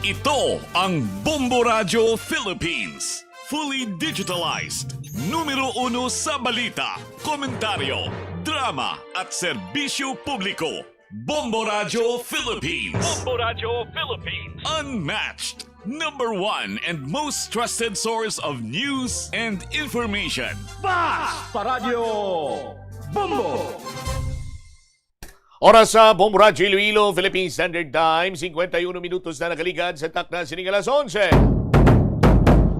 Ito ang Bombo Radio Philippines. Fully digitalized. Numero 1 sa balita, komentaryo, drama at serbisyo publiko. Bombo Radio Philippines. Bombo Radio Philippines. Unmatched. Number 1 and most trusted source of news and information. Sa Radio Bombo. Oras sa Bombo Radio Iloilo, Philippine Standard Time, 51 minutos na nakaligad sa takna sining alas 11.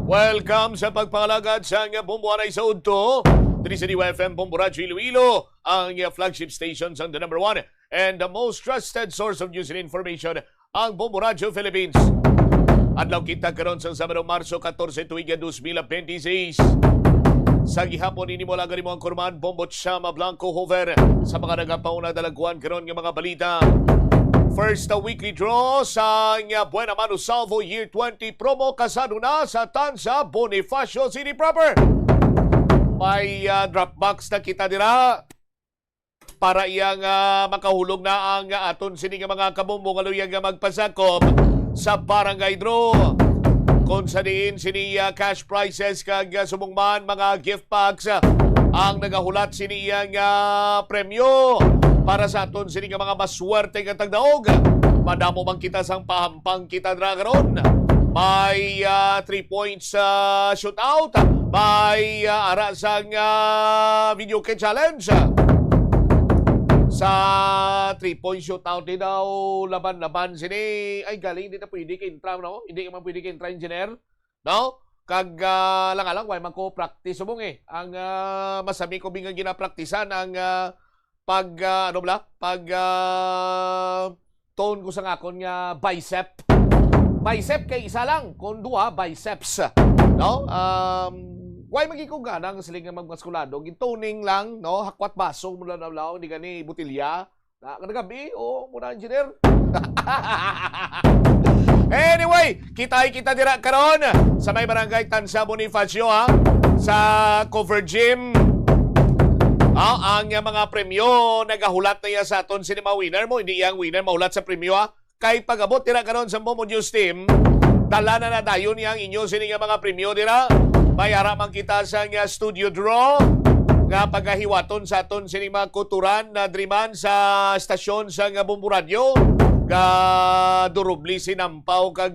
Welcome sa pagpangalagad sa Bombo Anay sa Udto. Diri sa DYFM Bombo Radio Iloilo, ang flagship station sa the number 1 and the most trusted source of news and information, ang Bombo Radio Philippines. Adlaw kita karon sa Sabado, Marso 14, tuiga 2026. Sa gihapon ini mo lang mo ang kurman Bombo Chama Blanco Hover sa mga nagapauna dalaguan karon nga mga balita. First weekly draw sa Buena Mano Salvo Year 20 promo kasado na sa Tanza Bonifacio City proper. May drop box na kita dira para iyang makahulog na ang aton sini nga mga kabombo nga luyag nga magpasakop sa barangay draw. Kung sa diin sini cash prizes kag sumungman mga gift packs ang nagahulat sini iyang premyo para sa aton sini nga mga maswerte nga tagdaog. Madamo man kita sang pahampang kita dra karon. May 3 points shootout, may ara sang video kit challenge. Sa 3-point shootout din daw laban-laban sini ay galing hindi na pwede ka-intra, no? Hindi ka man pwede ka-intra, engineer, no? Kag lang why man ko practice subong ang masami ko bingang ginapraktisan ang tone ko sa akon nga bicep kay isa lang kun duha biceps, no? Why magiging ganang siling nga magmaskulado? Gintoning lang, no? Hakwat baso mula na lao, hindi gani butilya. Nagabi, muna engineer. Anyway, kita dira karon sa may barangay Tanza Bonifacio, sa cover gym. Ang mga premyo nagahulat na iya sa aton cinema winner mo, hindi yang winner mahulat sa premyo, kay pagabot dira karon sa Momo News Team. Dala na dayon yang inyo sini nga mga premyo dira. Mayara man kita sa studio draw nga pagahiwaton sa aton sini mga kuturan na driman sa stasyon sa Bombo Radio. Ga durubli sinampaw kag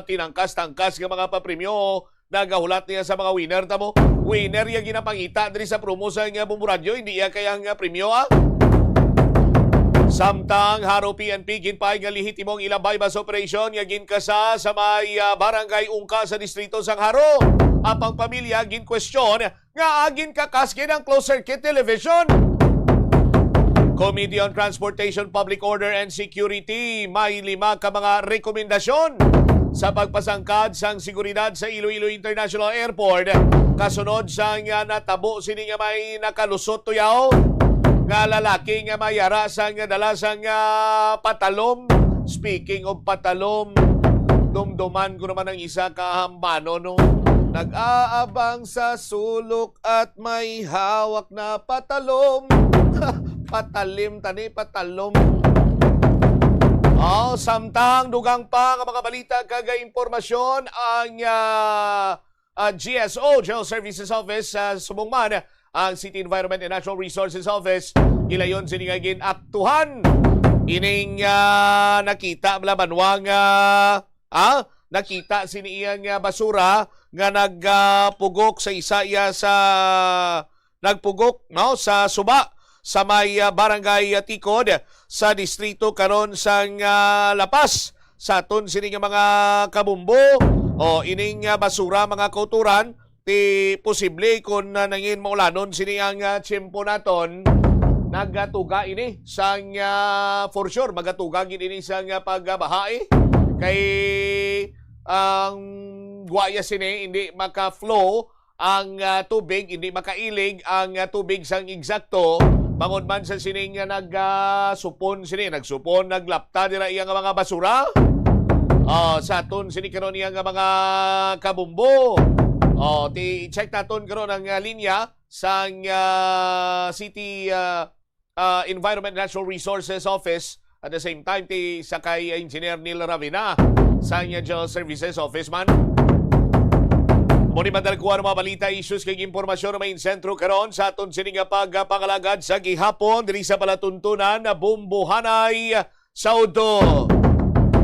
tinangkas-tangkas nga mga papremyo nagahulat niya sa mga winner tamo. Winner yang ginapangita diri sa promo sa Bombo Radio, hindi iya kayang premyo Samtang haro PNP ginpay nga lihitimong ilabay bas operation nga ginkasa sa may barangay Ungka sa distrito sang Haro. Apang pamilya ginkwestiyon nga agin kakaskin ang closed circuit television. Committee on Transportation, Public Order and Security may 5 ka mga rekomendasyon sa pagpasangkad sang seguridad sa Iloilo International Airport kasunod sang natabo sini nga may nakalusot tuyaw nga lalaki nga mayara sang dala sang patalom. Speaking of patalom, dumduman ko naman ang isa kahambano, no? Nag-aabang sa sulok at may hawak na patalom. Patalim tani, patalom. Samtang dugang pa ang mga balita kaga impormasyon ang GSO, General Services Office sa Sumungman, ang City Environment and Natural Resources Office, ilayon siningagin aktuhan. Ining nakita malabanwang nakita siniyang basura nga nagpugok sa isa iya sa nagpugok, no, sa suba sa may barangay Tikod sa distrito karon sang Lapas sa aton sini nga mga kabumbo ining basura mga kauturan ti posible kung nangin maulanon sini ang tiyempo naton nagatuga ini sang for sure magatuga ini sang pagbahae kay ang guaya sini hindi maka-flow ang tubig, hindi makailig ang tubig sang eksakto. Bangod man sa sining nagsupon naglapta dira iya nga mga basura. Sa aton sini karon iya nga mga kabumbo. Check naton karon ang linya sang City Environment Natural Resources Office At the same time, ti sakay Engineer Neil Ravina sa Geol Services Office man. Muni madalkuha ng mga balita, issues kay impormasyon na may sentro karon sa aton sining pagpangalagad sa gihapon diri sa palatuntunan na bumbuhanay sa Udo.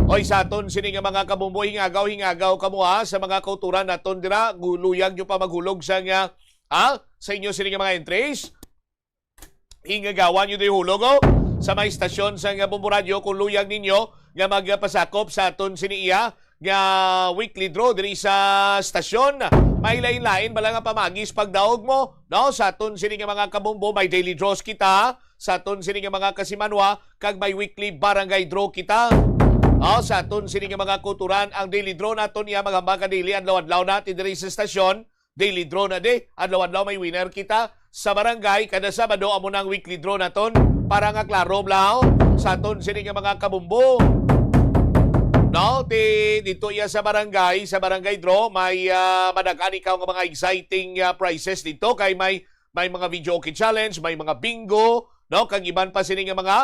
Oy sa aton sining mga kabumbo hingagaw kamuha sa mga kauturan naton dira guluyag nyo pa maghulog sa sa inyo sining mga entries. Hingagawan nyo di hulog sa may istasyon sa Bumbo Radio kung luyag ninyo nga magpasakop sa aton siniya nga weekly draw diri sa stasyon. May lain-lain bala nga pamagis pagdaog mo, no? Sa aton sini nga mga kabumbo may daily draws kita, sa aton sini nga mga kasimanwa kag may weekly barangay draw kita. Sa aton sini nga mga kuturan ang daily draw naton iya magamba ka daily adlaw-adlaw natin diri sa stasyon. Daily draw na di, adlaw-adlaw may winner kita sa barangay kada Sabado amo nang weekly draw naton para nga klaro blaw sa aton sini nga mga kabumbo. No, dito iya sa barangay draw, may madagan ikaw ng mga exciting prizes dito kay may mga video okay challenge, may mga bingo, no, kag iban pa sini nga mga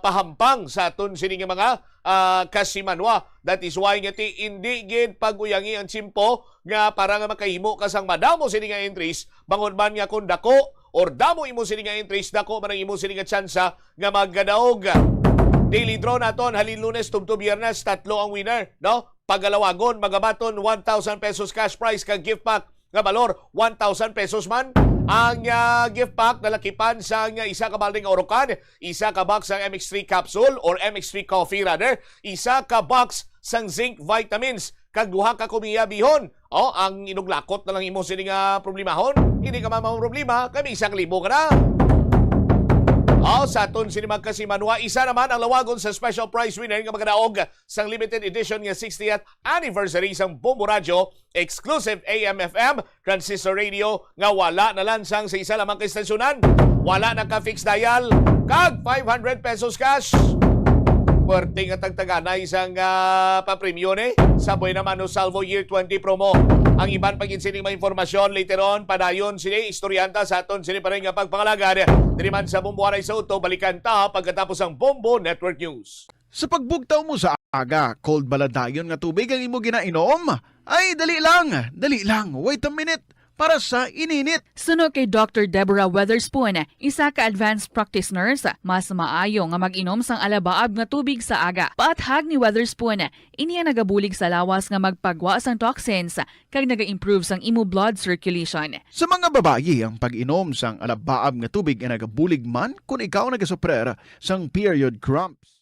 pahampang sa aton sini nga mga kasimanwa. That is why nga ti indi gid paguyangi ang simpo nga para nga makahimo kasang madamo sini nga entries, bangon man nga kun dako or damo imo sini nga entries, dako man ang imo sini nga tsansa nga magadaog. Daily draw naton halin Lunes tubto Biyernes tatlo ang winner, no? Pagalawagon magabaton 1,000 pesos cash prize kag gift pack nga balor 1,000 pesos man. Ang gift pack nalakipan sa isa ka balding orokan, isa ka box sang MX3 capsule or MX3 coffee rather, isa ka box sang zinc vitamins kag duha ka kumiya bihon. Ang inuglakot na lang imo sini nga problemahon, hindi ka mamang problema, kami 1,000 ka na. Sa aton sini magkasimanwa, isa naman ang lawagon sa special prize winner nga magadaog sang limited edition nga 60th anniversary sang Bumbo Radio exclusive AM/FM transistor radio nga wala na lansang sa isa lamang kaistasyonan, wala na ka fixed dial, kag 500 pesos cash. Puwerte nga tagtaganay isang papremyo sa Buena Mano Salvo Year 20 promo. Ang iban pagin sining mga informasyon later on, padayon sini istoryanta sa aton sini pa rin nga pagpangalagad. Diri man sa Bumbuanay sa Uto, balikan ta pagkatapos ang Bumbo Network News. Sa pagbugtaw mo sa aga, cold baladayon nga tubig ang imo ginainom? Ay, dali lang, wait a minute. Para sa ininit. Suno kay Dr. Deborah Weatherspoon, isa ka advanced practice nurse, mas maayo nga mag-inom sang alabaab nga tubig sa aga. Paathag ni Weatherspoon, iniya nagabulig sa lawas nga magpagwa sang toxins kag naga-improve sang imo blood circulation. Sa mga babayi, ang pag-inom sang alabaab nga tubig ay nagabulig man kung ikaw nagasuprer sang period cramps.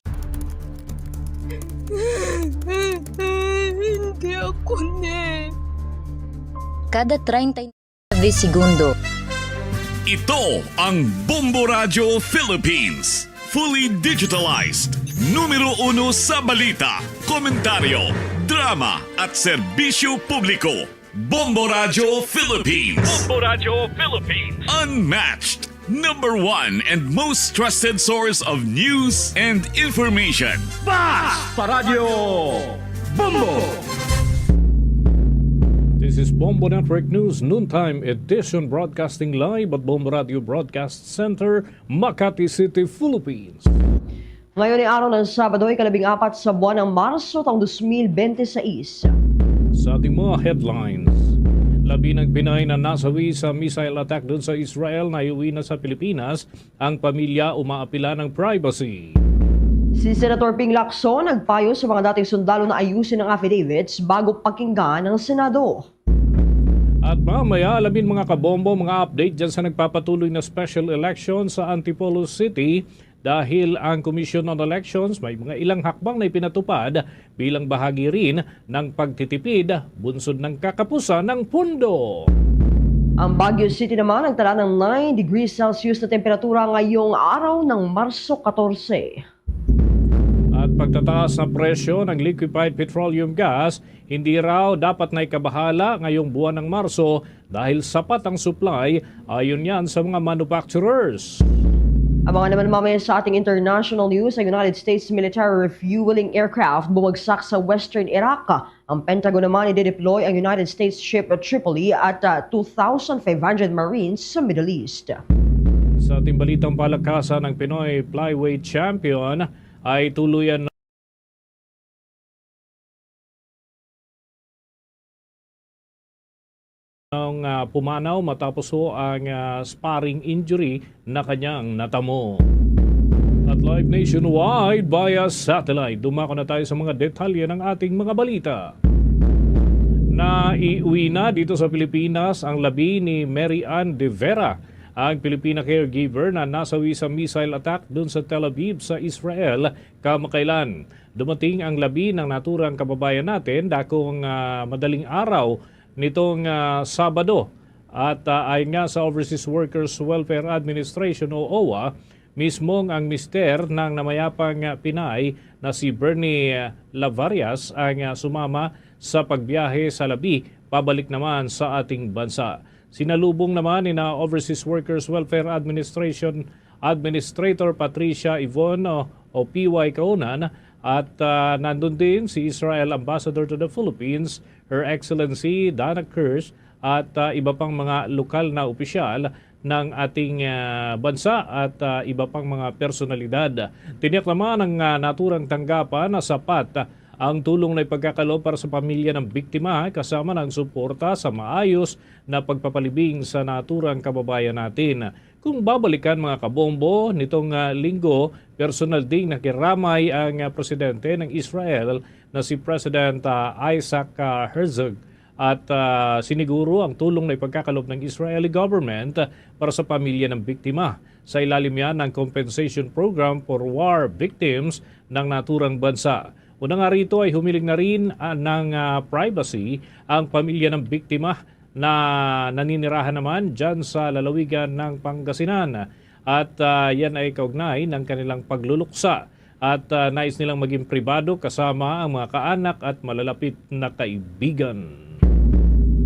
Hindi ako Kada 30 segundo. Ito ang Bumbo Radio Philippines. Fully digitalized. Numero 1 sa balita, komentaryo, drama at serbisyo publiko. Bumbo Radio Philippines. Bumbo Radio Philippines. Unmatched. Number 1 and most trusted source of news and information. Sa Radyo Bumbo. This is Bombo Network News Noontime Edition broadcasting live at Bombo Radio Broadcast Center, Makati City, Philippines. Ngayon ay araw ng Sabado ay 14 sa buwan ng Marso taong 2026. Sa ating mga headlines, labi ng Pinay na nasawi sa missile attack doon sa Israel na iuwi na sa Pilipinas, ang pamilya umaapila ng privacy. Si Senator Ping Lacson nagpayo sa mga dating sundalo na ayusin ang affidavits bago pakinggan ng Senado. At mamaya, alamin mga kabombo, mga update dyan sa nagpapatuloy na special election sa Antipolo City dahil ang Commission on Elections may mga ilang hakbang na ipinatupad bilang bahagi rin ng pagtitipid bunsod ng kakapusan ng pundo. Ang Baguio City naman nagtala ng 9 degrees Celsius na temperatura ngayong araw ng Marso 14. At pagtataas na presyo ng liquefied petroleum gas, hindi raw dapat na ikabahala ngayong buwan ng Marso dahil sapat ang supply ayon yan sa mga manufacturers. Abangan naman mamaya sa ating international news, ang United States military refueling aircraft bumagsak sa western Iraq. Ang Pentagon naman i-deploy ang United States ship at Tripoli at 2,500 Marines sa Middle East. Sa ating balitang palakasan ng Pinoy Flyweight Champion, ay tuluyan ng pumanaw matapos ho ang sparring injury na kanyang natamo. At live nationwide via satellite, dumako na tayo sa mga detalye ng ating mga balita. Naiuwi na dito sa Pilipinas ang labi ni Mary Ann de Vera, ang Pilipina caregiver na nasawi sa missile attack dun sa Tel Aviv sa Israel kamakailan. Dumating ang labi ng naturang kababayan natin dakong madaling araw nitong Sabado. At ayon nga sa Overseas Workers Welfare Administration o OWA, mismong ang mister ng namayapang Pinay na si Bernie Lavarias ang sumama sa pagbiyahe sa labi pabalik naman sa ating bansa. Sinalubong naman ni na Overseas Workers Welfare Administration Administrator Patricia Yvonne o PY Kaunan at nandun din si Israel Ambassador to the Philippines, Her Excellency Dana Kirsch at iba pang mga lokal na opisyal ng ating bansa at iba pang mga personalidad. Tiniyak naman ang naturang tanggapan na sapat ang tulong na ipagkakaloob para sa pamilya ng biktima kasama ng suporta sa maayos na pagpapalibing sa naturang kababayan natin. Kung babalikan mga kabombo, nitong linggo, personal ding nakiramay ang presidente ng Israel na si President Isaac Herzog at siniguro ang tulong na ipagkakaloob ng Israeli government para sa pamilya ng biktima. Sa ilalim yan ng compensation program for war victims ng naturang bansa. Una nga rito ay humiling na rin ng privacy ang pamilya ng biktima na naninirahan naman dyan sa lalawigan ng Pangasinan. At yan ay kaugnay ng kanilang pagluluksa. At nais nilang maging pribado kasama ang mga kaanak at malalapit na kaibigan.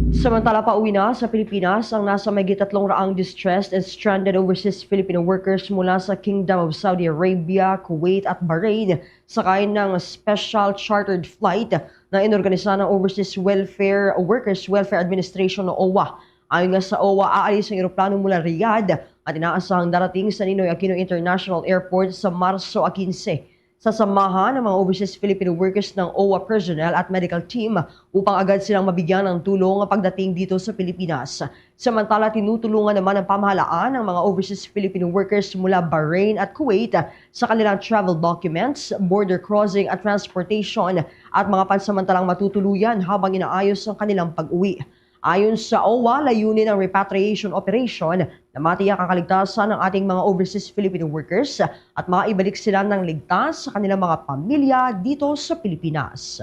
Samantala, pauwi na sa Pilipinas ang nasa may 300 distressed and stranded overseas Filipino workers mula sa Kingdom of Saudi Arabia, Kuwait at Bahrain sakay ng special chartered flight na inorganisa ng Overseas Workers Welfare Administration o OWA. Ayon nga sa OWA, aalis ang eroplano mula Riyadh at inaasahang darating sa Ninoy Aquino International Airport sa Marso 15. Sasamahan ng mga overseas Filipino workers ng OWA personnel at medical team upang agad silang mabigyan ng tulong pagdating dito sa Pilipinas. Samantala, tinutulungan naman ng pamahalaan ng mga overseas Filipino workers mula Bahrain at Kuwait sa kanilang travel documents, border crossing at transportation at mga pansamantalang matutuluyan habang inaayos ang kanilang pag-uwi. Ayon sa OWA, layunin ng repatriation operation na matiyak ang kaligtasan ng ating mga overseas Filipino workers at maibalik sila ng ligtas sa kanilang mga pamilya dito sa Pilipinas.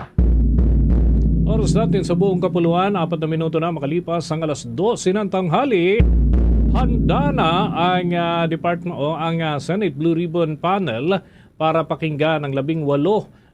Oras natin sa buong kapuluan, 4 na minuto na makalipas ang alas 12 ng tanghali. Handa na ang ang Senate Blue Ribbon Panel para pakinggan ang 18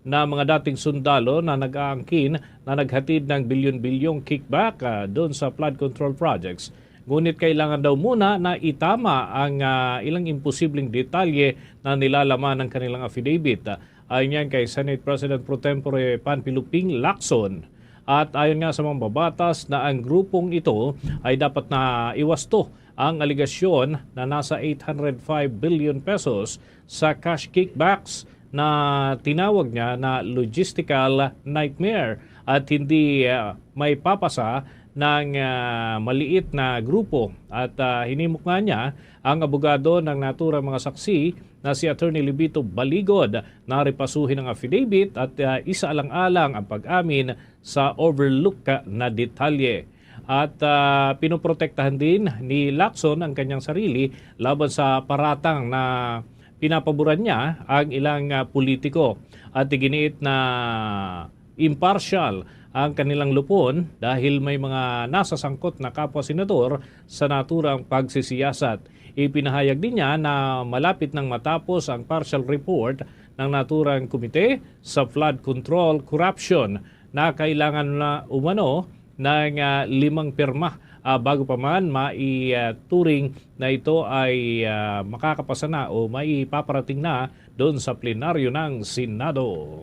na mga dating sundalo na nag-aangkin na naghatid ng bilyon-bilyong kickback doon sa flood control projects. Ngunit kailangan daw muna na itama ang ilang imposibleng detalye na nilalaman ng kanilang affidavit. Ayon yan kay Senate President Pro Tempore Panfiluping Lacson. At ayon nga sa mga babatas na ang grupong ito ay dapat na iwasto ang aligasyon na nasa 805 billion pesos sa cash kickbacks na tinawag niya na logistical nightmare at hindi may papasa ng maliit na grupo. At hinimok nga niya ang abogado ng naturang mga saksi na si Attorney Libito Baligod na repasuhin ang affidavit at isaalang-alang ang pag-amin sa overlook na detalye. At pinoprotektahan din ni Lacson ang kanyang sarili laban sa paratang na pinapaboran niya ang ilang politiko at iginiit na impartial ang kanilang lupon dahil may mga nasasangkot na kapwa senador sa naturang pagsisiyasat. Ipinahayag din niya na malapit nang matapos ang partial report ng naturang komite sa flood control corruption na kailangan na umano ng 5 pirma bago pa man maituring na ito ay makakapasa na o maipaparating na doon sa plenaryo ng Senado.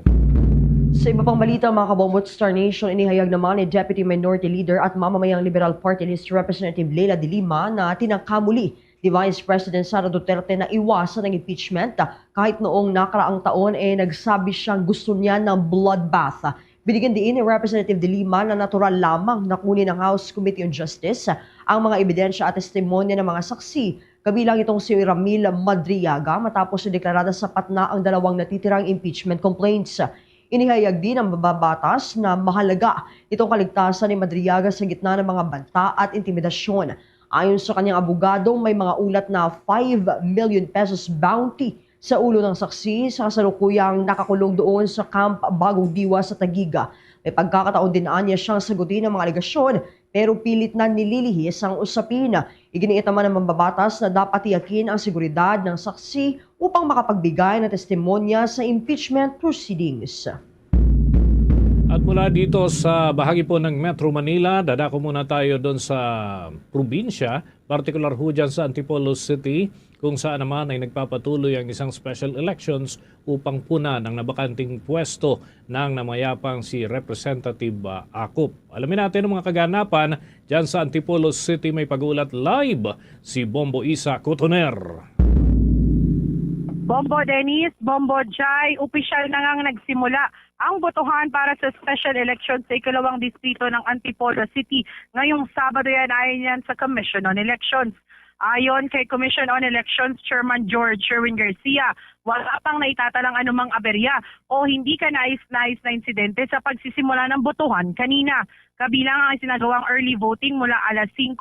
Sa iba pang balita, mga kabombo, Star Nation, inihayag naman ni Deputy Minority Leader at mamamayang Liberal Party List Representative Leila de Lima na tinangkamuli ni Vice President Sara Duterte na iwasan ang impeachment kahit noong nakaraang taon nagsabi siyang gusto niya ng bloodbath. Binigyan din ni Representative De Lima na natural lamang na kunin ng House Committee on Justice ang mga ebidensya at testimonya ng mga saksi, kabilang itong si Ramil Madriaga matapos ideklarada sapat na ang dalawang natitirang impeachment complaints. Inihayag din ang mababatas na mahalaga itong kaligtasan ni Madriaga sa gitna ng mga banta at intimidasyon. Ayon sa kanyang abogado, may mga ulat na 5 million pesos bounty sa ulo ng saksi sa kasalukuyang nakakulong doon sa Camp Bagong Diwa sa Tagiga. May pagkakataon din niya siyang sagutin ang mga alegasyon pero pilit na nililihis ang usapin. Iginiit naman ng mambabatas na dapat tiyakin ang seguridad ng saksi upang makapagbigay ng testimonya sa impeachment proceedings. At mula dito sa bahagi po ng Metro Manila, dadako muna tayo doon sa probinsya, particular ho dyan sa Antipolo City, kung saan naman ay nagpapatuloy ang isang special elections upang punan ang nabakanting pwesto ng namayapang si Representative Akop. Alamin natin ang mga kaganapan dyan sa Antipolo City. May pag-ulat live si Bombo Isa Cotoner. Bombo Dennis, Bombo Jai, opisyal na ngang nagsimula ang botohan para sa special election sa ikalawang distrito ng Antipolo City. Ngayong Sabado yan ayon yan sa Commission on Elections. Ayon kay Commission on Elections Chairman George Sherwin Garcia, wala pang naitatalang anumang aberya o hindi ka nais-nais na insidente sa pagsisimula ng botohan kanina. Kabilang ang sinagawang early voting mula alas 5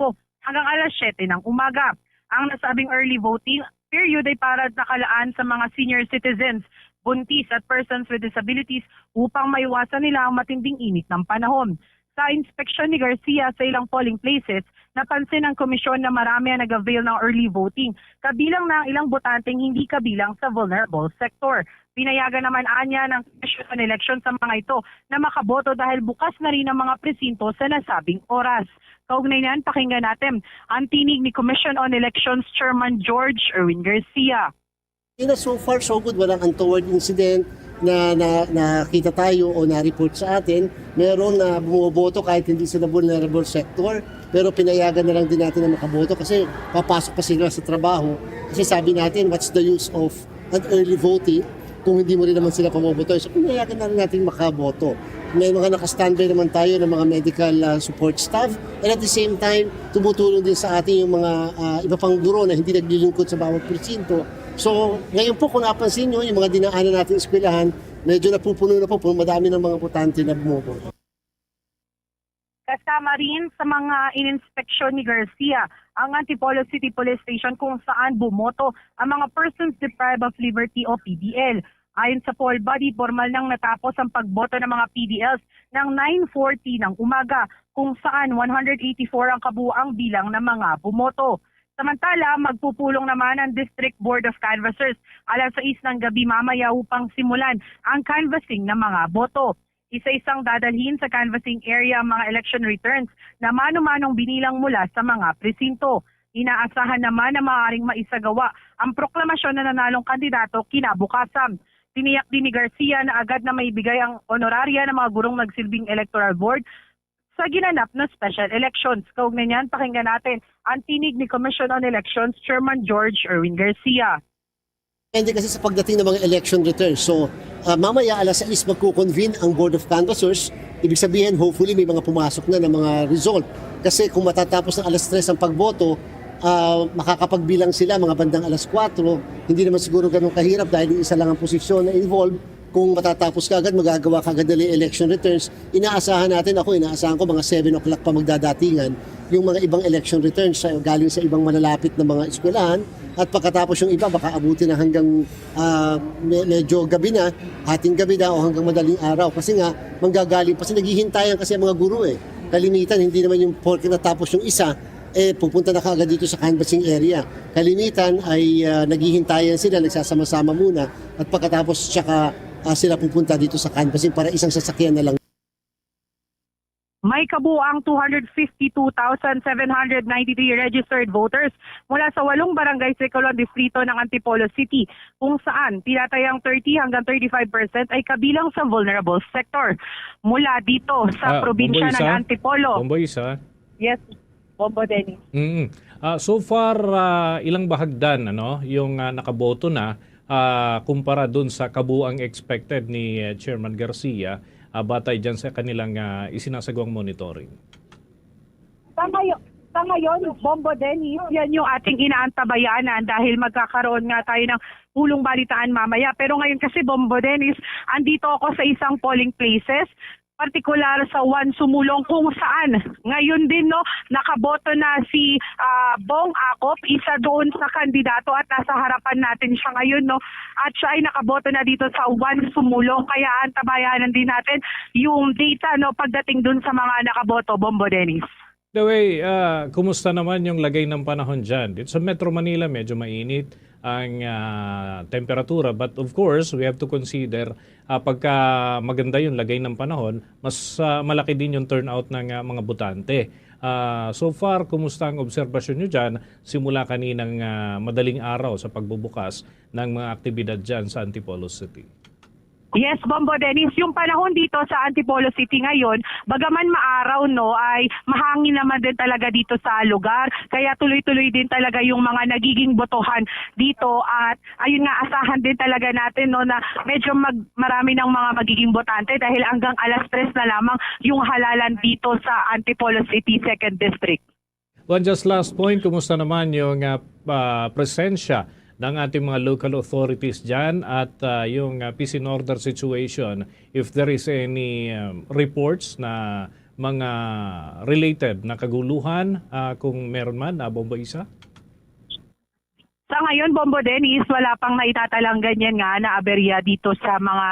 hanggang alas 7 ng umaga. Ang nasabing early voting period ay para nakalaan sa mga senior citizens, buntis at persons with disabilities upang maiwasan nila ang matinding init ng panahon. Sa inspeksyon ni Garcia sa ilang polling places, napansin ng komisyon na marami ang nag-avail ng early voting, kabilang na ang ilang botanteng hindi kabilang sa vulnerable sector. Pinayagan naman anya ng Commission on Elections sa mga ito na makaboto dahil bukas na rin ang mga presinto sa nasabing oras. Kaugnay niyan, pakinggan natin ang tinig ni Commission on Elections Chairman George Erwin Garcia. So far, so good. Walang untoward incident na nakita tayo o na-report sa atin. Meron na bumoboto kahit hindi sila vulnerable sector, pero pinayagan na lang din natin na makaboto kasi papasok pa sila sa trabaho. Kasi sabi natin, what's the use of an early voting kung hindi mo rin naman sila pamoboto? So pinayagan na lang natin makaboto. May mga nakastandby naman tayo ng mga medical support staff, and at the same time, tumutulong din sa atin yung mga iba pang guro na hindi naglilingkod sa bawat presinto. So, ngayon po kung napansin nyo, yung mga dinaanan natin eskwelahan, medyo napupuno na po, madami ng mga botante na bumuboto. Kasama rin sa mga ininspeksyon ni Garcia ang Antipolo City Police Station kung saan bumoto ang mga persons deprived of liberty o PDL. Ayon sa poll body, formal nang natapos ang pagboto ng mga PDLs ng 9:40 ng umaga kung saan 184 ang kabuuang bilang ng mga bumoto. Samantala, magpupulong naman ang District Board of Canvassers alas 6 ng gabi mamaya upang simulan ang canvassing ng mga boto. Isa-isang dadalhin sa canvassing area ang mga election returns na mano-manong binilang mula sa mga presinto. Inaasahan naman na maaaring maisagawa ang proklamasyon na nanalong kandidato kinabukasan. Tiniyak din ni Garcia na agad na maibigay ang honoraria ng mga gurong nagsilbing electoral board sa ginanap na special elections. Kaugnay niyan, pakinggan natin ang tinig ni Commission on Elections Chairman George Erwin Garcia. Hindi kasi sa pagdating ng mga election returns. So, mamaya alas 6 magkukonvene ang Board of Canvassers. Ibig sabihin, hopefully may mga pumasok na ng mga result. Kasi kung matatapos ng alas 3 ang pagboto, makakapagbilang sila mga bandang alas 4. Hindi naman siguro ganun kahirap dahil isa lang ang posisyon na involved. Kung matatapos ka agad, magagawa ka agad ng election returns. Inaasahan ko mga 7 o'clock pa magdadatingan yung mga ibang election returns galing sa ibang malalapit na mga eskwelahan. At pagkatapos yung iba, baka abutin na hanggang medyo gabi na, hating gabi na o hanggang madaling araw. Kasi nga, manggagaling pa. Kasi naghihintayan kasi ang mga guro eh. Kalimitan, hindi naman yung porke natapos yung isa, pupunta na kaagad dito sa canvassing area. Kalimitan ay naghihintayan sila, nagsasama-sama muna. At pagkatapos tsaka sila pupunta dito sa canvassing para isang sasakyan na lang. May kabuuang 252,793 registered voters mula sa 8 barangay sa ikalawang distrito ng Antipolo City, kung saan tinatayang 30 hanggang 35% ay kabilang sa vulnerable sector. Mula dito sa probinsya ng Antipolo. Bombo Isa. Yes, Bombo Denny. So far, ilang bahagdan yung nakaboto na kumpara dun sa kabuang expected ni Chairman Garcia batay dyan sa kanilang isinasagawang monitoring? Sa ngayon, Bombo Dennis, yan yung ating inaantabayanan dahil magkakaroon nga tayo ng pulong balitaan mamaya. Pero ngayon kasi, Bombo Dennis, andito ako sa isang polling places, partikular sa Juan Sumulong kung saan ngayon din nakaboto na si Bong Acop, isa doon sa kandidato at nasa harapan natin siya ngayon at siya ay nakaboto na dito sa Juan Sumulong, kaya antabayanan din natin yung data pagdating doon sa mga nakaboto, Bombo Dennis. The way, kumusta naman yung lagay ng panahon dyan? Dito sa Metro Manila, medyo mainit ang temperatura. But of course, we have to consider pagka maganda yung lagay ng panahon, mas malaki din yung turnout ng mga botante. So far, kumusta ang obserbasyon nyo dyan simula kaninang madaling araw sa pagbubukas ng mga aktibidad dyan sa Antipolo City? Yes, Bombo Dennis, yung panahon dito sa Antipolo City ngayon, bagaman maaraw ay mahangin naman din talaga dito sa lugar. Kaya tuloy-tuloy din talaga yung mga nagiging botohan dito at ayun nga, asahan din talaga natin na medyo marami ng mga magiging botante dahil hanggang 3:00 na lamang yung halalan dito sa Antipolo City 2nd District. One just last point, kumusta naman yung presensya ng ating mga local authorities dyan at yung peace and order situation, if there is any reports na mga related na kaguluhan, kung meron man, Bombo Isa? Sa ngayon, Bombo Dennis, wala pang naitatalang ganyan nga na aberya dito sa mga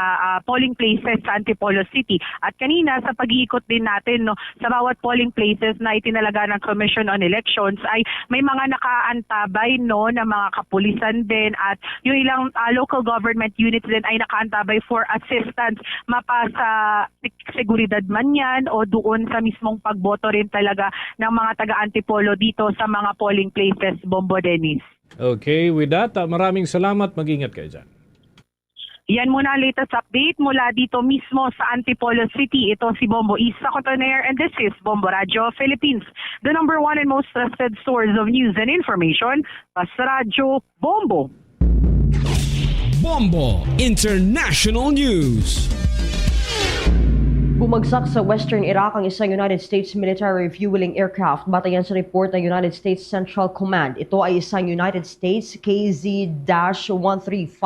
polling places sa Antipolo City. At kanina sa pag-iikot din natin sa bawat polling places na itinalaga ng Commission on Elections ay may mga nakaantabay na mga kapulisan din at yung ilang local government units din ay nakaantabay for assistance mapasa seguridad man yan o doon sa mismong pagboto rin talaga ng mga taga-Antipolo dito sa mga polling places, Bombo Dennis. Okay, with that, maraming salamat. Mag-ingat kayo dyan. Yan muna ang latest update mula dito mismo sa Antipolo City. Ito si Bombo Isa Cotoner and this is Bombo Radio Philippines, the number one and most trusted source of news and information. Basta Radio Bombo. Bombo International News. Bumagsak sa Western Iraq ang isang United States military refueling aircraft batayan sa report ng United States Central Command. Ito ay isang United States KZ-135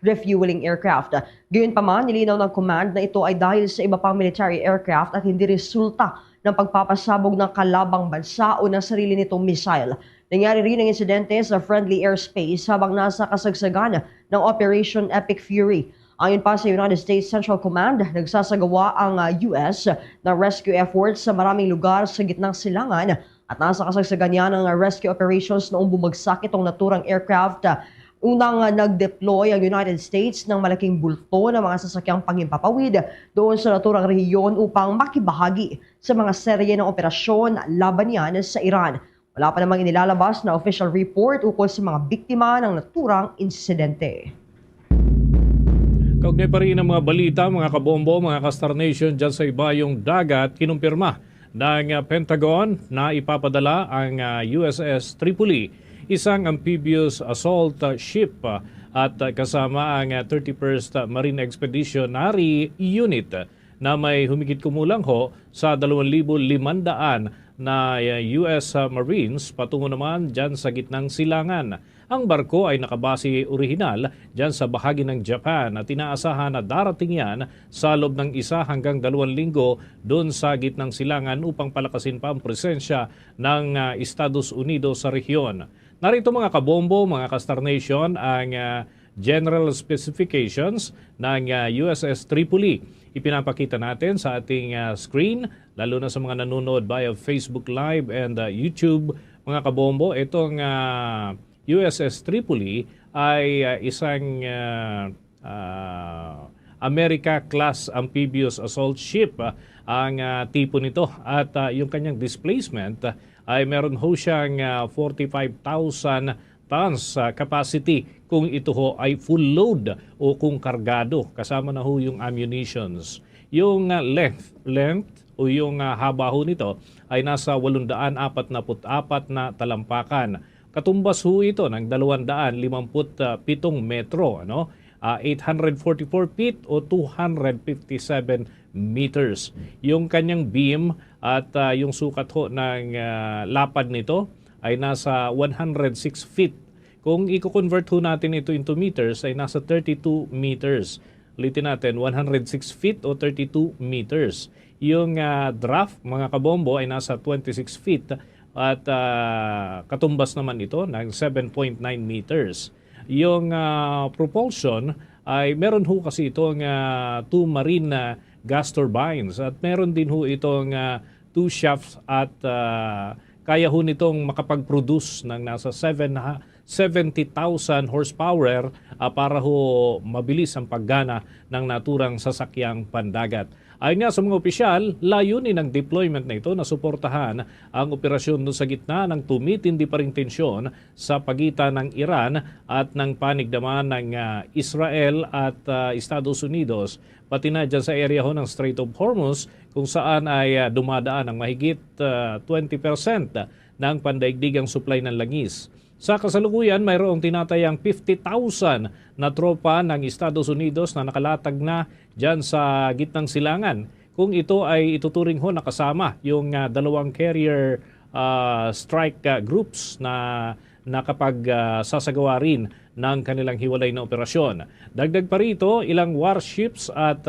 refueling aircraft. Gayunpaman, nilinaw ng command na ito ay dahil sa iba pang military aircraft at hindi resulta ng pagpapasabog ng kalabang bansa o ng sarili nitong missile. Nangyari rin ang insidente sa friendly airspace habang nasa kasagsagan ng Operation Epic Fury. Ayon pa sa United States Central Command, nagsasagawa ang US na rescue efforts sa maraming lugar sa gitnang silangan at nasa kasagsagan niya ng rescue operations noong bumagsak itong naturang aircraft. Unang nag-deploy ang United States ng malaking bulto ng mga sasakyang panghimpapawid doon sa naturang rehiyon upang makibahagi sa mga serye ng operasyon laban niyan sa Iran. Wala pa namang inilalabas na official report ukol sa mga biktima ng naturang insidente. Kaugnay pa rin ang mga balita, mga kabombo, mga Kastar Nation dyan sa ibayong dagat, kinumpirma ng Pentagon na ipapadala ang USS Tripoli, isang amphibious assault ship at kasama ang 31st Marine Expeditionary Unit na may humigit kumulang sa 2,500 na US Marines patungo naman dyan sa gitnang silangan. Ang barko ay nakabase orihinal dyan sa bahagi ng Japan at inaasahan na darating yan sa loob ng 1 hanggang 2 linggo doon sa gitnang silangan upang palakasin pa ang presensya ng Estados Unidos sa rehiyon. Narito mga kabombo, mga Kastar Nation, ang general specifications ng USS Tripoli. Ipinapakita natin sa ating screen, lalo na sa mga nanonood via Facebook Live and YouTube. Mga kabombo, itong USS Tripoli ay isang America-class amphibious assault ship ang tipo nito at yung kanyang displacement ay meron ho siyang 45,000 tons capacity kung ito ho ay full load o kung kargado. Kasama na ho yung ammunitions. Yung length o yung haba ho nito ay nasa 844 na talampakan. Katumbas ho ito ng 257 metro, 844 feet o 257 meters. Yung kanyang beam at yung sukat ho ng lapad nito ay nasa 106 feet. Kung i-convert ho natin ito into meters ay nasa 32 meters. Ulitin natin, 106 feet o 32 meters. Yung draft, mga kabombo, ay nasa 26 feet at katumbas naman ito ng 7.9 meters. Yung propulsion ay meron ho kasi itong 2 marine gas turbines at meron din ho itong 2 shafts at kaya ho nitong makapag-produce ng nasa 70,000 horsepower para ho mabilis ang paggana ng naturang sasakyang pandagat. Ayon nga sa mga opisyal, layunin ng deployment na ito na suportahan ang operasyon doon sa gitna ng tumitindi pa ring tensyon sa pagitan ng Iran at ng panig naman ng Israel at Estados Unidos, pati na dyan sa area ho ng Strait of Hormuz kung saan ay dumadaan ang mahigit 20% ng pandaigdigang supply ng langis. Sa kasalukuyan, mayroong tinatayang 50,000 na tropa ng Estados Unidos na nakalatag na dyan sa gitnang silangan. Kung ito ay ituturing ho nakasama yung dalawang carrier strike groups na kapag sasagawa rin ng kanilang hiwalay na operasyon. Dagdag pa rito, ilang warships at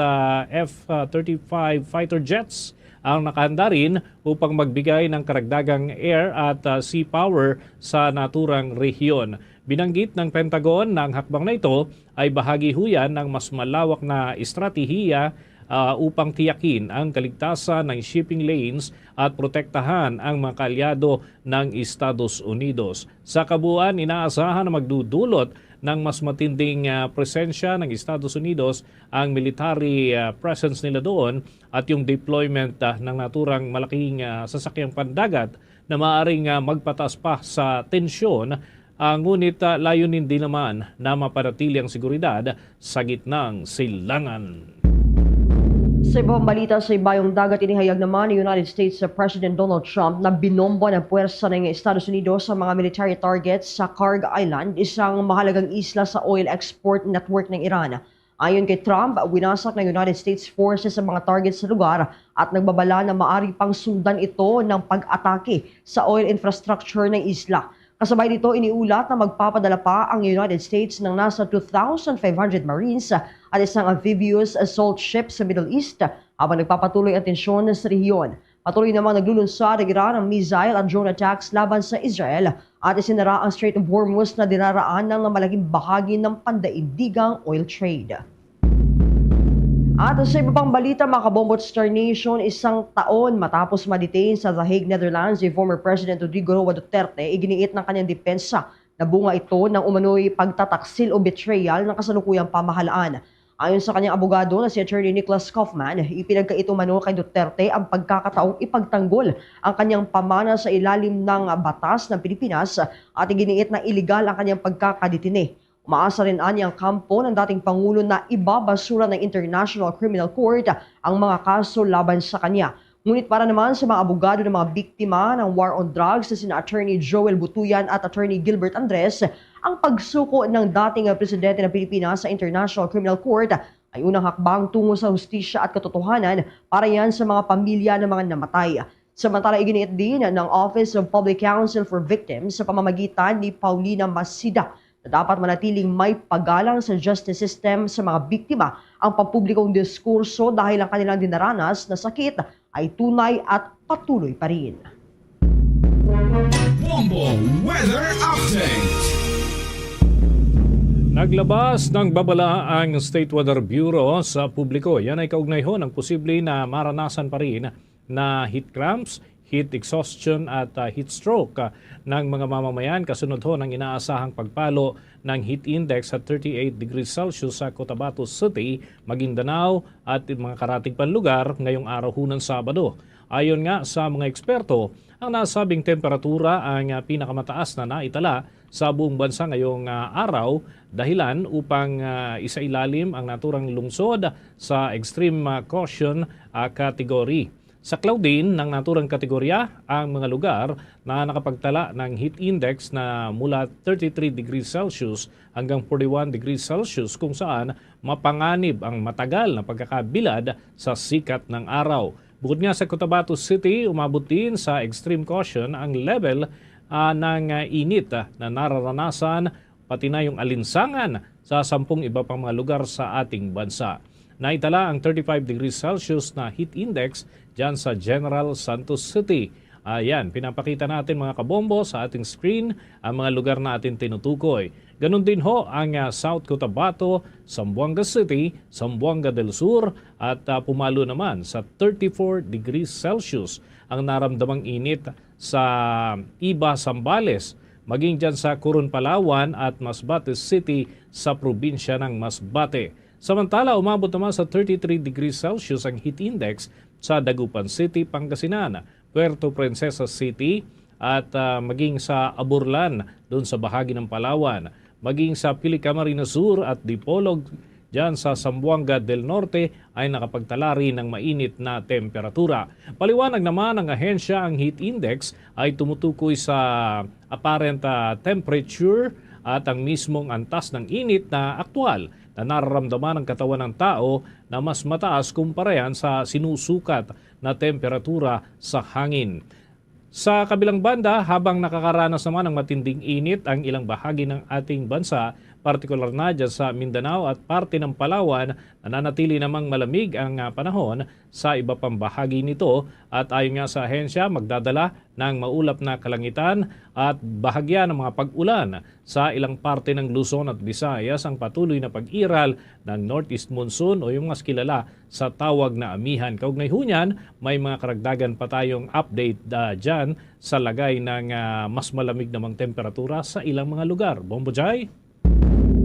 F-35 fighter jets ang nakahanda rin upang magbigay ng karagdagang air at sea power sa naturang rehiyon. Binanggit ng Pentagon na ang hakbang na ito ay bahagi huyan ng mas malawak na estratehiya upang tiyakin ang kaligtasan ng shipping lanes at protektahan ang mga kaalyado ng Estados Unidos. Sa kabuuan, inaasahan na magdudulot ng mas matinding presensya ng Estados Unidos ang military presence nila doon at yung deployment ng naturang malaking sasakyang pandagat na maaaring magpataas pa sa tensyon. Ngunit layunin din naman na mapanatili ang seguridad sa gitnang silangan. Sa ibang balita sa ibayong dagat, inihayag naman ni United States President Donald Trump na binombo ng puwersa ng Estados Unidos sa mga military targets sa Kharg Island, isang mahalagang isla sa oil export network ng Iran. Ayon kay Trump, winasak ng United States forces sa mga targets sa lugar at nagbabala na maaari pang sundan ito ng pag-atake sa oil infrastructure ng isla. Kasabay dito, iniulat na magpapadala pa ang United States ng nasa 2,500 Marines at isang amphibious assault ship sa Middle East habang nagpapatuloy ang tensyon sa rehiyon. Patuloy namang naglulunsad ang Iran ng missile at drone attacks laban sa Israel at isinara ang Strait of Hormuz na dinaraanan ng malaking bahagi ng pandaigdigang oil trade. At sa iba pang balita, mga kabombo, Star Nation, isang taon matapos ma-detain sa The Hague, Netherlands, si former President Rodrigo Roa Duterte, iginiit ng kanyang depensa na bunga ito ng umano'y pagtataksil o betrayal ng kasalukuyang pamahalaan. Ayon sa kanyang abogado na si Attorney Nicholas Kaufman, ipinagkait umano kay Duterte ang pagkakataong ipagtanggol ang kanyang pamana sa ilalim ng batas ng Pilipinas at iginiit na iligal ang kanyang pagkakadetine. Umaasa rin ang kampo ng dating Pangulo na ibabasura ng International Criminal Court ang mga kaso laban sa kanya. Ngunit para naman sa mga abogado ng mga biktima ng war on drugs na sina Attorney Joel Butuyan at Attorney Gilbert Andres, ang pagsuko ng dating presidente ng Pilipinas sa International Criminal Court ay unang hakbang tungo sa hustisya at katotohanan para yan sa mga pamilya ng mga namatay. Samantala, iginiit din ng Office of Public Counsel for Victims sa pamamagitan ni Paulina Masida na dapat manatiling may paggalang sa justice system sa mga biktima. Ang pampublikong diskurso dahil ang kanilang dinaranas na sakit ay tunay at patuloy pa rin. Bombo Weather Update. Naglabas ng babala ang State Weather Bureau sa publiko. Yan ay kaugnay ho ng posible na maranasan pa rin na heat cramps, heat exhaustion at heat stroke ng mga mamamayan kasunod ho ng inaasahang pagpalo ng heat index at 38 degrees Celsius sa Cotabato City, Maguindanao at mga karatig pang lugar ngayong araw ho ng Sabado. Ayon nga sa mga eksperto, ang nasabing temperatura ang pinakamataas na naitala sa buong bansa ngayong araw, dahilan upang isailalim ang naturang lungsod sa extreme caution category. Sa Claudine ng naturang kategorya ang mga lugar na nakapagtala ng heat index na mula 33 degrees Celsius hanggang 41 degrees Celsius kung saan mapanganib ang matagal na pagkakabilad sa sikat ng araw. Bukod nga sa Cotabato City, umabot din sa extreme caution ang level ng init na nararanasan pati na yung alinsangan sa 10 iba pang mga lugar sa ating bansa. Naitala ang 35 degrees Celsius na heat index dyan sa General Santos City. Ayan, pinapakita natin mga kabombo sa ating screen ang mga lugar na ating tinutukoy. Ganon din ho ang South Cotabato, Zamboanga City, Zamboanga del Sur at pumalo naman sa 34 degrees Celsius ang naramdamang init sa Iba, Zambales, maging dyan sa Coron, Palawan at Masbate City sa probinsya ng Masbate. Samantala, umabot naman sa 33 degrees Celsius ang heat index sa Dagupan City, Pangasinan, Puerto Princesa City at maging sa Aburlan doon sa bahagi ng Palawan, maging sa Pilicamarina Sur at Dipolog dyan sa Zamboanga del Norte ay nakapagtala rin ng mainit na temperatura. Paliwanag naman ng ahensya ang heat index ay tumutukoy sa apparent temperature at ang mismong antas ng init na aktwal na nararamdaman ng katawan ng tao na mas mataas kumpara sa sinusukat na temperatura sa hangin. Sa kabilang banda, habang nakakaranas naman ng matinding init ang ilang bahagi ng ating bansa, partikular na dyan sa Mindanao at parte ng Palawan, nananatili namang malamig ang panahon sa iba pang bahagi nito at ayon nga sa ahensya, magdadala ng maulap na kalangitan at bahagya ng mga pag-ulan sa ilang parte ng Luzon at Visayas ang patuloy na pag-iral ng Northeast Monsoon o yung mas kilala sa tawag na amihan. Kaugnay hunyan, may mga karagdagan pa tayong update dyan sa lagay ng mas malamig namang temperatura sa ilang mga lugar. Bombo Jai?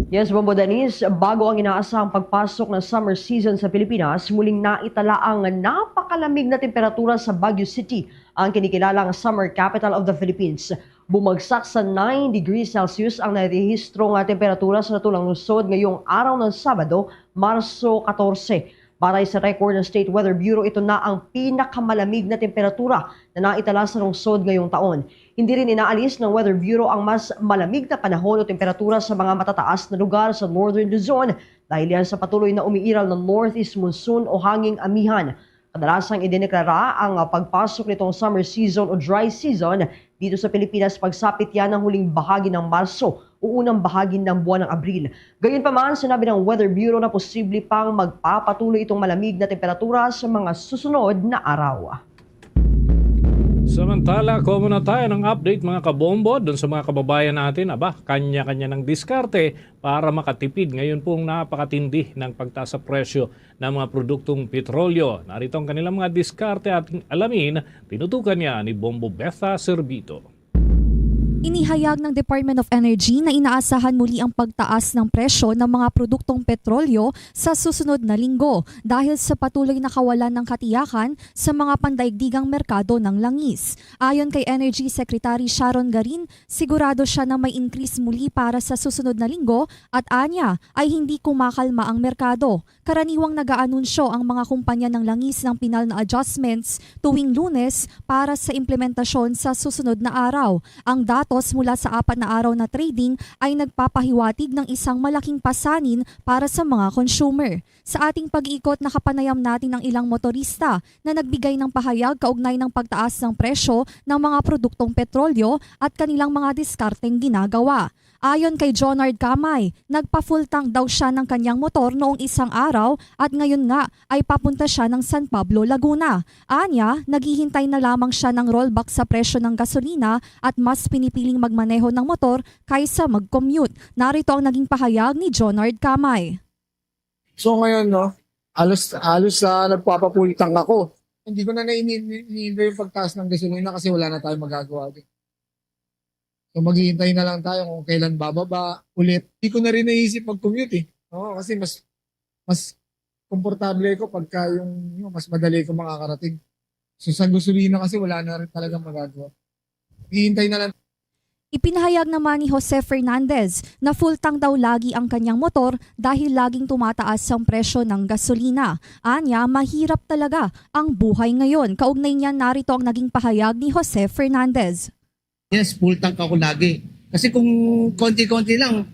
Yes, Bombo Danis, bago ang inaasahang pagpasok ng summer season sa Pilipinas, muling naitala ang napakalamig na temperatura sa Baguio City, ang kinikilalang summer capital of the Philippines. Bumagsak sa 9 degrees Celsius ang narehistrong temperatura sa natulang lungsod ngayong araw ng Sabado, Marso 14. Batay sa record ng State Weather Bureau, ito na ang pinakamalamig na temperatura na naitala sa lungsod ngayong taon. Hindi rin inaalis ng Weather Bureau ang mas malamig na panahon o temperatura sa mga matataas na lugar sa Northern Luzon dahil yan sa patuloy na umiiral ng Northeast Monsoon o hanging amihan. Kadalasang idineklara ang pagpasok nitong summer season o dry season dito sa Pilipinas pagsapit yan ng huling bahagi ng Marso o unang bahagi ng buwan ng Abril. Gayunpaman, sinabi ng Weather Bureau na posible pang magpapatuloy itong malamig na temperatura sa mga susunod na araw. Samantala, kuha muna tayo ng update mga kabombo doon sa mga kababayan natin. Kanya-kanya ng diskarte para makatipid. Ngayon pong napakatindi ng pagtaas sa presyo ng mga produktong petrolyo. Narito ang kanilang mga diskarte at alamin, tinutukan niya ni Bombo Betha Servito. Inihayag ng Department of Energy na inaasahan muli ang pagtaas ng presyo ng mga produktong petrolyo sa susunod na linggo dahil sa patuloy na kawalan ng katiyakan sa mga pandaigdigang merkado ng langis. Ayon kay Energy Secretary Sharon Garin, sigurado siya na may increase muli para sa susunod na linggo at anya ay hindi kumakalma ang merkado. Karaniwang nag-aanunsyo ang mga kumpanya ng langis ng pinal na adjustments tuwing Lunes para sa implementasyon sa susunod na araw. Ang datos mula sa 4 na araw na trading ay nagpapahiwatig ng isang malaking pasanin para sa mga consumer. Sa ating pag-iikot, nakapanayam natin ang ilang motorista na nagbigay ng pahayag kaugnay ng pagtaas ng presyo ng mga produktong petrolyo at kanilang mga diskarteng ginagawa. Ayon kay Jonard Kamay, nagpa-full tank daw siya ng kanyang motor noong isang araw at ngayon nga ay papunta siya ng San Pablo, Laguna. Anya, naghihintay na lamang siya ng rollback sa presyo ng gasolina at mas pinipiling magmaneho ng motor kaysa mag-commute. Narito ang naging pahayag ni Jonard Kamay. So ngayon, alos nagpapafull tank ako. Hindi ko na naiintindihan yung pagtaas ng gasolina kasi wala na tayong magagawa din. So maghihintay na lang tayo kung kailan bababa ulit. Hindi ko na rin naisip mag-commute kasi mas komportable ko pagka yung mas madali ko makakarating. So sa gasolina kasi wala na rin talagang magagawa. Hihintay na lang. Ipinahayag naman ni Jose Fernandez na full tank daw lagi ang kanyang motor dahil laging tumataas ang presyo ng gasolina. Anya, mahirap talaga ang buhay ngayon. Kaugnay niyan, narito ang naging pahayag ni Jose Fernandez. Yes, full tank ako lagi. Kasi kung konti-konti lang,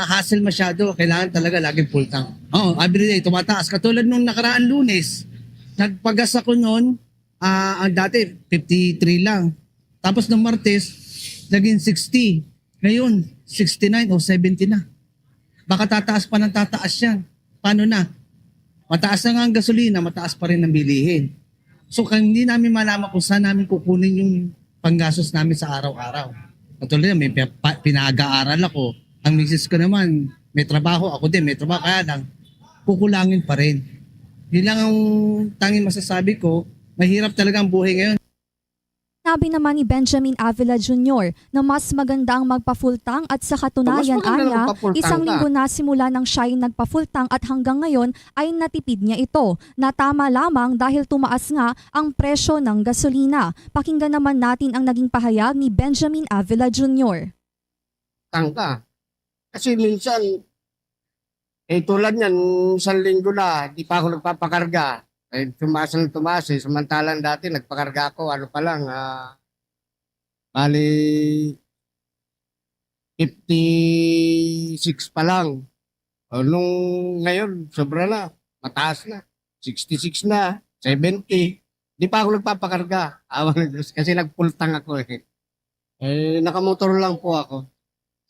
hassle masyado. Kailangan talaga laging full tank. Everyday tumataas. Katulad nung nakaraan Lunes, nagpagas ako noon, dati 53 lang. Tapos nung Martes, naging 60. Ngayon, 69 o 70 na. Baka tataas pa ng tataas yan. Paano na? Mataas na nga ang gasolina, mataas pa rin ang bilihin. So, hindi namin malaman kung saan namin kukunin yung panggastos namin sa araw-araw. Katulad na, may pinag-aaral ako. Ang misis ko naman, may trabaho. Ako din, may trabaho. Kaya lang, kukulangin pa rin. Yun lang ang tanging masasabi ko. Mahirap talaga ang buhay ngayon. Sabi naman ni Benjamin Avila Jr. na mas maganda ang magpa-full tank at sa katunayan anya, isang linggo na simula nang siya ay nagpa-full tank at hanggang ngayon ay natipid niya ito. Natama lamang dahil tumaas nga ang presyo ng gasolina. Pakinggan naman natin ang naging pahayag ni Benjamin Avila Jr. Tangka. Kasi minsan, tulad niyan, isang linggo na, di pa ako nagpapakarga. Tumaas ng tumaas eh. Samantalang dati nagpakarga ako, bali 56 pa lang. Nung ngayon, sobra na. Mataas na. 66 na. 70. Di pa ako nagpapakarga. Awa ng Diyos. Kasi nagpultang ako eh. Nakamotor lang po ako.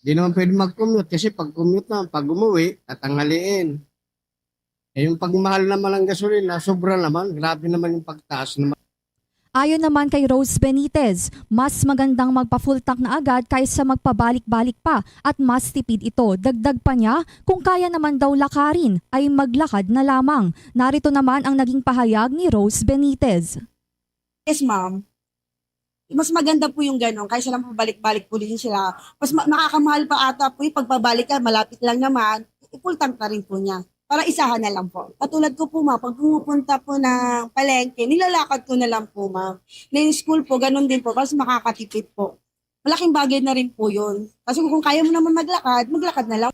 Di naman pwede mag-commute. Kasi pag commute na, pag umuwi, tatanghaliin. Yung pagmahal naman ng gasolina, sobra naman. Grabe naman yung pagtaas naman. Ayon naman kay Rose Benitez, mas magandang magpa-full tank na agad kaysa magpabalik-balik pa at mas tipid ito. Dagdag pa niya, kung kaya naman daw lakarin, ay maglakad na lamang. Narito naman ang naging pahayag ni Rose Benitez. Yes, ma'am. Mas maganda po yung gano'n, kaysa lang pabalik-balik po din sila. Mas nakakamahal pa ata po yung pagpabalik ka, malapit lang naman, full tank na rin po niya. Para isahan na lang po. Katulad ko po pag pumupunta po ng palengke, nilalakad ko na lang po Na yung school po, ganun din po, kasi makakatipid po. Malaking bagay na rin po yun. Kasi kung kaya mo naman maglakad na lang.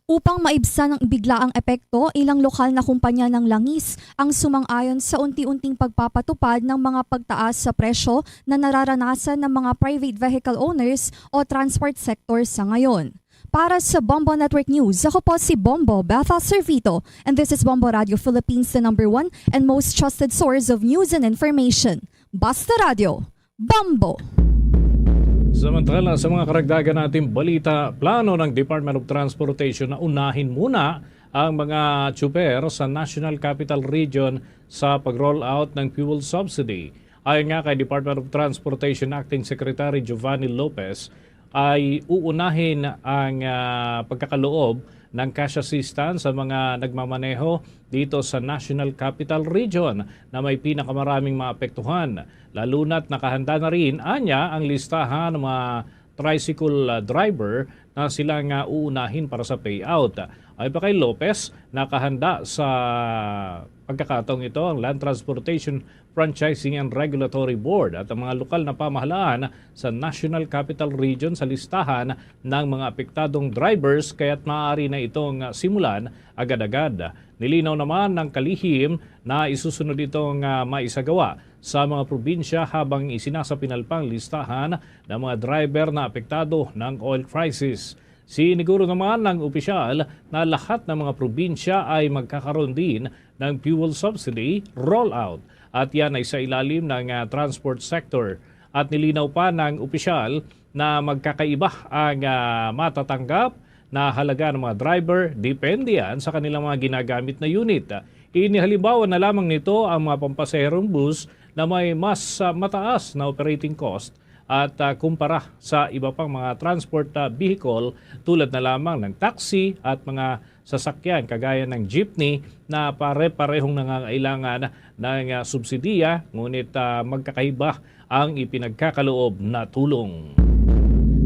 Upang maibsan ng biglaang epekto, ilang lokal na kumpanya ng langis ang sumang-ayon sa unti-unting pagpapatupad ng mga pagtaas sa presyo na nararanasan ng mga private vehicle owners o transport sector sa ngayon. Para sa Bombo Network News, ako po si Bombo Betha Servito, and this is Bombo Radio Philippines, the #1 and most trusted source of news and information. Basta Radio, Bombo! Samantala, sa mga karagdagan nating balita, plano ng Department of Transportation na unahin muna ang mga tsuper sa National Capital Region sa pag-roll out ng fuel subsidy. Ayon nga kay Department of Transportation Acting Secretary Giovanni Lopez, ay uunahin ang pagkakaloob ng cash assistance sa mga nagmamaneho dito sa National Capital Region na may pinakamaraming maapektuhan. Lalo na't nakahanda na rin anya ang listahan ng mga tricycle driver na silang uunahin para sa payout. Ay pa kay Lopez, nakahanda sa pagkakataong ito ang Land Transportation Franchising and Regulatory Board at ang mga lokal na pamahalaan sa National Capital Region sa listahan ng mga apektadong drivers kaya't maaari na itong simulan agad-agad. Nilinaw naman ng kalihim na isusunod itong maisagawa sa mga probinsya habang isinasapinalpang listahan ng mga driver na apektado ng oil crisis. Siniguro naman ng opisyal na lahat ng mga probinsya ay magkakaroon din ng fuel subsidy rollout at yan ay sa ilalim ng transport sector. At nilinaw pa ng opisyal na magkakaiba ang matatanggap na halaga ng mga driver, depende yan sa kanilang mga ginagamit na unit. Inihalimbawa na lamang nito ang mga pampasaherong bus na may mas mataas na operating cost at kumpara sa iba pang mga transport vehicle tulad na lamang ng taxi at mga sasakyan kagaya ng jeepney na pare-parehong nangangailangan ng subsidiya ngunit magkakaiba ang ipinagkakaloob na tulong.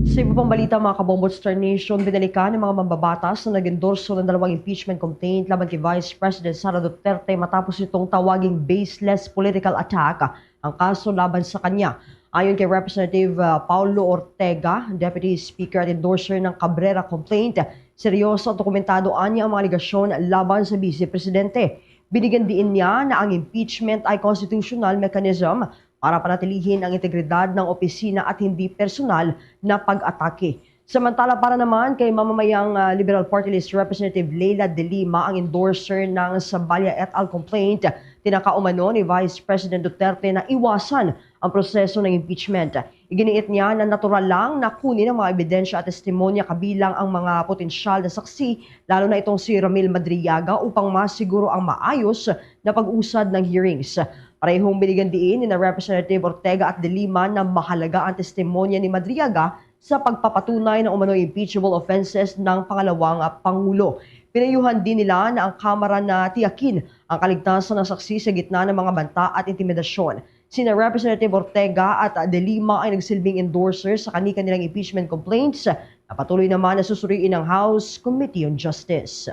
Sa iba pang balita mga kabombo, Star Nation, binalikan ng mga mambabatas na nag-endorso ng 2 impeachment complaint laban kay Vice President Sara Duterte matapos itong tawaging baseless political attack ang kaso laban sa kanya. Ayon kay Representative Paulo Ortega, Deputy Speaker at endorser ng Cabrera complaint, seryoso at dokumentado anya ang mga aligasyon laban sa Vice Presidente. Binigyan din niya na ang impeachment ay constitutional mechanism para panatilihin ang integridad ng opisina at hindi personal na pag-atake. Samantala para naman kay mamamayang Liberal Party List Representative Leila De Lima, ang endorser ng Sabaya et al. Complaint, tinakaumano ni Vice President Duterte na iwasan ang proseso ng impeachment. Iginiit niya na natural lang na kunin ang mga ebidensya at testimonya kabilang ang mga potensyal na saksi, lalo na itong si Ramil Madriaga, upang masiguro ang maayos na pag-usad ng hearings. Parehong binigyan diin ni na Representative Ortega at De Lima na mahalaga ang testimonya ni Madriaga sa pagpapatunay ng umano'y impeachable offenses ng pangalawang Pangulo. Pinayuhan din nila na ang Kamara na tiyakin ang kaligtasan ng saksi sa gitna ng mga banta at intimidasyon. Sina Representative Ortega at De Lima ay nagsilbing endorser sa kanilang impeachment complaints na patuloy naman na susuriin ng House Committee on Justice.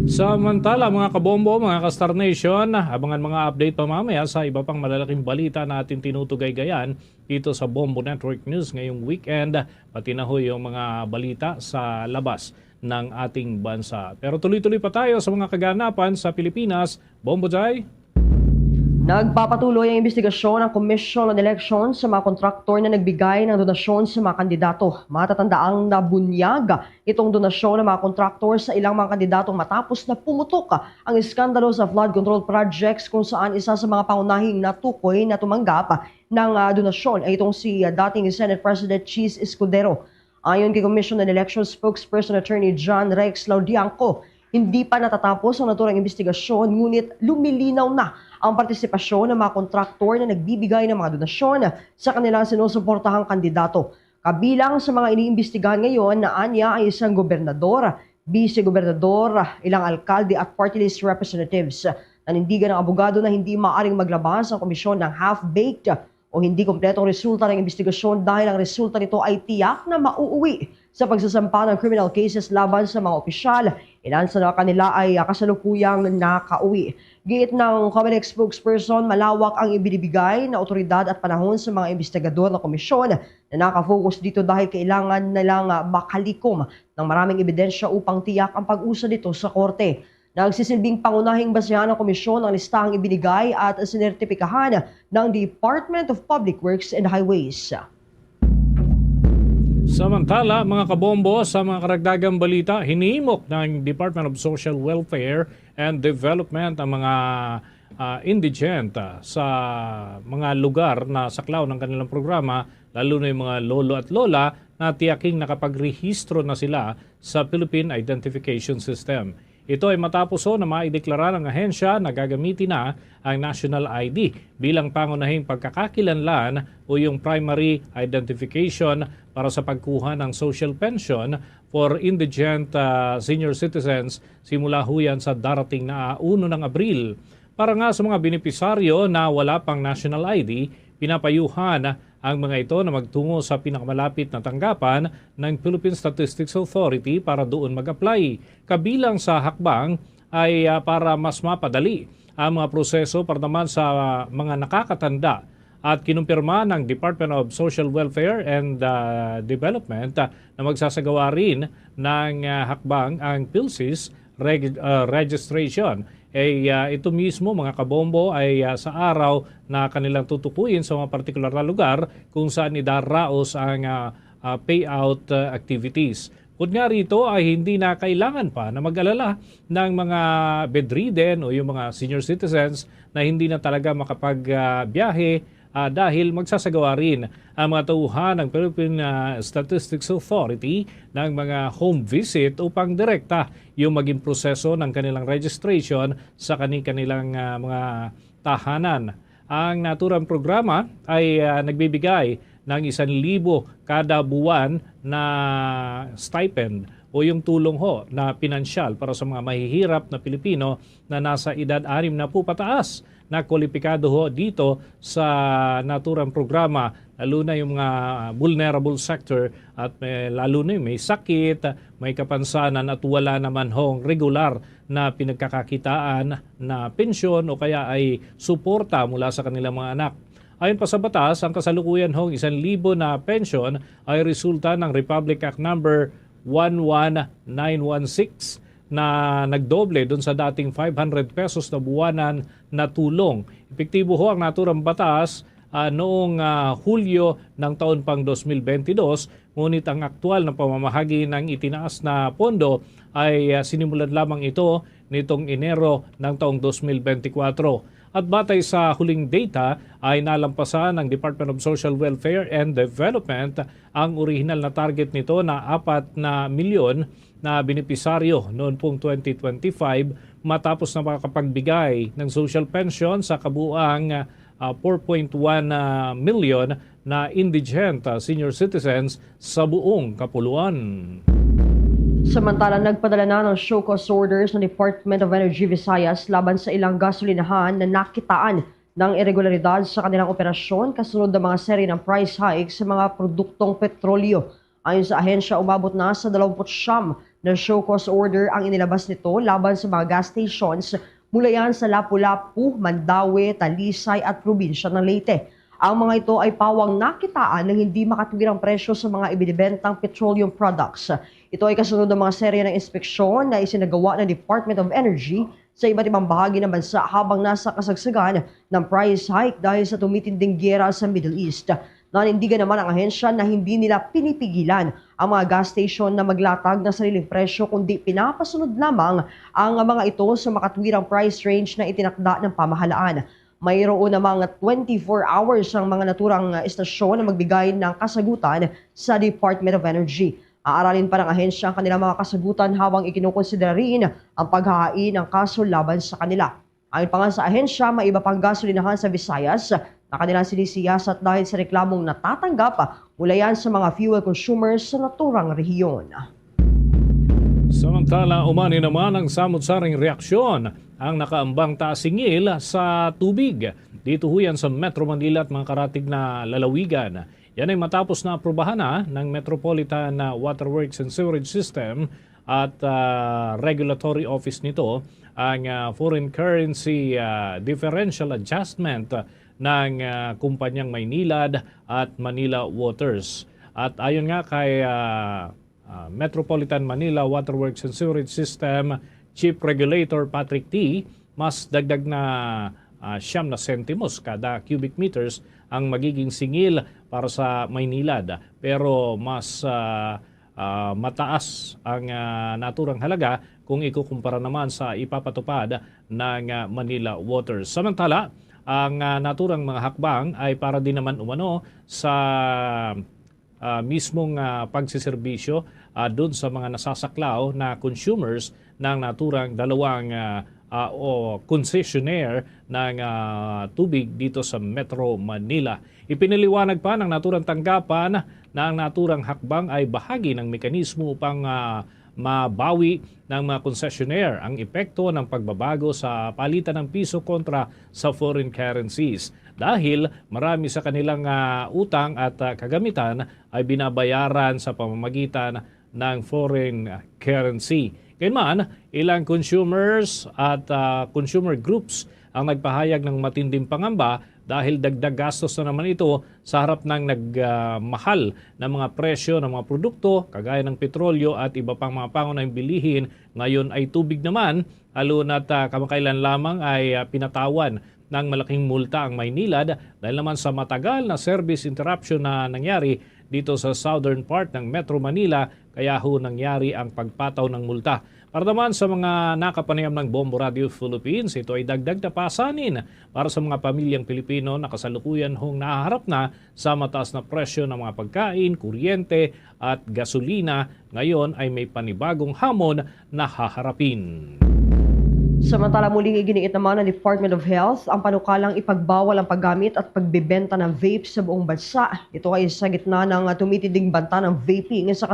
Samantala mga kabombo, mga ka-Star Nation, abangan mga update pa mamaya sa iba pang malalaking balita na ating tinutugay-gayan dito sa Bombo Network News ngayong weekend, pati na ho yung mga balita sa labas ng ating bansa. Pero tuloy-tuloy pa tayo sa mga kaganapan sa Pilipinas. Bombo Jai! Nagpapatuloy ang investigasyon ng Commission on Elections sa mga kontraktor na nagbigay ng donasyon sa mga kandidato. Matatandaang nabunyag itong donasyon ng mga kontraktor sa ilang mga kandidato matapos na pumutok ang iskandalo sa flood control projects kung saan isa sa mga pangunahing natukoy na tumanggap ng donasyon ay itong si dating Senate President Cheese Escudero. Ayon kay Commission on Elections spokesperson Attorney John Rex Laudianco, hindi pa natatapos ang naturang investigasyon ngunit lumilinaw na ang partisipasyon ng mga kontraktor na nagbibigay ng mga donasyon sa kanilang sinusuportahang kandidato. Kabilang sa mga iniimbestigahan ngayon na anya ay isang gobernador, vice-gobernador, ilang alkalde at party list representatives. Nanindigan ng abogado na hindi maaaring maglabas ang komisyon ng half-baked o hindi kompletong resulta ng investigasyon dahil ang resulta nito ay tiyak na mauuwi sa pagsasampa ng criminal cases laban sa mga opisyal. Ilan sa kanila ay kasalukuyang nakauwi. Giit ng Comelec spokesperson, malawak ang ibinibigay na otoridad at panahon sa mga investigador ng komisyon na nakafocus dito dahil kailangan nilang makalikom ng maraming ebidensya upang tiyak ang pag-usad nito sa korte. Nagsisilbing pangunahing basehan ng komisyon ang listahang ibinigay at sinertipikahan ng Department of Public Works and Highways. Samantala, mga kabombo, sa mga karagdagang balita, hinimok ng Department of Social Welfare and Development ang mga indigent sa mga lugar na saklaw ng kanilang programa, lalo na yung mga lolo at lola na tiyaking nakapagrehistro na sila sa Philippine Identification System. Ito ay matapos na maideklara ng ahensya na gagamitin na ang National ID bilang pangunahing pagkakakilanlan o yung primary identification para sa pagkuha ng social pension for indigent senior citizens simula huyan sa darating na 1 ng Abril. Para nga sa mga benepisaryo na wala pang National ID, pinapayuhan ang mga ito na magtungo sa pinakamalapit na tanggapan ng Philippine Statistics Authority para doon mag-apply. Kabilang sa hakbang ay para mas mapadali ang mga proseso para naman sa mga nakakatanda at kinumpirma ng Department of Social Welfare and Development na magsasagawa rin ng hakbang ang PhilSys registration. Ito mismo mga kabombo ay sa araw na kanilang tutukuyin sa mga partikular na lugar kung saan idaraos ang payout activities. Kung nga rito ay hindi na kailangan pa na mag-alala ng mga bedridden o yung mga senior citizens na hindi na talaga makapagbiyahe dahil magsasagawa rin ang mga tauhan ng Philippine Statistics Authority ng mga home visit upang direkta yung maging proseso ng kanilang registration sa kanilang mga tahanan. Ang naturang programa ay nagbibigay ng 1,000 kada buwan na stipend o yung tulong na pinansyal para sa mga mahihirap na Pilipino na nasa edad 60 na po pataas na kwalipikado dito sa naturang programa, lalo na yung mga vulnerable sector at lalo na yung may sakit, may kapansanan at wala naman regular na pinagkakakitaan na pensyon o kaya ay suporta mula sa kanilang mga anak. Ayon pa sa batas, ang kasalukuyan hong 1,000 na pensyon ay resulta ng Republic Act number 11916 na nagdoble doon sa dating 500 pesos na buwanan na tulong. Epektibo ho ang naturang batas noong Hulyo ng taon pang 2022, ngunit ang aktual na pamamahagi ng itinaas na pondo ay sinimulan lamang ito nitong Enero ng taong 2024. At batay sa huling data ay nalampasan ng Department of Social Welfare and Development ang original na target nito na 4 na milyon na benepisaryo noon pong 2025 matapos na makapagbigay ng social pension sa kabuuang 4.1 million na indigent senior citizens sa buong kapuluan. Samantala, nagpadala na ng show cause orders ng Department of Energy Visayas laban sa ilang gasolinahan na nakitaan ng irregularidad sa kanilang operasyon kasunod ng mga seri ng price hike sa mga produktong petrolyo. Ayon sa ahensya, umabot na sa 29 na show cause order ang inilabas nito laban sa mga gas stations mula yan sa Lapu-Lapu, Mandaue, Talisay at probinsya ng Leyte. Ang mga ito ay pawang nakitaan ng hindi makatuwirang presyo sa mga ibinibentang petroleum products. Ito ay kasunod ng mga serye ng inspeksyon na isinagawa ng Department of Energy sa iba't ibang bahagi ng bansa habang nasa kasagsagan ng price hike dahil sa tumitinding giyera sa Middle East. Nanindigan naman ang ahensya na hindi nila pinipigilan ang mga gas station na maglatag ng sariling presyo kundi pinapasunod lamang ang mga ito sa makatuwirang price range na itinakda ng pamahalaan. Mayroon namang 24 hours ang mga naturang istasyon na magbigay ng kasagutan sa Department of Energy. Aaralin pa ng ahensya ang kanilang mga kasagutan habang ikinukonsidera rin ang paghahain ng kaso laban sa kanila. Ayon pa nga sa ahensya, may iba pang gasolinahan sa Visayas na kanilang sinisiyasat dahil sa reklamong natatanggap mula yan sa mga fuel consumers sa naturang rehiyon. Samantala, umani naman ang samot-saring reaksyon ang nakaambang taas-singil sa tubig. Dito huyan sa Metro Manila at mga karatig na lalawigan. Yan ay matapos na aprobahan na ng Metropolitan Waterworks and Sewerage System at Regulatory Office nito ang foreign currency differential adjustment ng kumpanyang Maynilad at Manila Waters. At ayon nga kay Metropolitan Manila Waterworks and Sewerage System Chief Regulator Patrick T., mas dagdag na 9 na sentimos kada cubic meters ang magiging singil para sa Maynilad. Pero mas mataas ang naturang halaga kung ikukumpara naman sa ipapatupad ng Manila Waters. Samantala, ang naturang mga hakbang ay para din naman umano sa mismong pagsiservisyo doon sa mga nasasaklaw na consumers ng naturang dalawang o concessionaire ng tubig dito sa Metro Manila. Ipiniliwanag pa ng naturang tanggapan na ang naturang hakbang ay bahagi ng mekanismo upang mabawi ng mga concessionaire ang epekto ng pagbabago sa palitan ng piso kontra sa foreign currencies. Dahil marami sa kanilang utang at kagamitan ay binabayaran sa pamamagitan ng foreign currency. Gayunman, ilang consumers at consumer groups ang nagpahayag ng matinding pangamba dahil dagdag gastos na naman ito sa harap ng nagmahal na mga presyo ng mga produkto kagaya ng petrolyo at iba pang mga pangunahing bilihin. Ngayon ay tubig naman, lalo na't kamakailan lamang ay pinatawan ng malaking multa ang Maynilad dahil naman sa matagal na service interruption na nangyari dito sa southern part ng Metro Manila, kaya ho nangyari ang pagpataw ng multa. Para naman sa mga nakapanayam ng Bombo Radio Philippines, ito ay dagdag na pasanin para sa mga pamilyang Pilipino na kasalukuyan hong nahaharap na sa mataas na presyo ng mga pagkain, kuryente at gasolina. Ngayon ay may panibagong hamon na haharapin. Samantala, muling iginiit naman ng Department of Health ang panukalang ipagbawal ang paggamit at pagbebenta ng vape sa buong bansa. Ito ay sa gitna ng tumitinding banta ng vaping sa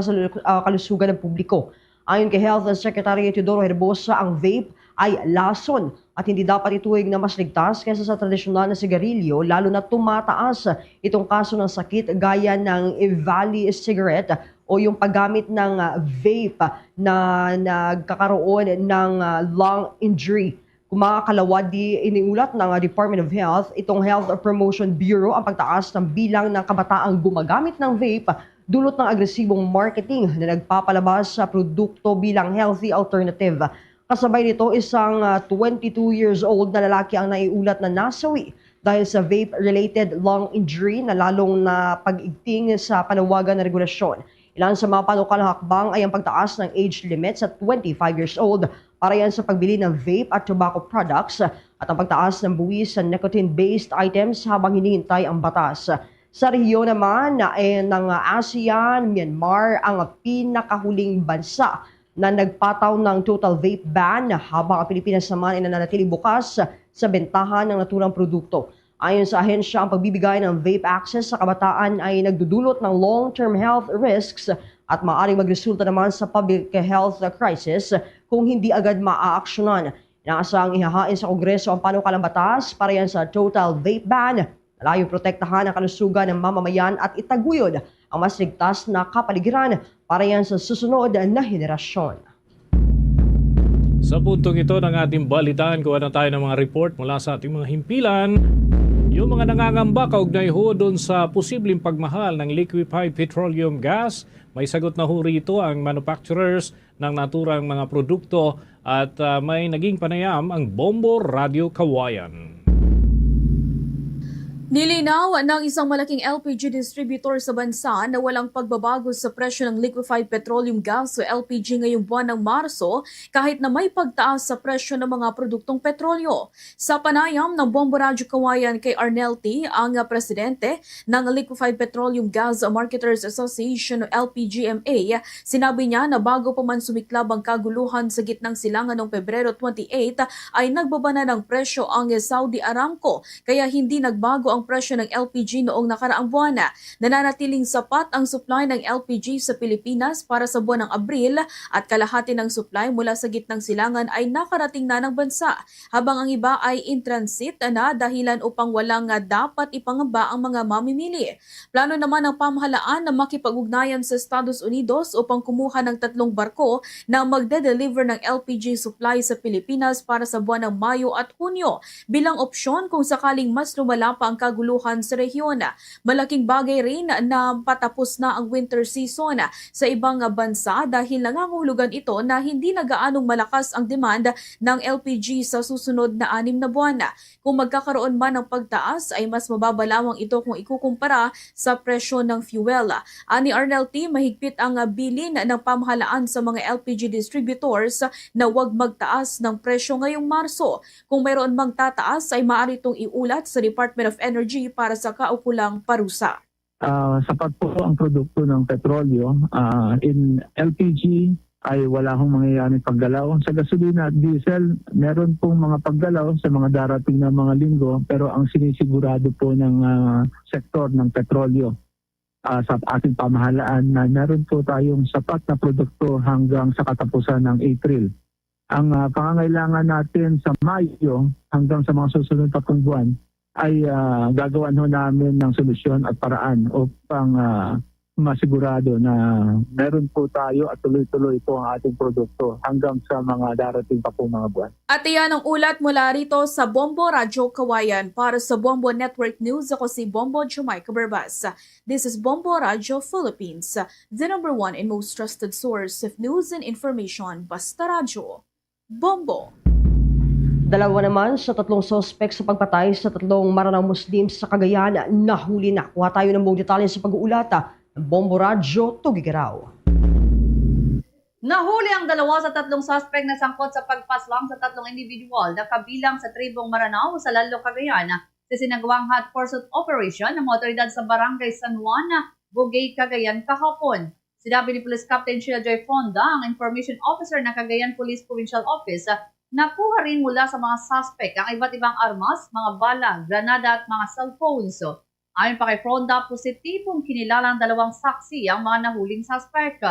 kalusugan ng publiko. Ayon kay Health Secretary Teodoro Herbosa, ang vape ay lason at hindi dapat ituwig na mas ligtas kaysa sa tradisyonal na sigarilyo, lalo na tumataas itong kaso ng sakit gaya ng EVALI cigarette o yung paggamit ng vape na nagkakaroon ng lung injury. Kung makakalawad, di iniulat ng Department of Health, itong Health Promotion Bureau ang pagtaas ng bilang ng kabataang gumagamit ng vape dulot ng agresibong marketing na nagpapalabas sa produkto bilang healthy alternative. Kasabay nito, isang 22 years old na lalaki ang naiulat na nasawi dahil sa vape-related lung injury na lalong na pag-igting sa panawagan na regulasyon. Ilan sa mga panukalang hakbang ay ang pagtaas ng age limit sa 25 years old para yan sa pagbili ng vape at tobacco products at ang pagtaas ng buwis sa nicotine-based items habang hinihintay ang batas. Sa rehiyon naman ng ASEAN, Myanmar ang pinakahuling bansa na nagpataw ng total vape ban habang ang Pilipinas naman ay nananatiling bukas sa bentahan ng naturang produkto. Ayon sa ahensya, ang pagbibigay ng vape access sa kabataan ay nagdudulot ng long-term health risks at maaaring magresulta naman sa public health crisis kung hindi agad maaaksyonan. Inaasahang ihahain sa Kongreso ang panukalang batas para yan sa total vape ban na layong protektahan ang kalusugan ng mamamayan at itaguyod ang mas ligtas na kapaligiran para yan sa susunod na henerasyon. Sa puntong ito ng ating balitaan, kuha na tayo ng mga report mula sa ating mga himpilan. Yung mga nangangamba kaugnay ho doon sa posibleng pagmahal ng liquefied petroleum gas, may sagot na ho rito ang manufacturers ng naturang mga produkto at may naging panayam ang Bombo Radio Kawayan. Nilinaw ng isang malaking LPG distributor sa bansa na walang pagbabago sa presyo ng liquefied petroleum gas o LPG ngayong buwan ng Marso kahit na may pagtaas sa presyo ng mga produktong petrolyo. Sa panayam ng Bombo Radyo Kawayan kay Arnel T., ang presidente ng Liquefied Petroleum Gas Marketers Association o LPGMA, sinabi niya na bago pa man sumiklab ang kaguluhan sa gitnang silangan noong Pebrero 28 ay nagbaba na ng presyo ang Saudi Aramco kaya hindi nagbago ang presyo ng LPG noong nakaraang buwan. Nananatiling sapat ang supply ng LPG sa Pilipinas para sa buwan ng Abril at kalahati ng supply mula sa gitnang silangan ay nakarating na ng bansa habang ang iba ay in transit na dahilan upang walang dapat ipangamba ang mga mamimili. Plano naman ng pamahalaan na makipag-ugnayan sa Estados Unidos upang kumuha ng 3 barko na magde-deliver ng LPG supply sa Pilipinas para sa buwan ng Mayo at Hunyo bilang opsyon kung sakaling mas lumala pa ang kaguluhan sa rehiyon. Malaking bagay rin na patapos na ang winter season sa ibang bansa dahil nangangahulugan ito na hindi na gaanong malakas ang demand ng LPG sa susunod na 6 na buwan. Kung magkakaroon man ng pagtaas ay mas mababa lamang ito kung ikukumpara sa presyo ng fuel. Ani Arnel T., mahigpit ang bilin ng pamahalaan sa mga LPG distributors na huwag magtaas ng presyo ngayong Marso. Kung mayroon mang tataas ay maaari itong iulat sa Department of Energy para sa kaukulang parusa. Sapat po ang produkto ng petrolyo. In LPG ay wala hong mangyayaring paggalaw. Sa gasolina at diesel, meron pong mga paggalaw sa mga darating na mga linggo pero ang sinisigurado po ng sektor ng petrolyo sa ating pamahalaan na meron po tayong sapat na produkto hanggang sa katapusan ng April. Ang pangangailangan natin sa Mayo hanggang sa mga susunod na buwan ay gagawan ho namin ng solusyon at paraan upang masigurado na meron po tayo at tuloy-tuloy po ang ating produkto hanggang sa mga darating pa po mga buwan. At iyan ang ulat mula rito sa Bombo Radyo Kawayan. Para sa Bombo Network News, ako si Bombo Jamaica Barbas. This is Bombo Radyo Philippines, the #1 and most trusted source of news and information. Basta Radyo. Bombo. Dalawa naman sa 3 suspect sa pagpatay sa 3 Maranao Muslims sa Cagayan nahuli na. Kuha tayo ng buong detalye sa pag-uulata ng Bombo Radyo Tugigaraw. Nahuli ang 2 sa 3 suspect na sangkot sa pagpaslang sa 3 individual na kabilang sa tribong Maranao sa Lalo, Cagayan sa sinagawang hot pursuit operation ng mga otoridad sa Barangay San Juan, Bugay, Cagayan kahapon. Sinabi ni Police Captain Sheila Joy Fonda, ang Information Officer ng Cagayan Police Provincial Office, nakuha rin mula sa mga suspect ang iba't ibang armas, mga bala, granada at mga cellphones. Ayon pa kay Fonda, positibong kinilalang 2 saksi ang mga nahuling suspect.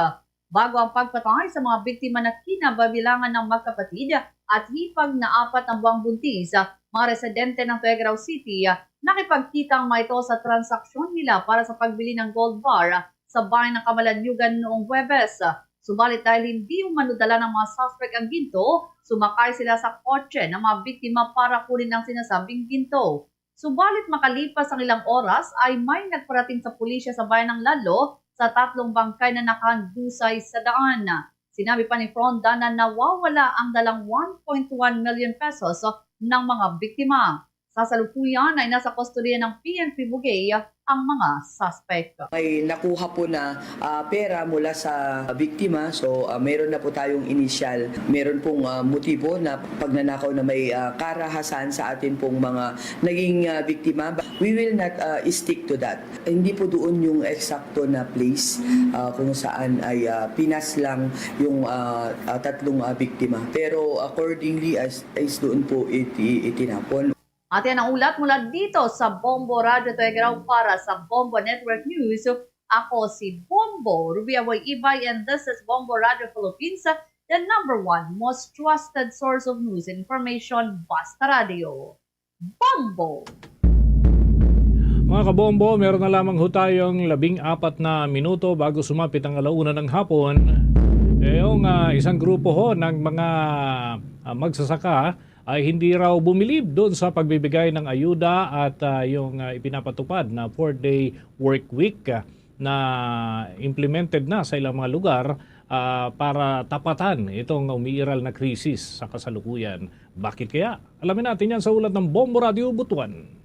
Bago ang pagpatay sa mga biktima na kinababilangan ng magkapatid at hipag na 4 na buwang buntis, mga residente ng Tuguegarao City, nakipagkitang mga ito sa transaksyon nila para sa pagbili ng gold bar sa bayan ng Kamalanyugan noong Huwebes. Subalit dahil hindi umanudala ng mga suspect ang ginto, sumakay sila sa kotse ng mga biktima para kunin ang sinasabing ginto. Subalit makalipas ang ilang oras ay may nagparating sa pulisya sa bayan ng Lalo sa 3 bangkay na nakahandusay sa daan. Sinabi pa ni Fronda na nawawala ang dalang 1.1 million pesos ng mga biktima. Sa salukuyan ay nasa kustodiya ng PNP Bugay ang mga suspect. May nakuha po na pera mula sa biktima. So meron na po tayong initial, meron pong motibo na pagnanakaw na may karahasan sa atin pong mga naging biktima. We will not stick to that. Hindi po doon yung eksakto na place kung saan ay pinas lang yung 3 biktima. Pero accordingly as doon po itinapon. At yan ang ulat mula dito sa Bombo Radio Tuigaraw para sa Bombo Network News. Ako si Bombo Rubiaway Ibay and this is Bombo Radio Philippines, the #1 most trusted source of news and information, Basta Radio. Bombo! Mga kabombo, meron na lamang ho tayong 14 na minuto bago sumapit ang 1:00 ng hapon. Yung isang grupo ho ng mga magsasaka ay hindi raw bumilib doon sa pagbibigay ng ayuda at yung ipinapatupad na 4-day work week na implemented na sa ilang mga lugar para tapatan itong umiiral na krisis sa kasalukuyan. Bakit kaya? Alamin natin yan sa ulat ng Bombo Radio Butuan.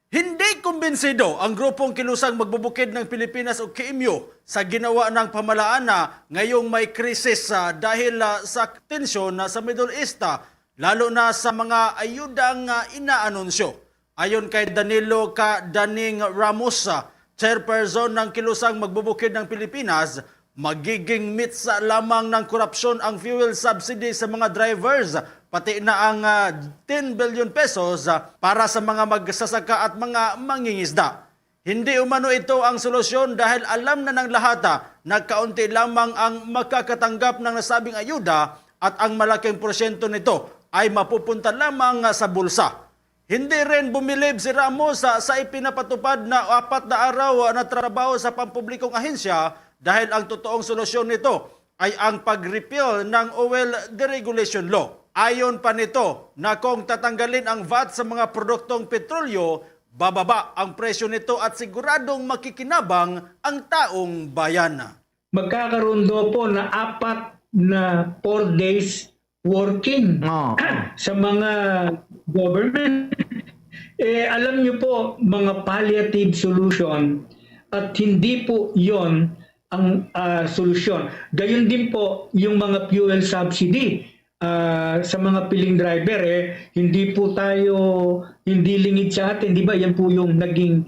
Hindi kumbinsido ang grupong kilusang magbubukid ng Pilipinas o KMU sa ginawa ng pamalaan na ngayong may krisis dahil sa tensyon sa Middle East, lalo na sa mga ayudang inaanunsyo. Ayon kay Danilo Daning Ramos, chairperson ng kilusang magbubukid ng Pilipinas, magiging mitsa lamang ng korupsyon ang fuel subsidy sa mga drivers, pati na ang 10 billion pesos para sa mga magsasaka at mga mangingisda. Hindi umano ito ang solusyon dahil alam na ng lahat na kaunti lamang ang makakatanggap ng nasabing ayuda at ang malaking porsyento nito ay mapupunta lamang sa bulsa. Hindi rin bumilib si Ramos sa ipinapatupad na 4 na araw na trabaho sa pampublikong ahensya dahil ang totoong solusyon nito ay ang pag-repeal ng oil deregulation law. Ayon pa nito na kung tatanggalin ang VAT sa mga produktong petrolyo, bababa ang presyo nito at siguradong makikinabang ang taong bayan. Magkakaroon daw po na 4 na 4 days working sa mga government. Alam niyo po, mga palliative solution at hindi po yon ang solusyon. Gayon din po yung mga fuel subsidy. Sa mga piling driver, hindi po tayo, hindi lingid sa atin, di ba? Yan po yung naging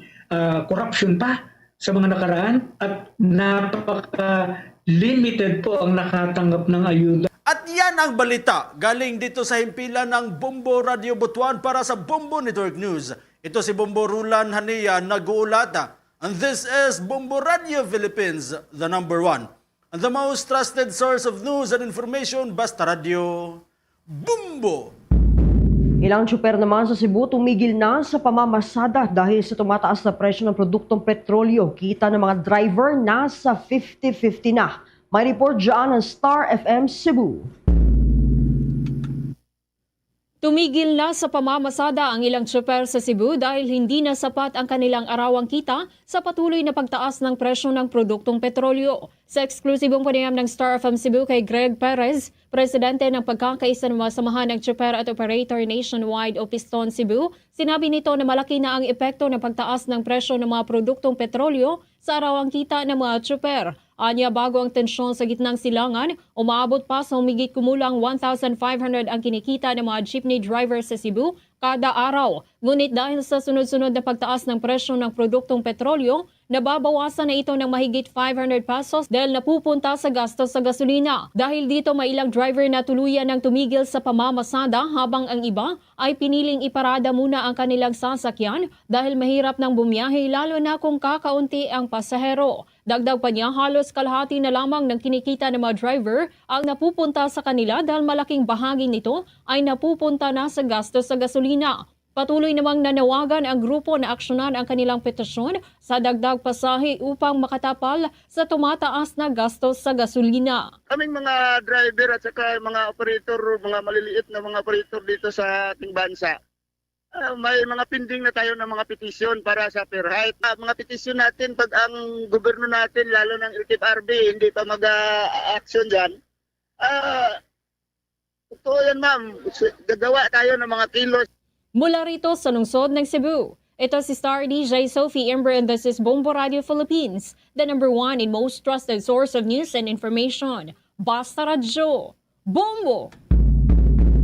corruption pa sa mga nakaraan at napaka-limited po ang nakatanggap ng ayuda. At yan ang balita galing dito sa himpilan ng Bombo Radio Butuan para sa Bombo Network News. Ito si Bombo Rulan Hania nag-uulat. And this is Bombo Radio Philippines, the #1. And the most trusted source of news and information, Basta Radio, Bombo! Ilang tsuper naman sa Cebu tumigil na sa pamamasada dahil sa tumataas na presyo ng produktong petrolyo. Kita ng mga driver nasa 50-50 na. May report dyan ng Star FM Cebu. Tumigil na sa pamamasada ang ilang tsuper sa Cebu dahil hindi na sapat ang kanilang arawang kita sa patuloy na pagtaas ng presyo ng produktong petrolyo. Sa eksklusibong panayam ng Star FM Cebu kay Greg Perez, presidente ng pagkakaisa ng mga samahan ng tsuper at operator nationwide o Piston Cebu, sinabi nito na malaki na ang epekto ng pagtaas ng presyo ng mga produktong petrolyo sa arawang kita ng mga tsuper. Anya, bago ang tensyon sa gitnang silangan, umaabot pa sa humigit kumulang 1,500 ang kinikita ng mga jeepney drivers sa Cebu kada araw. Ngunit dahil sa sunod-sunod na pagtaas ng presyo ng produktong petrolyo, nababawasan na ito ng mahigit 500 pesos dahil napupunta sa gastos sa gasolina. Dahil dito may ilang driver na tuluyan ng tumigil sa pamamasada habang ang iba ay piniling iparada muna ang kanilang sasakyan dahil mahirap ng bumiyahe lalo na kung kakaunti ang pasahero. Dagdag pa niya, halos kalahati na lamang ng kinikita ng mga driver ang napupunta sa kanila dahil malaking bahagi nito ay napupunta na sa gastos sa gasolina. Patuloy namang nanawagan ang grupo na aksyonan ang kanilang petisyon sa dagdag pasahe upang makatapal sa tumataas na gastos sa gasolina. Kaming mga driver at saka mga operator, mga maliliit na mga operator dito sa ating bansa, may mga pending na tayo ng mga petisyon para sa fair hike. Mga petisyon natin, pag ang gobyerno natin, lalo ng LTFRB, hindi pa mag-action dyan, totoo yan ma'am, gagawa tayo ng mga kilos. Mula rito sa lungsod ng Cebu, ito si Star DJ Sophie Ember and this is Bombo Radio Philippines, the #1 and most trusted source of news and information. Basta Radyo, Bombo!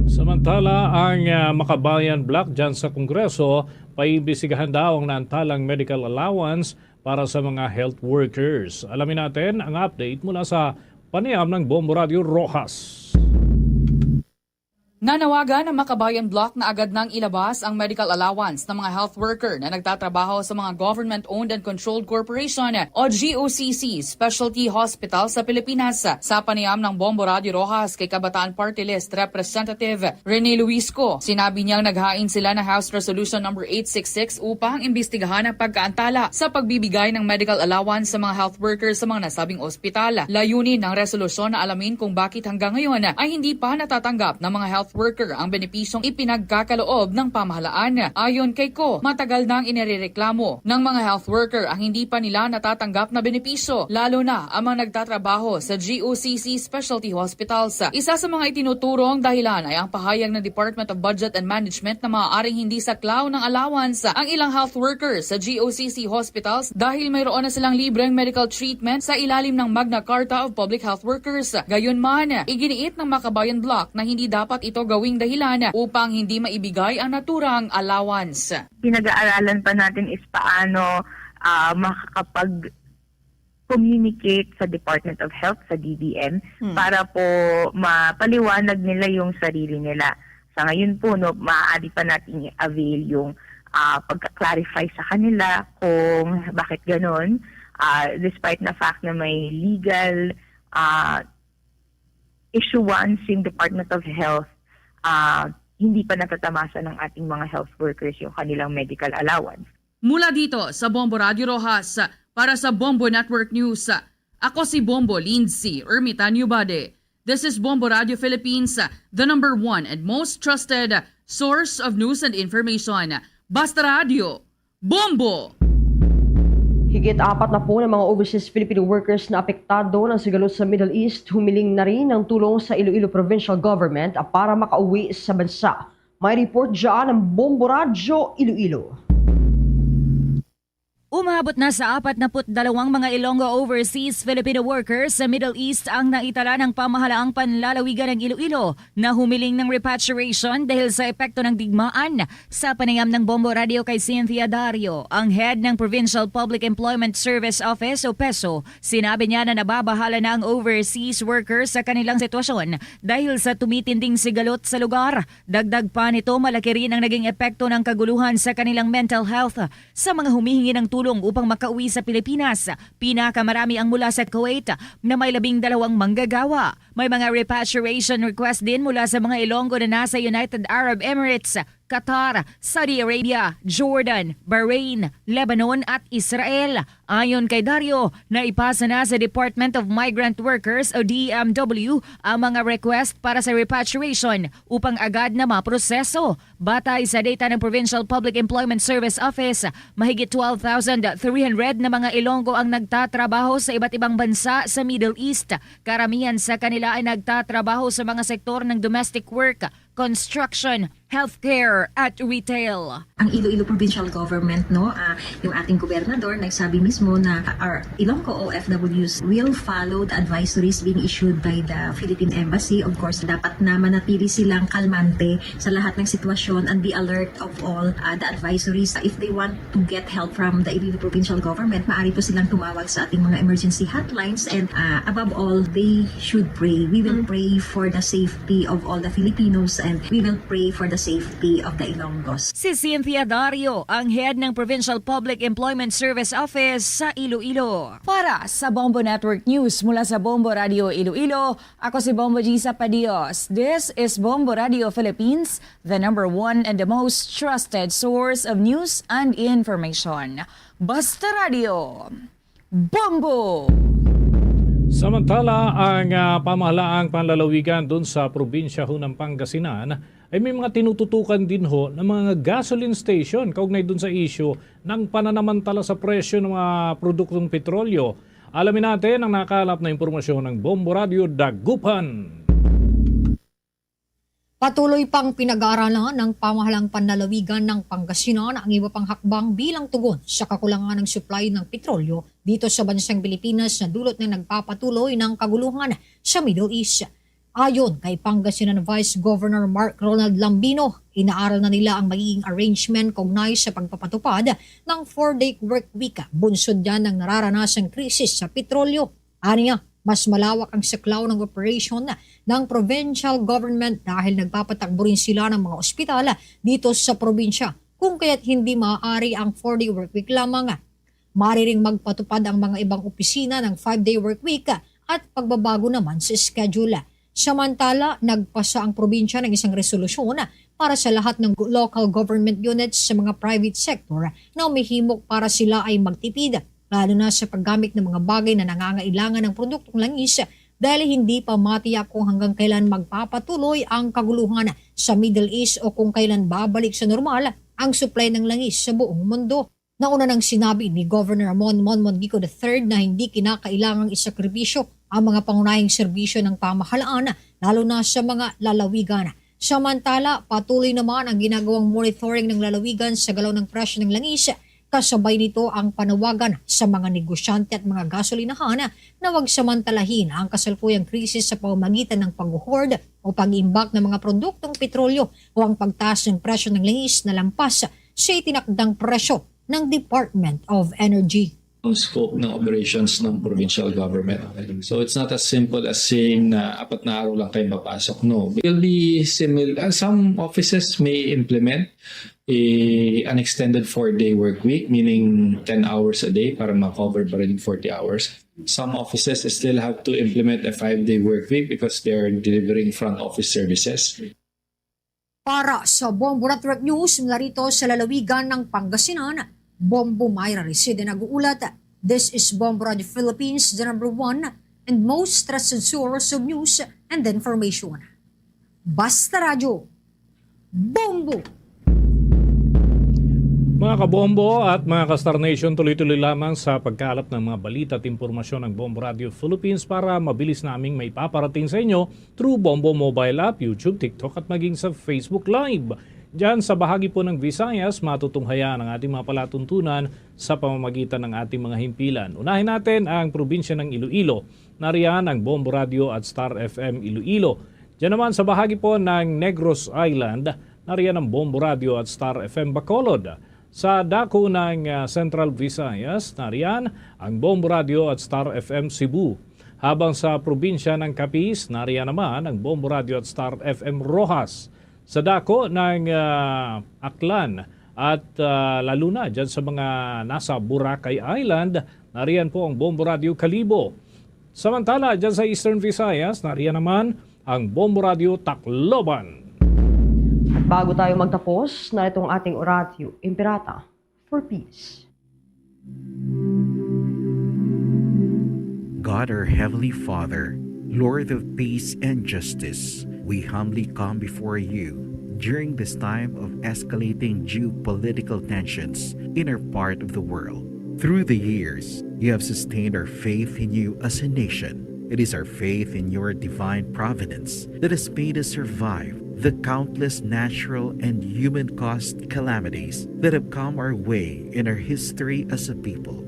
Samantala, ang Makabayan Block dyan sa Kongreso, paimbisigahan daw ang naantalang medical allowance para sa mga health workers. Alamin natin ang update mula sa panayam ng Bombo Radio Rojas. Nanawagan ng Makabayan Block na agad nang ilabas ang medical allowance ng mga health worker na nagtatrabaho sa mga government-owned and controlled corporation o GOCC specialty hospital sa Pilipinas. Sa panayam ng Bombo Radio Rojas kay Kabataan Party List Representative Rene Luisco, sinabi niyang naghain sila ng House Resolution No. 866 upang imbestigahan ang pagkaantala sa pagbibigay ng medical allowance sa mga health workers sa mga nasabing ospital. Layunin ng resolusyon na alamin kung bakit hanggang ngayon ay hindi pa natatanggap ng mga health worker ang benepisyong ipinagkakaloob ng pamahalaan. Ayon kay Ko, matagal nang inirereklamo ng mga health worker ang hindi pa nila natatanggap na benepisyo, lalo na ang mga nagtatrabaho sa GOCC specialty hospitals. Isa sa mga itinuturong dahilan ay ang pahayag ng Department of Budget and Management na maaaring hindi saklaw ng allowance ang ilang health workers sa GOCC hospitals dahil mayroon na silang libreng medical treatment sa ilalim ng Magna Carta of Public Health Workers. Gayunman, iginiit ng Makabayan Block na hindi dapat ito gawing dahilan upang hindi maibigay ang naturang allowance. Pinag-aaralan pa natin is paano makakapag-communicate sa Department of Health, sa DBM, para po mapaliwanag nila yung sarili nila. Sa ngayon po, maaari pa natin i-avail yung pagka-clarify sa kanila kung bakit ganon, despite na fact na may legal issuance yung Department of Health, hindi pa natatamasa ng ating mga health workers yung kanilang medical allowance. Mula dito sa Bombo Radio Rojas, para sa Bombo Network News, ako si Bombo Lindsay Ermitanio Bade. This is Bombo Radio Philippines, the #1 and most trusted source of news and information. Basta Radio, Bombo! Higit 4 na po ng mga overseas Filipino workers na apektado ng sigalot sa Middle East humiling na rin ng tulong sa Iloilo Provincial Government para makauwi sa bansa. May report dyan ng Bombo Radyo Iloilo. Umabot na sa 42 mga Ilonggo overseas Filipino workers sa Middle East ang naitala ng pamahalaang panlalawigan ng Iloilo na humiling ng repatriation dahil sa epekto ng digmaan. Sa panayam ng Bombo Radio kay Cynthia Dario, ang head ng Provincial Public Employment Service Office o PESO, sinabi niya na nababahala na ang overseas workers sa kanilang sitwasyon dahil sa tumitinding sigalot sa lugar. Dagdag pa nito, malaki rin ang naging epekto ng kaguluhan sa kanilang mental health sa mga humihingi ng tulong upang makauwi sa Pilipinas. Pinakamarami ang mula sa Kuwait na may 12 manggagawa. May mga repatriation request din mula sa mga Ilonggo na nasa United Arab Emirates, Qatar, Saudi Arabia, Jordan, Bahrain, Lebanon at Israel. Ayon kay Dario, naipasa na sa Department of Migrant Workers o DMW ang mga request para sa repatriation upang agad na maproseso. Batay sa data ng Provincial Public Employment Service Office, mahigit 12,300 na mga Ilonggo ang nagtatrabaho sa iba't ibang bansa sa Middle East. Karamihan sa kanila ay nagtatrabaho sa mga sektor ng domestic work, construction, healthcare at retail. Ang Iloilo Provincial Government, yung ating gobernador, nagsabi mismo na our Ilonggo OFWs will follow the advisories being issued by the Philippine Embassy. Of course, dapat na manatili silang kalmante sa lahat ng sitwasyon and be alert of all the advisories. If they want to get help from the Iloilo Provincial Government, maaari po silang tumawag sa ating mga emergency hotlines, and above all, they should pray. We will pray for the safety of all the Filipinos, and we will pray for the safety of the Ilonggos. Si Cynthia Dario, ang head ng Provincial Public Employment Service Office sa Iloilo. Para sa Bombo Network News mula sa Bombo Radio Iloilo, ako si Bombo Gisa Padios. This is Bombo Radio Philippines, the #1 and the most trusted source of news and information. Basta Radio, Bombo! Samantala, ang pamahalaang panlalawigan doon sa probinsya ho ng Pangasinan ay may mga tinututukan din ho ng mga gasoline station kaugnay doon sa issue ng pananamantala sa presyo ng mga produktong petrolyo. Alamin natin ang nakalap na impormasyon ng Bombo Radio Dagupan. Patuloy pang pinag-aaralan ng pamahalang panlalawigan ng Pangasinan ang iba pang hakbang bilang tugon sa kakulangan ng supply ng petrolyo dito sa bansang Pilipinas na dulot ng nagpapatuloy ng kaguluhan sa Middle East. Ayon kay Pangasinan Vice Governor Mark Ronald Lambino, inaaral na nila ang magiging arrangement kaugnay sa pagpapatupad ng 4-day work week, bunsod yan ng nararanasang krisis sa petrolyo. Aniya, mas malawak ang saklaw ng operation ng provincial government dahil nagpapatakbo rin sila ng mga ospital dito sa probinsya, kung kaya't hindi maaari ang 4-day work week lamang. Mariring magpatupad ang mga ibang opisina ng 5-day work week at pagbabago naman sa schedule. Samantala, nagpasa ang probinsya ng isang resolusyon para sa lahat ng local government units sa mga private sector na umihimok para sila ay magtipid, lalo na sa paggamit ng mga bagay na nangangailangan ng produktong langis dahil hindi pa matiyak kung hanggang kailan magpapatuloy ang kaguluhan sa Middle East o kung kailan babalik sa normal ang supply ng langis sa buong mundo. Nauna nang sinabi ni Governor Ramon Mongico III na hindi kinakailangang isakripisyo ang mga pangunahing serbisyo ng pamahalaan, lalo na sa mga lalawigan. Samantala, patuloy naman ang ginagawang monitoring ng lalawigan sa galaw ng presyo ng langis. Kasabay nito ang panawagan sa mga negosyante at mga gasolinahan na huwag samantalahin ang kasalukuyang krisis sa pamamagitan ng pag-hoard o pag-imbak ng mga produktong petrolyo o ang pagtaas ng presyo ng langis na lampas sa itinakdang presyo ng Department of Energy. Scope ng operations ng provincial government. So it's not as simple as saying na 4 na araw lang kayo mapasok. No. It will be similar. Some offices may implement an extended 4-day work week, meaning 10 hours a day para ma-cover pa rin 40 hours. Some offices still have to implement a 5-day work week because they're delivering front office services. Para sa Bombo Network News, mula rito sa lalawigan ng Pangasinan, Bombo Mayra Reside nag-uulat. This is Bombo Radio Philippines, the #1 and most trusted source of news and information. Basta Radio, Bombo! Mga kabombo at mga ka-Star Nation, tuloy-tuloy lamang sa pagkalap ng mga balita at impormasyon ng Bombo Radio Philippines para mabilis naming may paparating sa inyo through Bombo Mobile App, YouTube, TikTok at maging sa Facebook Live. Diyan sa bahagi po ng Visayas, matutunghayan ang ating mga palatuntunan sa pamamagitan ng ating mga himpilan. Unahin natin ang probinsya ng Iloilo. Nariyan ang Bombo Radio at Star FM Iloilo. Diyan naman sa bahagi po ng Negros Island, nariyan ang Bombo Radio at Star FM Bacolod. Sa dako ng Central Visayas, nariyan ang Bombo Radio at Star FM Cebu. Habang sa probinsya ng Capiz, nariyan naman ang Bombo Radio at Star FM Rojas. Sa dako ng Aklan at lalo na dyan sa mga nasa Boracay Island, nariyan po ang Bombo Radio Kalibo. Samantala, dyan sa Eastern Visayas, nariyan naman ang Bombo Radio Tacloban. At bago tayo magtapos, na itong ating oratio, Imperata for Peace. God, our Heavenly Father, Lord of peace and justice, we humbly come before you during this time of escalating geopolitical tensions in our part of the world. Through the years, you have sustained our faith in you as a nation. It is our faith in your divine providence that has made us survive the countless natural and human-caused calamities that have come our way in our history as a people.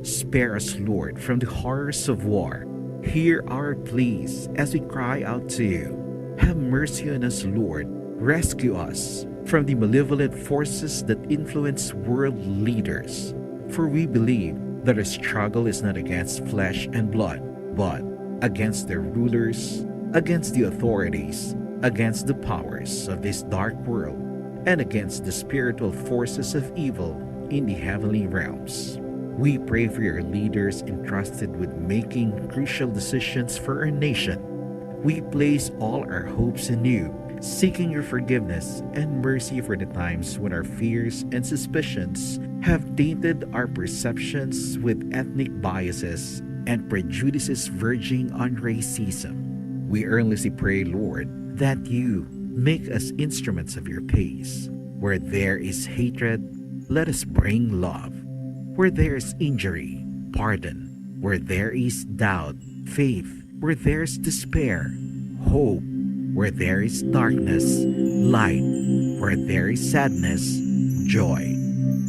Spare us, Lord, from the horrors of war. Hear our pleas as we cry out to you. Have mercy on us, Lord. Rescue us from the malevolent forces that influence world leaders. For we believe that our struggle is not against flesh and blood, but against their rulers, against the authorities, against the powers of this dark world and against the spiritual forces of evil in the heavenly realms. We pray for your leaders entrusted with making crucial decisions for our nation. We place all our hopes in you, seeking your forgiveness and mercy for the times when our fears and suspicions have tainted our perceptions with ethnic biases and prejudices verging on racism. We earnestly pray, Lord, that you make us instruments of your peace. Where there is hatred, let us bring love. Where there is injury, pardon. Where there is doubt, faith. Where there is despair, hope. Where there is darkness, light. Where there is sadness, joy.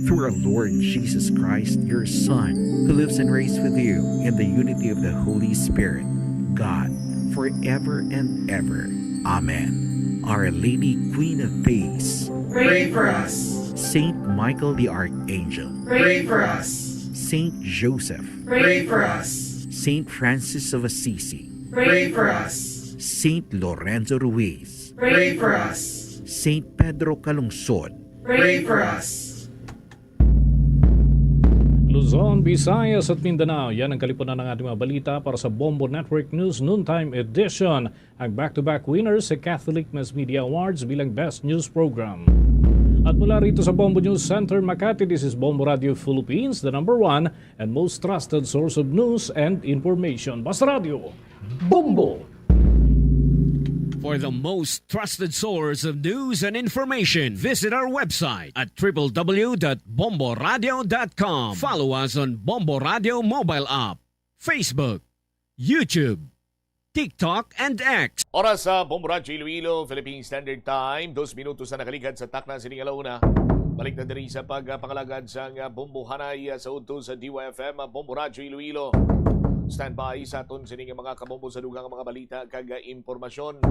Through our Lord Jesus Christ, your Son, who lives and reigns with you in the unity of the Holy Spirit, God, forever and ever. Amen. Our Lady, Queen of Peace, Pray for us. Saint Michael the Archangel, Pray for us. Saint Joseph, Pray for us. Saint Francis of Assisi, Pray for us. Saint Lorenzo Ruiz, Pray for us. Saint Pedro Calungsod, Pray for us. Luzon, Visayas at Mindanao. Yan ang kalipunan ng ating mga balita para sa Bombo Network News Noontime Edition. Ang back-to-back winners sa Catholic Mass Media Awards bilang Best News Program. At mula rito sa Bombo News Center, Makati, this is Bombo Radio Philippines, the #1 and most trusted source of news and information. Basta Radio, Bombo! For the most trusted source of news and information, visit our website at www.bomboradio.com. Follow us on Bombo Radio mobile app, Facebook, YouTube, TikTok, and X. Oras sa Bombo Radio Iloilo, Philippine Standard Time. 2 minutos na nakaligad sa takna sining alauna. Balik na diri sa pagpangalagad sa Bombo Hanay sa udto sa DYFM, Bombo Radio Iloilo. Standby sa aton sining mga kabombo sa dugang mga balita kag impormasyon.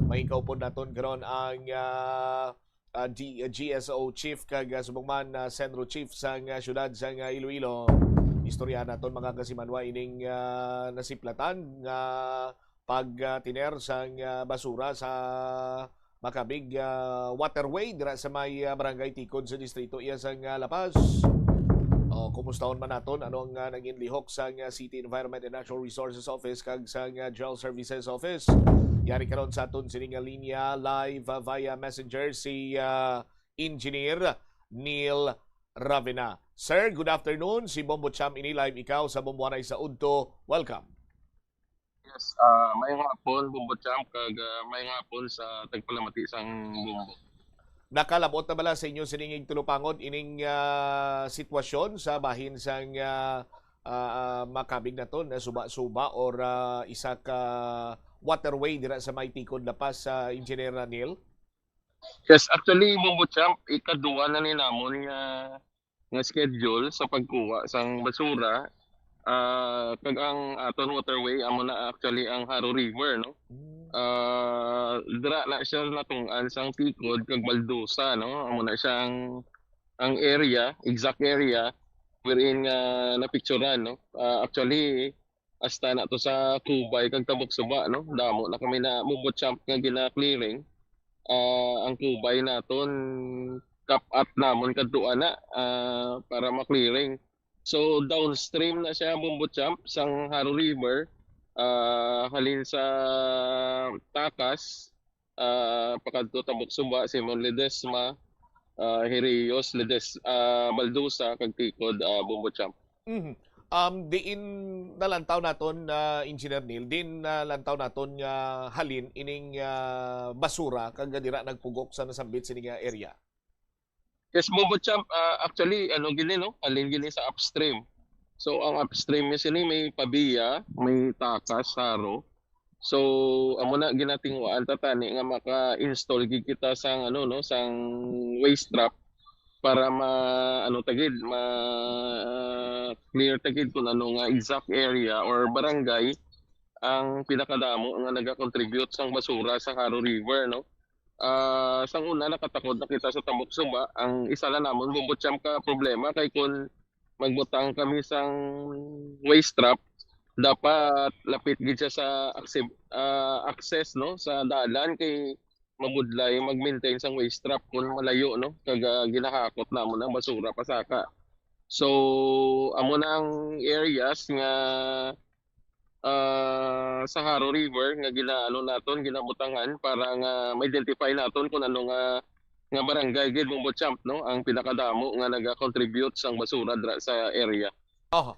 Mahingkaw po naton karon ang GSO Chief kag subongman Senro Chief sa syudad sa Iloilo. Istorya naton mga kasimanwa ining nasiplatan nga pagtiner sa basura sa makabig waterway dira sa may barangay Tikod sa distrito iya sa Lapas. Kumustahon man naton ano ang naging lihok sa City Environment and Natural Resources Office kag sa General Services Office. Yari karon sa aton sining linya live via messenger si Engineer Neil Ravena. Sir, good afternoon. Si Bombo Cham ini live ikaw sa Bombo Hanay sa udto. Welcome. Yes, may hapon Bombo Cham kag may hapon sa tagpalamati sang Bombo. Nakalabot na bala sa inyo siningig tulupangod ining sitwasyon sa bahin sang makabig na to na suba-suba or isa ka waterway dira sa may Tikod Lapas sa Engineer Neil? Yes, actually Bombo Champ, ikaduwa na ni namon nga schedule sa pagkuha sang basura. Kag ang aton waterway amo na actually ang Haro River, no? Dira na siya natungan sang Tikod kag Baldusa, no? Amo na siyang ang area, exact area wherein napicturean, no? Actually hasta na to sa Kubay kag Tabok Suba, no? Damo na kami na Bombo Champ nga gina-clearing. Ang Kubay naton cap up namon kadto ana para ma-clearing. So downstream na siya Bombo Champ sang Haro River. Halin sa Takas, pakadto Tabok Suba, Simon Ledesma, Hirios, Baldusa, kag Tikod, Bombo Champ. Diin nalantaw naton Engineer Neil, din nalantaw naton halin ining basura kag dira nagpugok sa nasambit sining area. Yes, Bombo Champ, actually ano gini no, halin gini sa upstream. So ang upstream niya sini may Pabiya, may Takas, Haro. So amo na ginatingwaan ta tani nga maka-install gid kita sang ano no, sang waste trap para clear tagid kung ano nga exact area or barangay ang pinakadamo nga naga-contribute sang basura sa Haro River, no. Sang una nakatakod na kita sa Tabok Suba, ang isa lang namon Bombo Champ ka problema kay kun magbutang kami sang waste trap, dapat lapit gid siya sa access no sa dalan kay mabudlay mag-maintain sang waste trap kung malayo no kaga ginahakot namon ang basura pasaka. So amo na ang areas nga sa Haro River nga ginaano naton ginabutangan para nga ma-identify naton kung ano nga barangay gid mong Butchamp no ang pinakadamo nga naga-contribute sang basura dra sa area.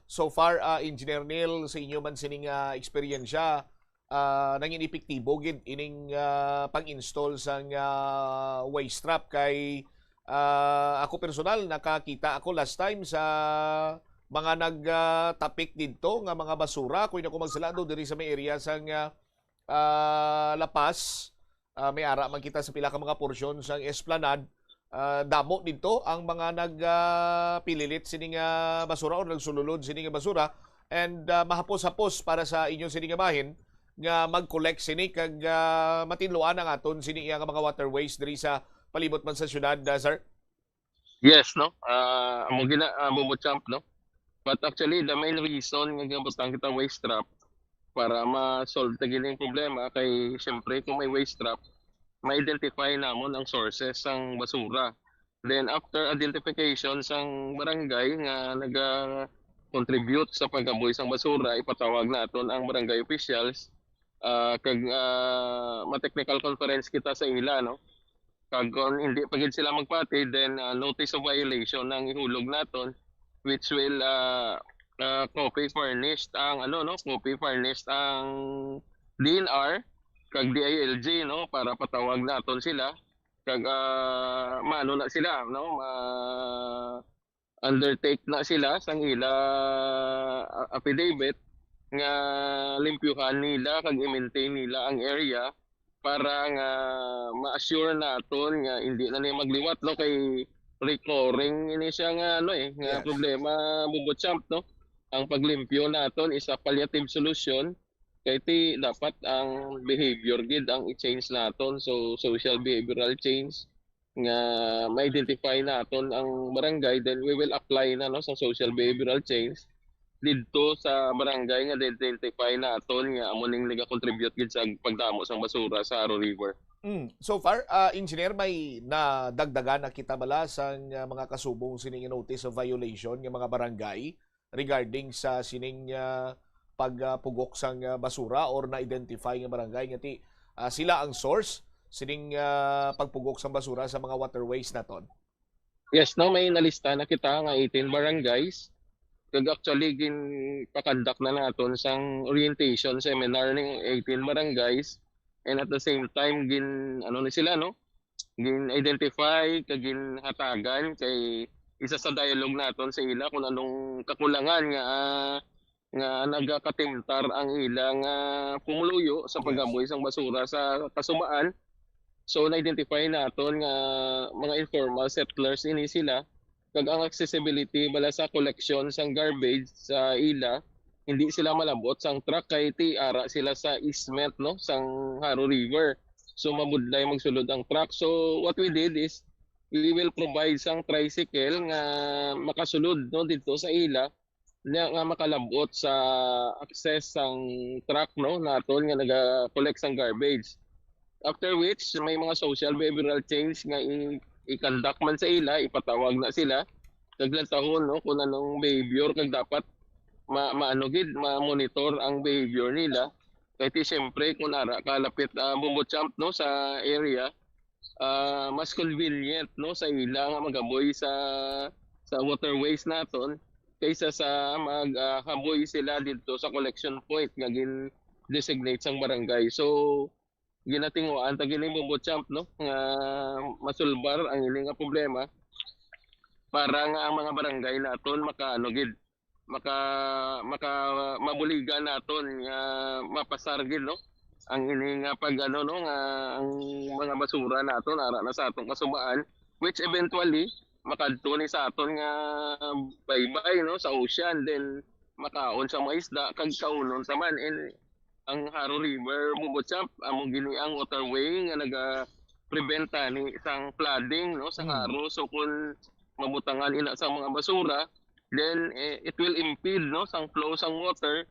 So far, Engineer Neil, sa inyo man sining eksperyensya, nanging epektibo gid ining pang-install sang waste trap kay ako personal nakakita ako last time sa mga nagtapik dito nga mga basura kung ako magsalado diri sa may area sang Lapas. May ara man kita sa pila ka mga porsyon sang Esplanade. Damo dito ang mga nagpililit sining basura o nagsululod sining basura and mahapos-hapos para sa inyong sining bahin nga mag-collect sini kag matinluan ang aton sini nga mga waterways diri sa palibot man sa syudad, sir. Yes no. Amo Butchamp no. But actually the main reason nga gabutang kita waste trap para ma-solve ta gini problema kay syempre kung may waste trap ma-identify namon ang sources sang basura. Then after identification sang barangay nga naga-contribute sa pag-amoy sang basura, ipatawag naton ang barangay officials kag ma-technical conference kita sa ila no. Kag kung hindi pagid sila magpati then notice of violation ang ihulog naton which will copy furnished ang copy furnished ang DNR kag DILG no para patawag naton sila kag maano na sila no undertake na sila sang ila affidavit nga limpyuhan nila kag i-maintain nila ang area para nga ma-assure naton nga hindi na niya magliwat no kay recurring ini siya nga nga problema Butchamp no. Ang paglimpyo naton is a palliative solution kay ti dapat ang behavior gid ang i-change naton, so social behavioral change nga ma-identify naton ang barangay, then we will apply na no sa social behavioral change didto sa barangay nga identify naton nga amo ning naga-contribute gid sa pagdamo sang basura sa Haro River. So far, engineer, may nadagdagan na kita bala sang mga kasubong sining notice of violation ng mga barangay regarding sa sining pagpugok sang basura or na-identify ng barangay nga ti sila ang source sining pagpugok sang basura sa mga waterways naton? Yes, no, may nalista na kita nga 18 barangays. Kag actually pakandak na naton sang orientation seminar ning 18 barangays. And at the same time sila no gin identify kag gin hatagan kay isa sa dialogue naton sa ila kung anong kakulangan nga nagakatimtar ang ilang pumuluyo sa pag-amoy sang basura sa kasumaan. So na-identify naton nga mga informal settlers ini sila kag ang accessibility bala sa collection sang garbage sa ila hindi sila malabot sang truck kay ti ara sila sa easement no sang Haro River. So mabudlay magsulod ang truck. So what we did is we will provide sang tricycle nga makasulod no dito sa ila nga makalabot sa access sang truck no naton nga naga-collect sang garbage. After which may mga social behavioral change nga i-conduct man sa ila, ipatawag na sila kag lantahon no kung anong behavior kag dapat ma-monitor ang behavior nila. Kaya siyempre kung ara kalapit Butchamp no sa area, mas convenient no sa ila nga magaboy sa waterways naton kaysa sa maghaboy sila dito sa collection point nga gin-designate sang barangay. So ginatinguan ta gini Butchamp no nga masulbar ang ining problema para nga ang mga barangay naton mabuligan naton nga mapasar gid no ang ini nga pag nga ang mga basura naton ara na sa atong kasumaan which eventually makadto ni sa aton nga baybay no sa ocean, then makaon sa mga isda kag kaunon saman ang Haro River Butchamp amo gini ang waterway nga naga-preventa ni isang flooding no sa Haro. So kung mabutangan ina sa mga basura, then it will impede no sang flow sang water.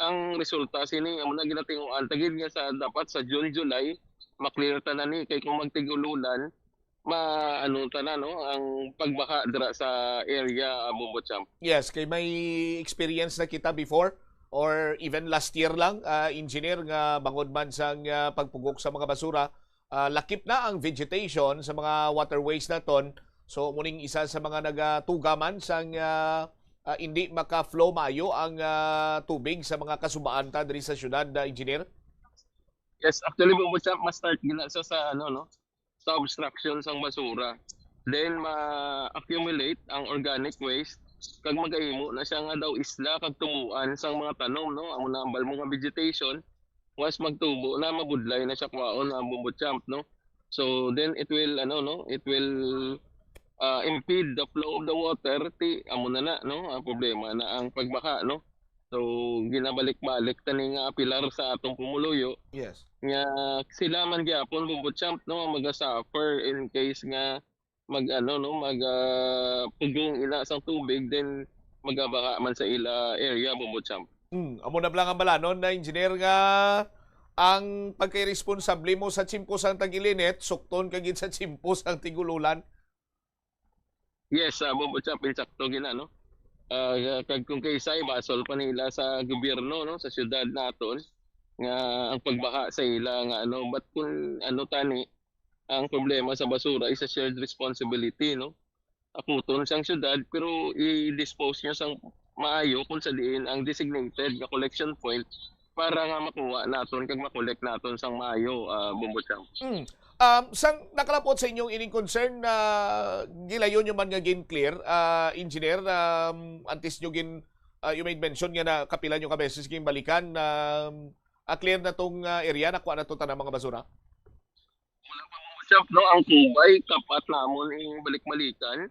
Ang resulta sini amo na ginatinguan tagid nga sa dapat sa June July maklear tanan ni kay kung magtigululan maano tanan no ang pagbaka dira sa area Bumbo Champ. Yes, kay may experience na kita before or even last year lang, engineer nga bangod man sang pagpugok sa mga basura, lakip na ang vegetation sa mga waterways naton. So muning isa sa mga nagatugaman sang hindi maka-flow maayo ang tubig sa mga kasubaan ta diri sa syudad, engineer. Yes, actually Bumbo Champ mas start gina sa ano no sa obstruction sang basura. Then ma-accumulate ang organic waste kag magahimo na siya nga daw isla kag tumuan sang mga tanom no amo na ambal mga vegetation once magtubo na mabudlay na siya kwaon ang Bumbo Champ no. So then it will impede the flow of the water amo na no ang problema na ang pagbaka no. So ginabalik-balik tani nga pilar sa atong pumuluyo. Yes. Nga sila man gyapon Bumbo Champ no maga-suffer in case nga pugong ila sang tubig then magabaka man sa ila area Bumbo Champ. Amo na lang ang balanon na engineer nga ang pagkay-responsable mo sa chimpos ang tag-ilinit, sukton kagid sa chimpos ang tigululan. Yes, Bumbo Champ insakto gina no. Kag kung kaysay basol pa nila sa gobyerno no sa syudad naton nga ang pagbaka sa ila nga but kung tani ang problema sa basura is a shared responsibility no. Akuton sang syudad pero i-dispose niya sang maayo kung sa diin ang designated nga collection point para nga makuha naton kag makolekt naton sang maayo Bumbo Champ. Sang nakalapot sa inyong ining concern na gilayon nyo man nga gin clear, engineer, antes nyo you made mention nga na kapila nyo kabeses gin balikan, clear na tong area, nakuha na to tanang mga basura? Champ no, ang kubay kapat namon ing balik-balikan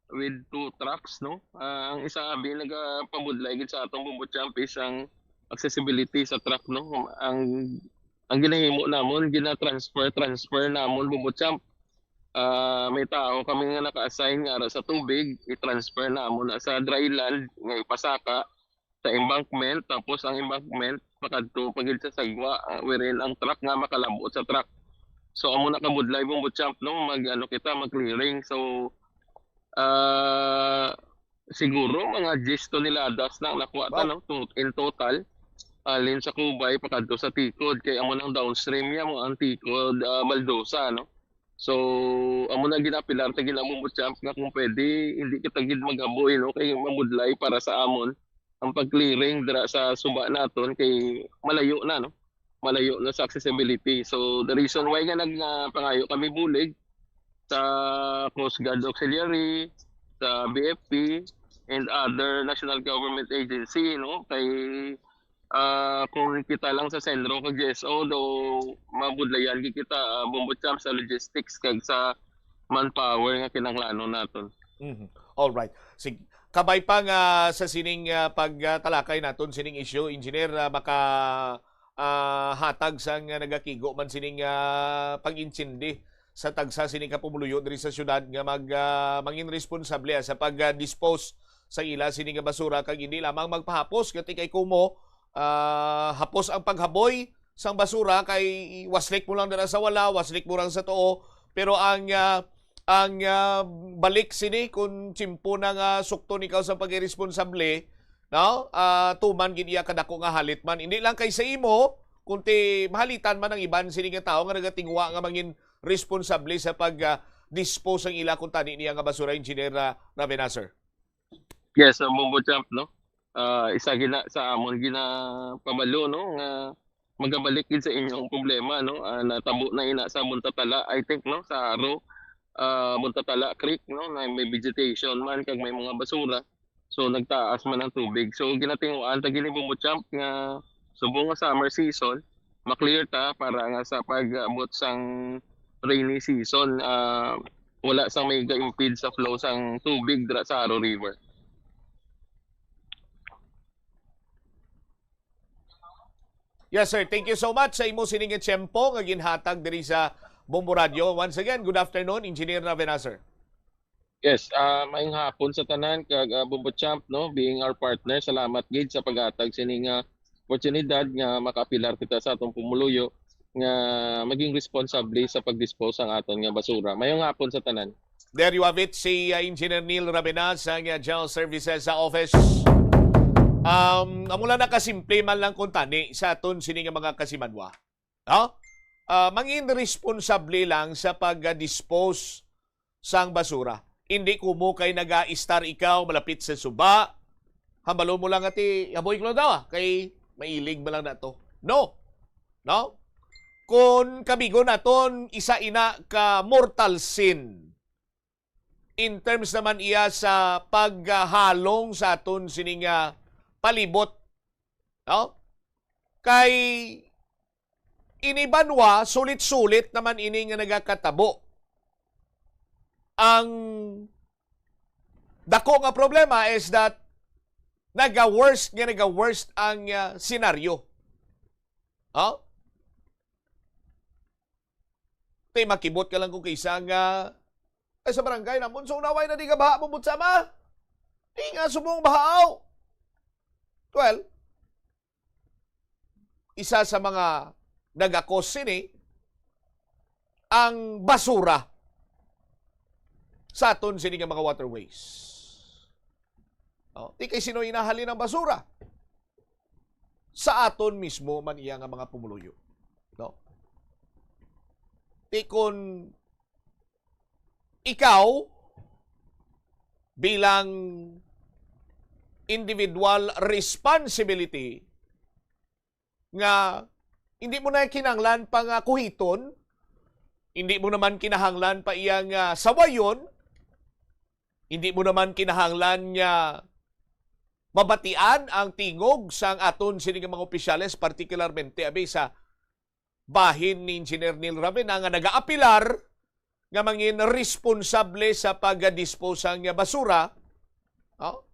with 2 trucks no. Ang isa abi nagapamudlay gid sa atong Bumbo Champ is ang accessibility sa truck no. Ang ginahimo namon gina-transfer namon Bumbo Champ. May tao kami nga naka-assign nga sa tubig, i-transfer namon na sa dry land nga ipasaka sa embankment, tapos ang embankment makadto pagid sa sagwa wherein ang truck nga makalambot sa truck. So amo na kamudlay Bumbo Champ no mag-clearing. So siguro mga 10 toneladas na nakuha ta no in total. Alin sa kubay pakadto sa tikod kay amo nang downstream niya mo ang tikod Baldosa no. So amo na ginapilar ta Bumbo Champ nga kung pwede hindi kita gid magaboy no kay mamudlay para sa amon ang pag-clearing dira sa suba naton kay malayo na no. Malayo na sa accessibility. So the reason why nga nagpangayo kami bulig sa Coast Guard Auxiliary, sa BFP and other national government agency no kay kung kita lang sa sendro kag GSO do mabudlayan kita Bumbo Champ sa logistics kag sa manpower nga kinahanglanon naton. All right. Sige. Kabay pa nga sa sining pagtalakay naton sining issue, engineer, maka hatag sang nagakigo man sining pag-intindi sa tagsa sining kapumuluyo diri sa syudad nga mangin responsable sa pag-dispose sa ila sining basura kag hindi lamang magpahapos kati kay kumo hapos ang paghaboy sang basura kay waslik mo lang dira sa wala, waslik mo lang sa tuo, pero ang balik sini kung chimpo na nga sukton ikaw sa pag-iresponsable no? Tuman gid iya kadako nga halit man. Hindi lang kay sa imo, kunti mahalitan man ang iban sini nga tao nga nagatingwa nga mangin responsable sa pag-dispose ang ila kung tani niya nga basura, engineer Ravena, sir. Yes, Bumbo Champ no. Isa gina sa amon gina pabalo no nga magabalik gid sa inyong problema no. Natabo na ina sa Muntatala, I think no, sa Aro, Muntatala Creek no, na may vegetation man kag may mga basura. So nagtaas man ang tubig. So ginatinguan ta gini Bumbo Champ nga subong nga summer season maklear ta para nga sa pag-abot sang rainy season wala sang may ga-impede sa flow sang tubig dira sa Aro River. Yes sir, thank you so much sa imo sining tiyempo nga ginhatag diri sa Bumbo Radio. Once again, good afternoon, Engineer Ravena, sir. Yes, maayong hapon sa tanan kag Bumbo Champ no, being our partner. Salamat gid sa paghatag sining oportunidad nga makapilar kita sa atong pumuluyo. nga maging responsable sa pag-dispose ang aton nga basura. Mayong hapon sa tanan. There you have it, si Engineer Neil Rabena sa General Services sa Office. Amula na kasimple man lang kung tani sa aton sini nga mga kasimanwa. No? Mangin responsable lang sa pag-dispose sang basura. Hindi kumo kay naga-star ikaw malapit sa suba. Hambalo mo lang ati, haboy ko lang daw kay mailig ba lang na to. No. No? Kung kabigo naton, isa ina ka mortal sin. In terms naman iya sa paghalong sa aton sining palibot. No? Kay inibanwa, sulit-sulit naman ini nga nagakatabo. Ang dako nga problema is that naga-worst ang senaryo. Oh? Tay makibot ka lang kung kaysa nga sa barangay namon so naway na di ka baha mo sama. Di nga sumong bahaaw. Well, isa sa mga nagakos sini ang basura sa aton sini nga mga waterways. Oh, di kay sino inahalin ang basura? Sa aton mismo man iya nga mga pumuluyo. No? Di kun ikaw bilang individual responsibility nga hindi mo na kinahanglan pa nga kuhiton, hindi mo naman kinahanglan pa iyang sawayon, hindi mo naman kinahanglan nga mabatian ang tingog sang aton sini nga mga opisyales, particularmente abi sa bahin ni Engineer Neil Rabena nga nagaapilar nga mangin responsable sa pag-dispose ng basura. Oh?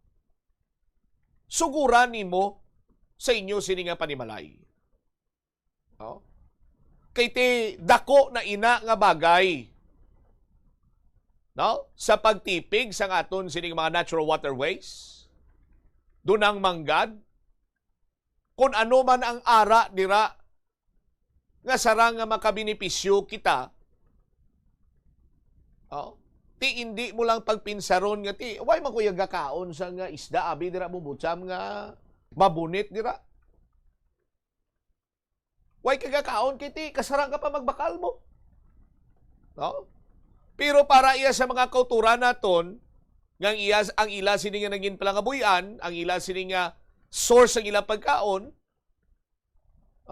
Suguran nimo sa inyo sini nga panimalay. Oh? Kay ti dako na ina nga bagay. No? Sa pagtipig sa aton sini mga natural waterways, dunang manggad, kung ano man ang ara dira nga sarang nga makabinipisyo kita, oh, ti hindi mo lang pagpinsaron nga ti, why man kuya gakaon sa nga isda, abi dira mo butsam nga mabunit dira. Why kagakaon kiti, kasarang ka pa magbakal mo. No? Pero para iya sa mga kauturan naton, ang ila sini nga naging palangabuyan, ang ila sini nga source ang ilang pagkaon,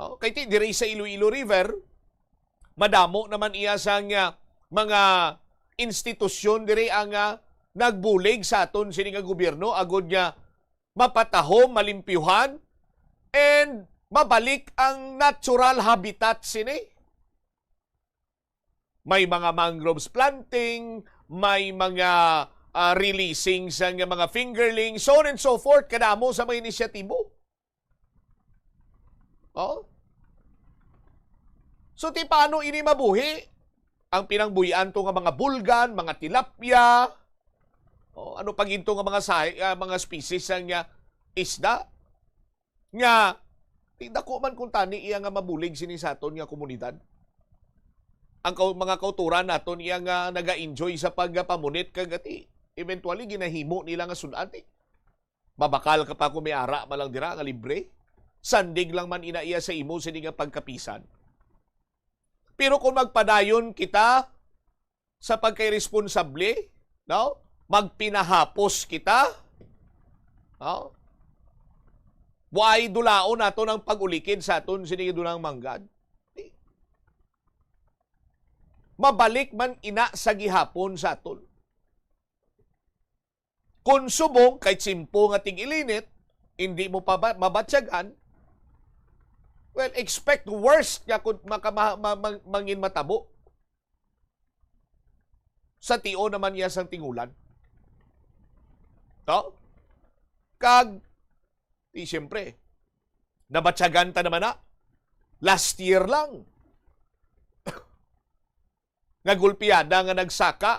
oh, kay ti diri sa Iloilo River, madamo naman iya sa mga institusyon diri ang nagbulig sa aton sini nga gobyerno agud nga mapatahom, malimpyuhan, and mabalik ang natural habitat sini. May mga mangroves planting, may mga releasing sa mga fingerling, so on and so forth, kadamo sa mga inisyatibo. Oh? So, ti paano ini mabuhi? Ang pinangbuyan to nga mga bulgan, mga tilapia, oh, ano pag ito nga mga species ng isda, nga, dako man kung tani iya nga mabulig sinisaton nga komunidad. Ang mga kauturan naton iya nga naga-enjoy sa pagpamunit kagati. Eventually, ginahimo nila nga sunati. Mabakal ka pa kung may ara malang dira nga libre. Sandig lang man ina iya sa imo sini nga pagkapisan. Pero kung magpadayon kita sa pagkay-responsable, no? Magpinahapos kita, no? Why dulaon nato ng pag-ulikid sa aton sini dunang manggad? Mabalik man ina sa gihapon sa aton. Kung subong, kahit simpo nga tig-ilinit, hindi mo pa mabatsyagan, well, expect worse nga kung mangin matabo. Sa tio naman iya sang tingulan. No? Kag, siyempre, nabatsyagan ta naman na. Last year lang. Nagulpiyada nga nagsaka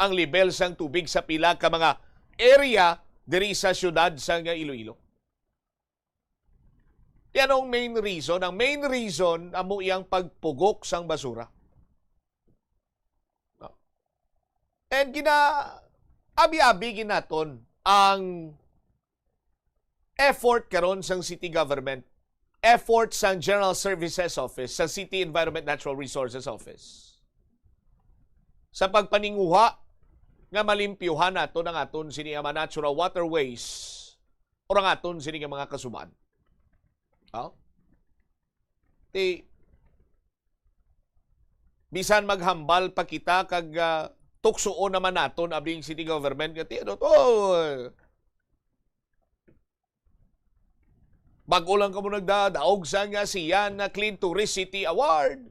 ang level sang tubig sa pila ka mga area diri sa syudad sa Iloilo. Yan ang main reason. Ang main reason, amo iyang pagpugok sang basura. No? And abi-abi ginaton ang effort karon sang city government, effort sang General Services Office, sa City Environment Natural Resources Office, sa pagpaninguha nga malimpyuhan nato ng aton sini nga natural waterways o ang aton sini nga mga kasuban. Bisan maghambal pa kita kag tuksoon naman naton abing city government nga bago lang ka mo nagdadaog sa nga siyan na Clean Tourist City Award.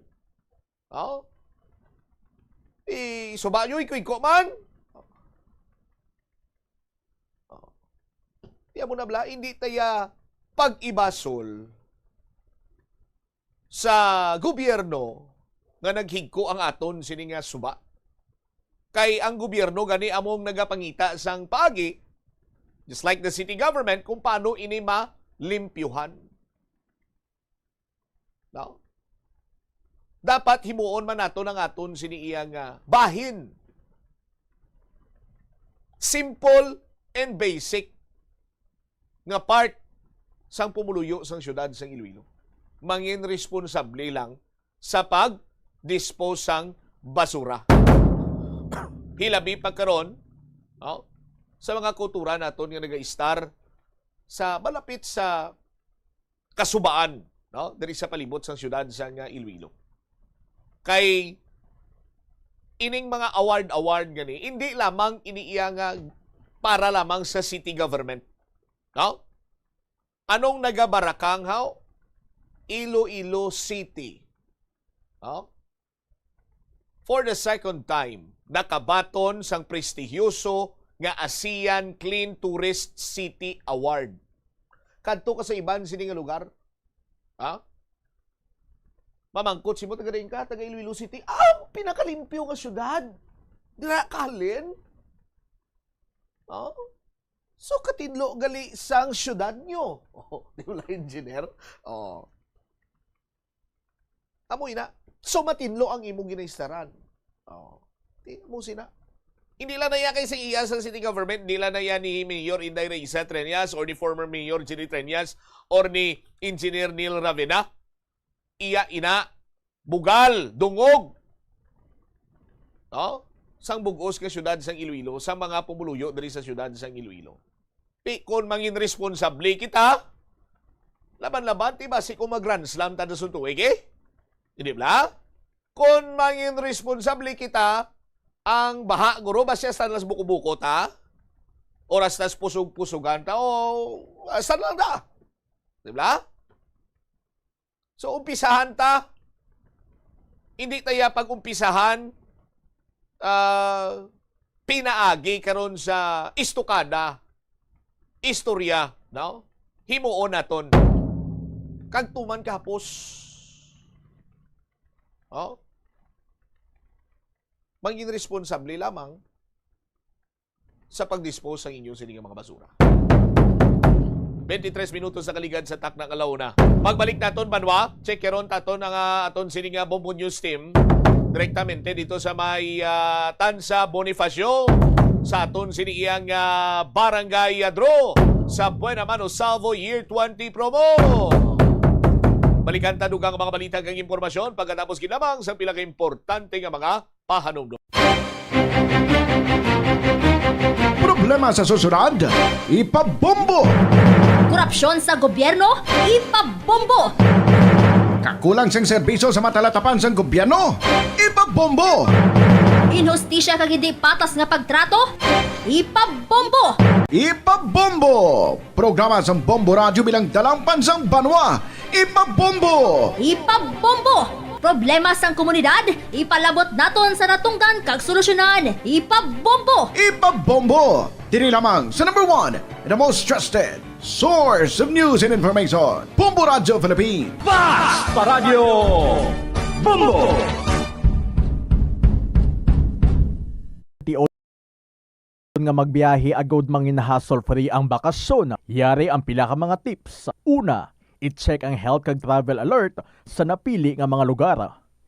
Subayo iko man. Tiya mo na bla, hindi taya pag-ibasol sa gobyerno nga naghigko ang aton sini nga suba. Kay ang gobyerno gani among nagapangita sang paagi, just like the city government, kung paano ini malimpyuhan. No? Dapat himuon man nato ng aton sini iyang bahin. Simple and basic nga part sang pumuluyo sang syudad sang Iloilo. Mangin responsable lang sa pag-dispose sang basura. Hilabi pagkaron sa mga kultura naton nga naga-star sa malapit sa kasubaan, diri sa palibot sang syudad sang Iloilo. Kay ining mga award gani, hindi lamang iniiya nga para lamang sa city government. Anong nagabarakang Iloilo City. For the second time, nakabaton sang prestigyoso nga ASEAN Clean Tourist City Award. Kadto ka sa iban sini nga lugar? Mamangkot si mo taga Iloilo City. Pinakalimpyo nga syudad. Dira kalin. So katinlo gali sang syudad nyo. Di ba engineer? Amoy na. So matinlo ang imong ginaistaran. Di mo sina. Hindi lang na yan kay sa iya sa city government, hindi lang na yan ni Mayor Inday Raiza Treñas or ni former Mayor Jenny Treñas or ni Engineer Neil Ravena. Iya ina, bugal, dungog. Sang bugos ka syudad sang Iloilo, sa mga pumuluyo diri sa syudad sang Iloilo. Kung mangin responsable kita, laban-laban, tiba si kung mag-grand slam tada sa tuwig Hindi ba? Kung mangin responsable kita, ang baha, guro, ba siya saan las buko-buko ta? Oras tas pusog-pusugan ta? O saan lang ta? Di ba? So, umpisahan ta. Hindi tayo pag-umpisahan pinaagi karon sa istukada, istorya, himuon naton. Kagtuman kahapos. Maging responsable lamang sa pag-dispose ng inyong sining mga basura. 23 minutos sa kaligad sa tak ng alauna. Pagbalik naton banwa, check karon taton ang aton sining Bombo News team direktamente dito sa may Tansa Bonifacio sa aton siniyang Barangay Draw sa Buena Mano Salvo Year 20 promo. Balikan tadugang mga balita kang impormasyon pagkatapos ginamang sa pila ka importante nga mga pahanumdum. Problema sa susunod, ipabombo! Korupsyon sa gobyerno, ipabombo! Kakulang sang serbisyo sa matalatapan sang gobyerno, ipabombo! Inhustisya kag hindi patas nga pagtrato, ipabombo! Ipabombo! Programa sang Bombo Radio bilang dalampan sang banwa, ipabombo! Ipabombo! Problema sang komunidad, ipalabot naton sa natunggan kag solusyonan, ipabombo! Ipabombo! Diri lamang sa number 1 and the most trusted source of news and information, Bombo Radio Philippines. Fast Radio Bombo! Nga magbiyahe agod mangin hassle free ang bakasyon. Yari ang pila ka mga tips. Una, I-check ang health kag travel alert sa napili nga mga lugar.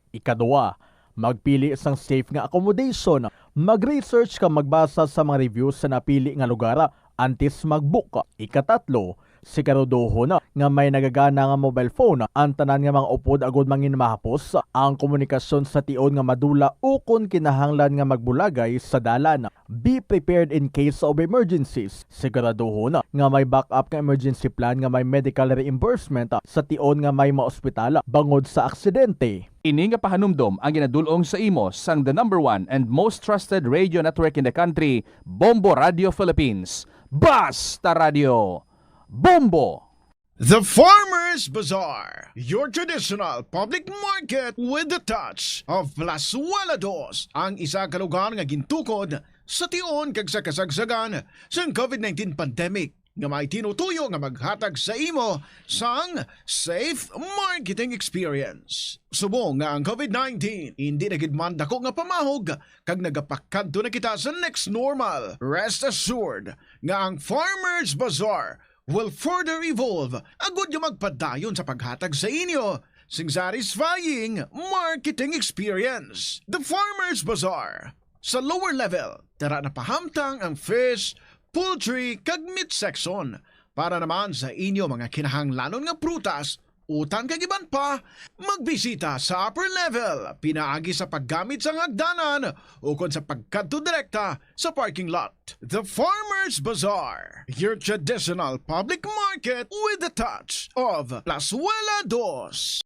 Ikaduwa, magpili isang safe nga accommodation. Mag-research ka magbasa sa mga reviews sa napili nga lugar antes mag-book. Ikatatlo, siguraduhon nga may nagagana nga mobile phone. Ang tanan nga mga upod agud mangin mahapos ang komunikasyon sa tion nga madula ukon kinahanglan nga magbulagay sa dalan. Be prepared in case of emergencies. Siguraduhon nga may backup nga emergency plan nga may medical reimbursement sa tion nga may maospital bangod sa aksidente. Ini nga pahanumdom ang ginadulong sa imo sang the #1 and most trusted radio network in the country, Bombo Radio Philippines. Basta Radio Bombo! The Farmers Bazaar, your traditional public market with the touch of Plazuela Dos, ang isa ka lugar nga gintukod sa tion kag sa kasagsagan sa COVID-19 pandemic nga may tinutuyo nga maghatag sa imo sang safe marketing experience. Subong nga ang COVID-19 hindi nagidman dako nga pamahog kag nagapakadto na kita sa next normal. Rest assured nga ang Farmers Bazaar will further evolve agud yung magpadayon sa paghatag sa inyo sing satisfying marketing experience. The Farmers Bazaar. Sa lower level, tara na pahamtang ang fish, poultry, kag meat section. Para naman sa inyo mga kinahanglanon nga prutas, utang kag iban pa, magbisita sa upper level, pinaagi sa paggamit sa hagdanan o kon sa pagkadto direkta sa parking lot. The Farmers Bazaar, your traditional public market with the touch of Plazuela Dos.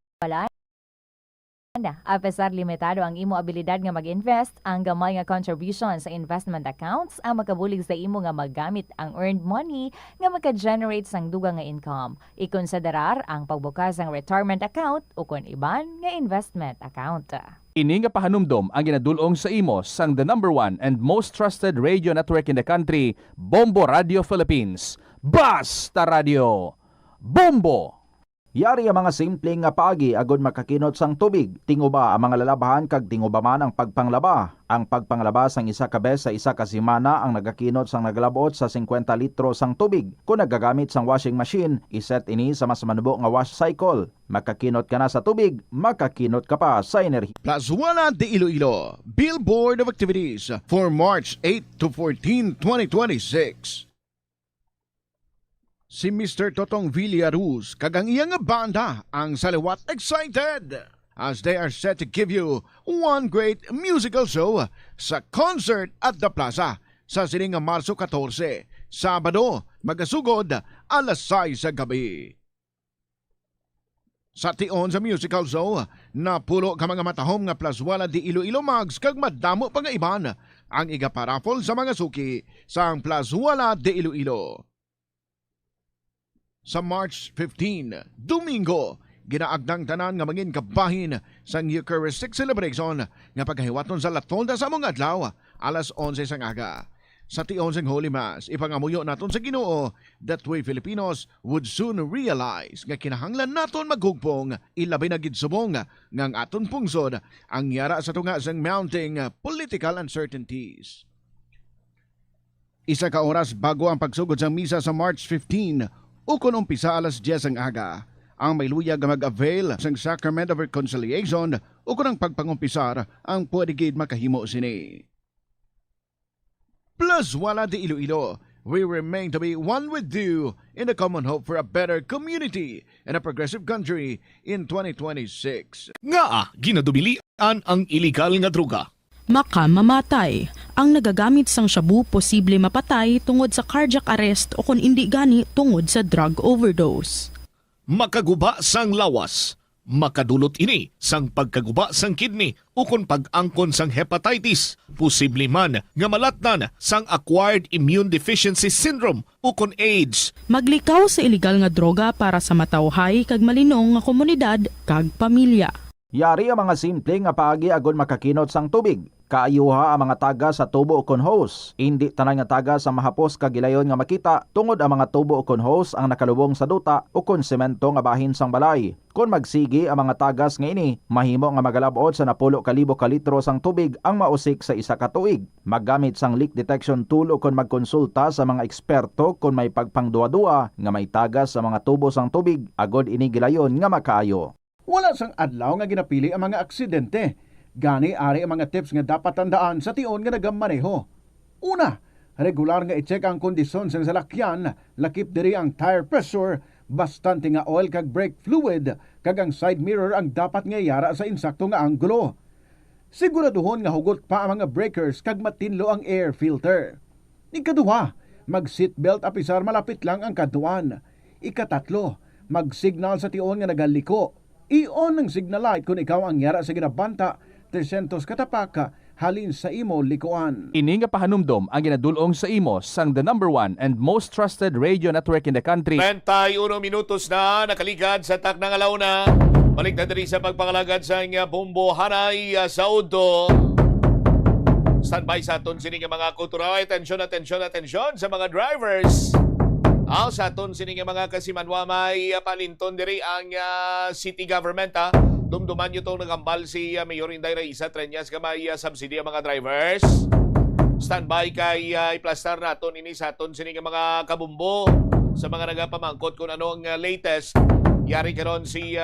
A pesar limitado ang imo abilidad nga mag-invest, ang gamay nga contribution sa investment accounts ang makabulig sa imo nga maggamit ang earned money nga maka-generate sang dugang nga income. Ikonsiderar ang pagbukas ng retirement account o kon iban nga investment account. Ini nga pahanumdom ang ginadulong sa imo sang the #1 and most trusted radio network in the country, Bombo Radio Philippines. Basta Radio Bombo! Yari ang mga simpleng nga paagi agud makakinot sang tubig. Tinguba ang mga lalabahan kag tinguba man ang pagpanglaba. Ang pagpanglaba sang isa ka bes sa isa ka semana ang nagakinot sang naglabot sa 50 litro sang tubig. Kung nagagamit sang washing machine, iset ini sa mas manubo nga wash cycle. Makakinot ka na sa tubig, makakinot ka pa sa enerhiya. Plazuela de Iloilo, Billboard of Activities for March 8 to 14, 2026. Si Mr. Totong Villaruz kag ang iyang banda ang saliwat excited as they are set to give you one great musical show sa concert at the Plaza sa sining Marso 14, Sabado, magasugod alas 6 sa gabi. Sa tion sa musical show, napulo ka mga matahom nga Plazuela de Iloilo mags kag madamo pa nga iban ang igaparafol sa mga suki sa Plazuela de Iloilo. Sa March 15, Domingo, ginaagdang tanan nga mangin kabahin sa Eucharistic celebration nga pagkahiwaton sa latonda sa mga adlaw alas 11 sang aga. Sa tion sang Holy Mass, ipangamuyo naton sa Ginoo that we Filipinos would soon realize nga kinahanglan naton maghugpong ilabi na gid subong nga aton pungsod ang yara sa tunga sang mounting political uncertainties. Isa ka oras bago ang pagsugod sa misa sa March 15, ukon umpisa alas 10 ang aga, ang may luyag nga mag-avail sang Sacrament of Reconciliation ukon ang pagpangumpisar ang pwede gid makahimo sini. Plazuela de Iloilo, we remain to be one with you in the common hope for a better community and a progressive country in 2026. Nga ginadubilian ang illegal nga droga. Makamamatay. Ang nagagamit sang shabu posible mapatay tungod sa cardiac arrest o kung hindi gani tungod sa drug overdose. Makaguba sang lawas. Makadulot ini sang pagkaguba sang kidney o kung pag-angkon sang hepatitis. Posible man nga malatnan sang acquired immune deficiency syndrome o kung AIDS. Maglikaw sa illegal nga droga para sa matawhay kag malinong nga komunidad kag pamilya. Yari ang mga simple nga paagi agud makakinot sang tubig. Kaayuha ang mga taga sa tubo ukon hose. Hindi tanan nga taga sa mahapos kagilayon nga makita tungod ang mga tubo ukon hose ang nakalubong sa duta ukon semento nga bahin sang balay. Kung magsigi ang mga tagas nga ini, mahimo nga magalabot sa 10,000 ka litro sang tubig ang mausik sa isa ka tuig. Maggamit sang leak detection tool ukon magkonsulta sa mga eksperto kung may pagpangduwa-duwa nga may tagas sa mga tubo sang tubig agod ini gilayon nga makaayo. Wala sang adlaw nga ginapili ang mga aksidente. Gani ari ang mga tips nga dapat tandaan sa tion nga nagamaneho. Una, regular nga i-check ang kondisyon sa salakyan, lakip diri ang tire pressure, bastante nga oil kag brake fluid, kag ang side mirror ang dapat nga yara sa insakto nga anggulo. Siguraduhon nga hugot pa ang mga breakers kag matinlo ang air filter. Ikaduha, mag-seatbelt apisar malapit lang ang kaduan. Ikatatlo, mag-signal sa tion nga nagaliko. I-on ang signal light kung ikaw ang yara sa ginabanta 300 katapaka halin sa imo likuan. Ini nga pahanumdom ang ginadulong sa imo sang the number 1 and most trusted radio network in the country. 31 minutos na nakaligad sa taknang alauna. Balik na diri sa pagpangalagad sa Bombo Hanay sa Udo. Standby sa aton sini nga mga kultura. Atensyon sa mga drivers. Sa aton sini nga mga kasimanwa may palinton diri ang city government Dumduman nyo itong nagambal si Mayor Inday Raisa Treñas ka may subsidy ang mga drivers. Standby kay iplastar naton ini sa aton sini nga mga kabumbo sa mga nagapamangkot kung ano ang latest. Yari karon si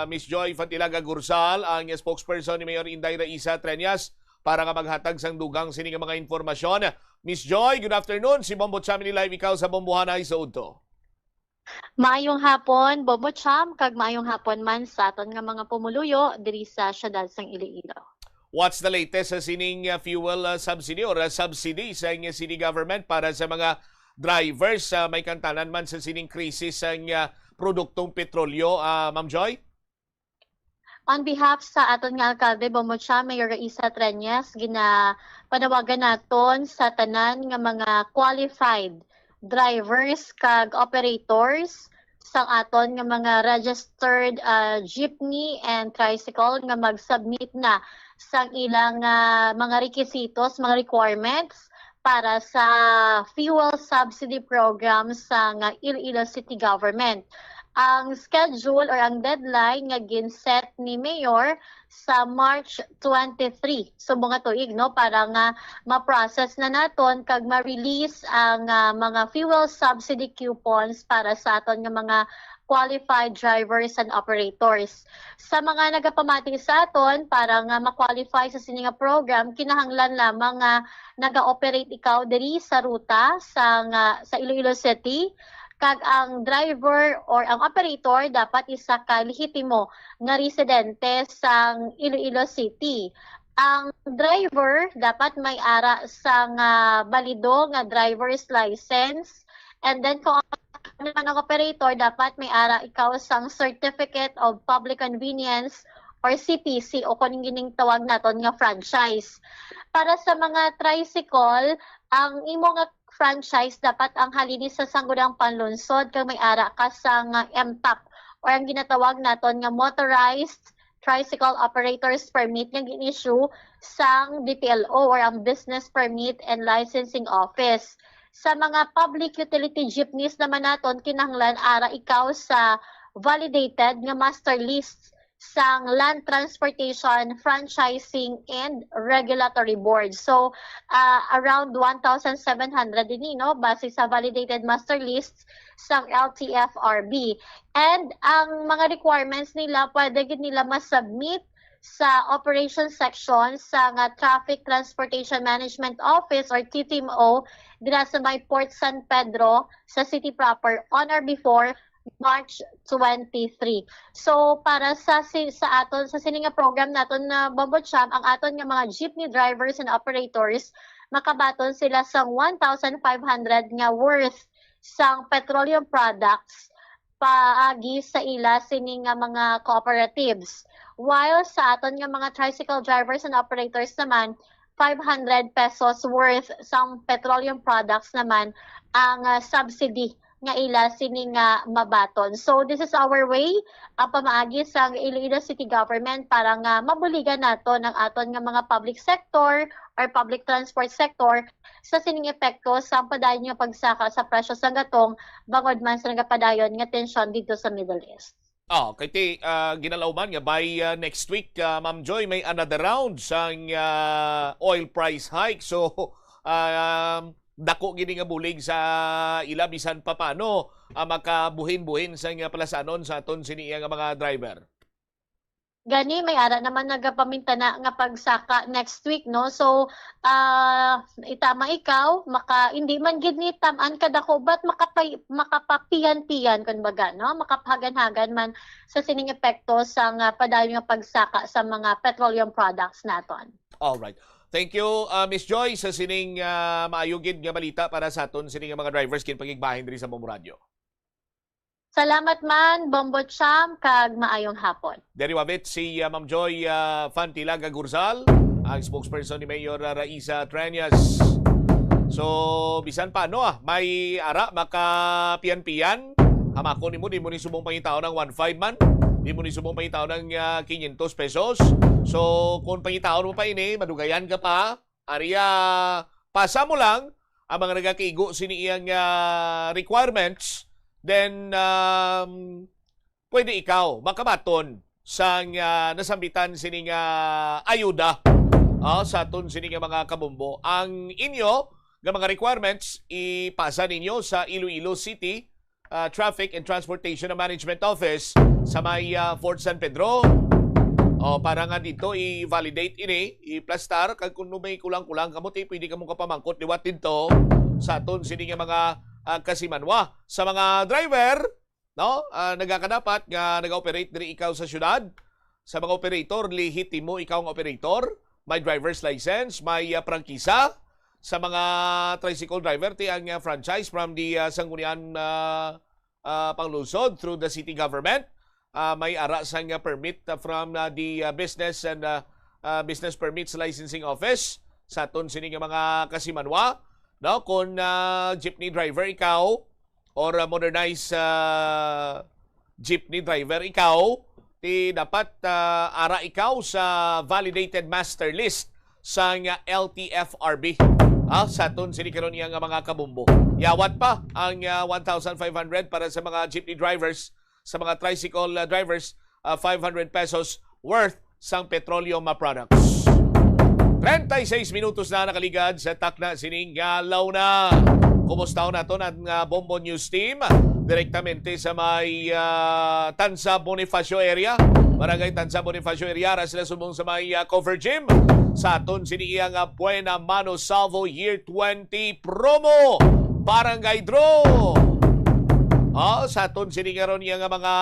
Miss Joy Fantilaga Gursal, ang spokesperson ni Mayor Inday Raisa Treñas para nga maghatag sang dugang sini nga mga informasyon. Miss Joy, good afternoon. Si Bombo Chamini Live ikaw sa Bombo Hanay sa Udto. Maayong hapon, Bobo Cham, kag maayong hapon man sa aton nga mga pumuluyo diri sa syudad sang Iloilo. What's the latest sa sining fuel subsidy or subsidy sa city government para sa mga drivers? May kantanan man sa sining krisis sa produktong petrolyo, Ma'am Joy? On behalf sa aton nga alkalde, Bobo Cham, Mayor Raisa Treñas, panawagan naton sa tanan nga mga qualified drivers kag operators sang aton nga mga registered jeepney and tricycle nga mag-submit na sang ilang mga requisitos, mga requirements para sa fuel subsidy program sa Iloilo City Government. Ang schedule or ang deadline nga ginset ni Mayor sa March 23. So mga tuig para nga ma-process na naton kag ma-release ang mga fuel subsidy coupons para sa aton nga mga qualified drivers and operators. Sa mga nagapamati sa aton para nga ma-qualify sa sini nga program, kinahanglan lamang nga naga-operate ikaw diri sa ruta sa Iloilo City. Kag ang driver or ang operator dapat isa ka lehitimo nga residente sa Iloilo City. Ang driver dapat may ara sa balido nga driver's license, and then kung ang operator dapat may ara ikaw sang Certificate of Public Convenience or CPC o kung gining tawag naton nga franchise. Para sa mga tricycle, ang imo nga franchise dapat ang halini sa sangguniang panlunsod kag may ara ka sa MTAP or ang ginatawag naton nga Motorized Tricycle Operators Permit nga gin-issue sang DPLO or ang Business Permit and Licensing Office. Sa mga public utility jeepneys naman naton kinahanglan ara ikaw sa validated nga master list sang Land Transportation Franchising and Regulatory Board. So, around 1,700 din, base sa validated master lists sang LTFRB. And ang mga requirements nila, pwede nila masubmit sa Operations Section sa Traffic Transportation Management Office or TTMO dira sa may Port San Pedro sa city proper on or before March 23. So para sa aton sa sininga program naton na Bombo Cham, ang aton nga mga jeepney drivers and operators makabaton sila sa 1,500 nga worth sang petroleum products paagi sa ila sining nga mga cooperatives. While sa aton nga mga tricycle drivers and operators naman 500 pesos worth sang petroleum products naman ang subsidy nga ila sini nga mabaton. So this is our way pamaagi sa Iloilo City Government para nga mabuligan nato ng aton nga mga public sector or public transport sector sa sining epekto sa padayon nga pagsaka sa presyo sa gatong bangod man sa nagapadayon nga tensyon dito sa Middle East. Kay ginalawman nga by next week, Ma'am Joy, may another round sa oil price hike. So, dako gini nga bulig sa ila bisan pa paano makabuhin-buhin sa nga palasanon sa aton siniya nga mga driver. Gani may ara naman nagapamintana nga pagsaka next week, no? So itama ikaw hindi man gid ni tam-an kadako but makapapiyan-piyan kumbaga, no? Makapahagan-hagan man sa sining epekto sa nga padayon nga pagsaka sa mga petroleum products naton. All right. Thank you, Miss Joy, sa sining maayugid nga balita para sa aton sining mga drivers kin pagigbahin diri sa Bombo Radio. Salamat man, Bombo Cham, kag maayong hapon. Deri wabit si Ma'am Joy Fantilaga Gurzal, ang spokesperson ni Mayor Raisa Treñas. So, bisan pa may ara makapian-pian, hamako nimo di mo ni subong pangitaw ng 1.5 man. Di mo ni subong pangitaw ng 500 pesos. So, kung pangitaon mo pa ini, madugayan ka pa, ariya, pasa mo lang ang mga nagakaigo siniyang requirements, then pwede ikaw makabaton sa nasambitan sining ayuda sa aton sining mga kabombo. Ang inyo nga mga requirements, ipasa ninyo sa Iloilo City Traffic and Transportation Management Office sa may Fort San Pedro. Para nga dito i-validate ini, i-plastar kag kung may kulang-kulang kamot pwede ka mong kapamangkot liwat dito sa aton sini nga mga kasimanwa. Sa mga driver, no, nagakadapat nga nag-operate diri ikaw sa syudad. Sa mga operator, lehitimo ikaw ang operator, may driver's license, may prangkisa. Sa mga tricycle driver, ang franchise from the Sangguniang Panglusod through the city government. May ara sang permit from the business and business permits licensing office sa aton sini nga mga kasimanwa, no? Kung jeepney driver ikaw or modernized jeepney driver ikaw, dapat ara ikaw sa validated master list sa LTFRB. Sa aton sini karon nga mga kabumbo. Yawat pa ang 1,500 para sa mga jeepney drivers. Sa mga tricycle drivers, 500 pesos worth sang petroleum products. 36 minutos na nakaligad sa takna sining law na. Kumusta nato ang Bombo News Team? Direktamente sa may Tansa Bonifacio area. Barangay Tansa Bonifacio area. Ara sila sumong sa may cover gym. Sa aton siniyang Buena Mano Salvo Year 20 promo. Barangay Draw. Sa aton siningaron nga mga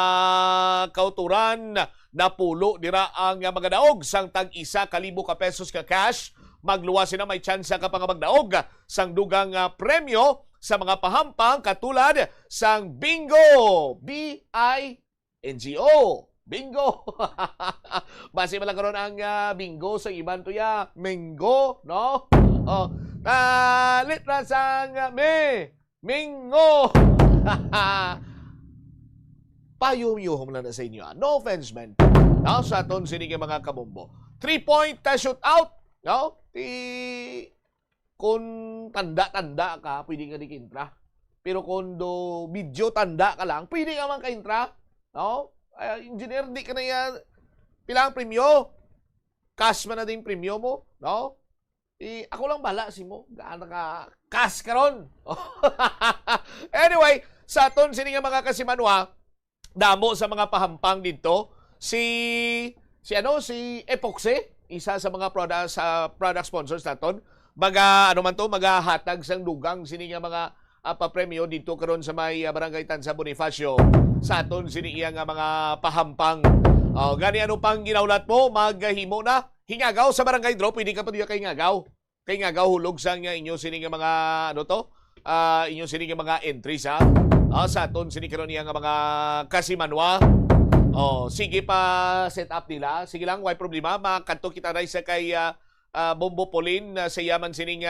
kauturan na pulo dira ang mga daog sang tag-1,000 ka pesos ka cash. Magluwas na may tsansa ka pang magdaog sang dugang premyo sa mga pahampang katulad sang Bingo. B-I-N-G-O. Bingo. Base malakaroon ang bingo sa iban to Mingo, no? Litra sang Mingo. Payum-yuhom lang na sa inyo. No offense, man. No? Sa aton sinig mga kabombo. 3-point shoot out. No? Kung tanda-tanda ka, pwede ka di kintra. Pero kung video tanda ka lang, pwede ka man ka-intra. No? Engineer, di ka na yan. Pilang premyo? Cash man na din premyo mo. No? Ako lang bala si mo. Gaano ka cash ka ron. Anyway, sa aton sini nga mga kasimanwa, damo sa mga pahampang dito, si Epoxy, isa sa mga product sponsors naton, magahatag sang dugang sini nga mga papremyo dito karon sa may Barangay Tansa Bonifacio sa aton sini nga mga pahampang. Gani ano pang ginaulat mo, maghimo na. Hingagaw sa Barangay Draw, pwede ka pa diya kay ngagaw. Kay ngagaw hulog sang inyo sini nga mga inyo sini nga mga entries sa aton sini karon nga mga kasimanwa. Sige pa set up nila. Sige lang, why problema. Makanto kita na sa kay Bombo Polin sa yaman sining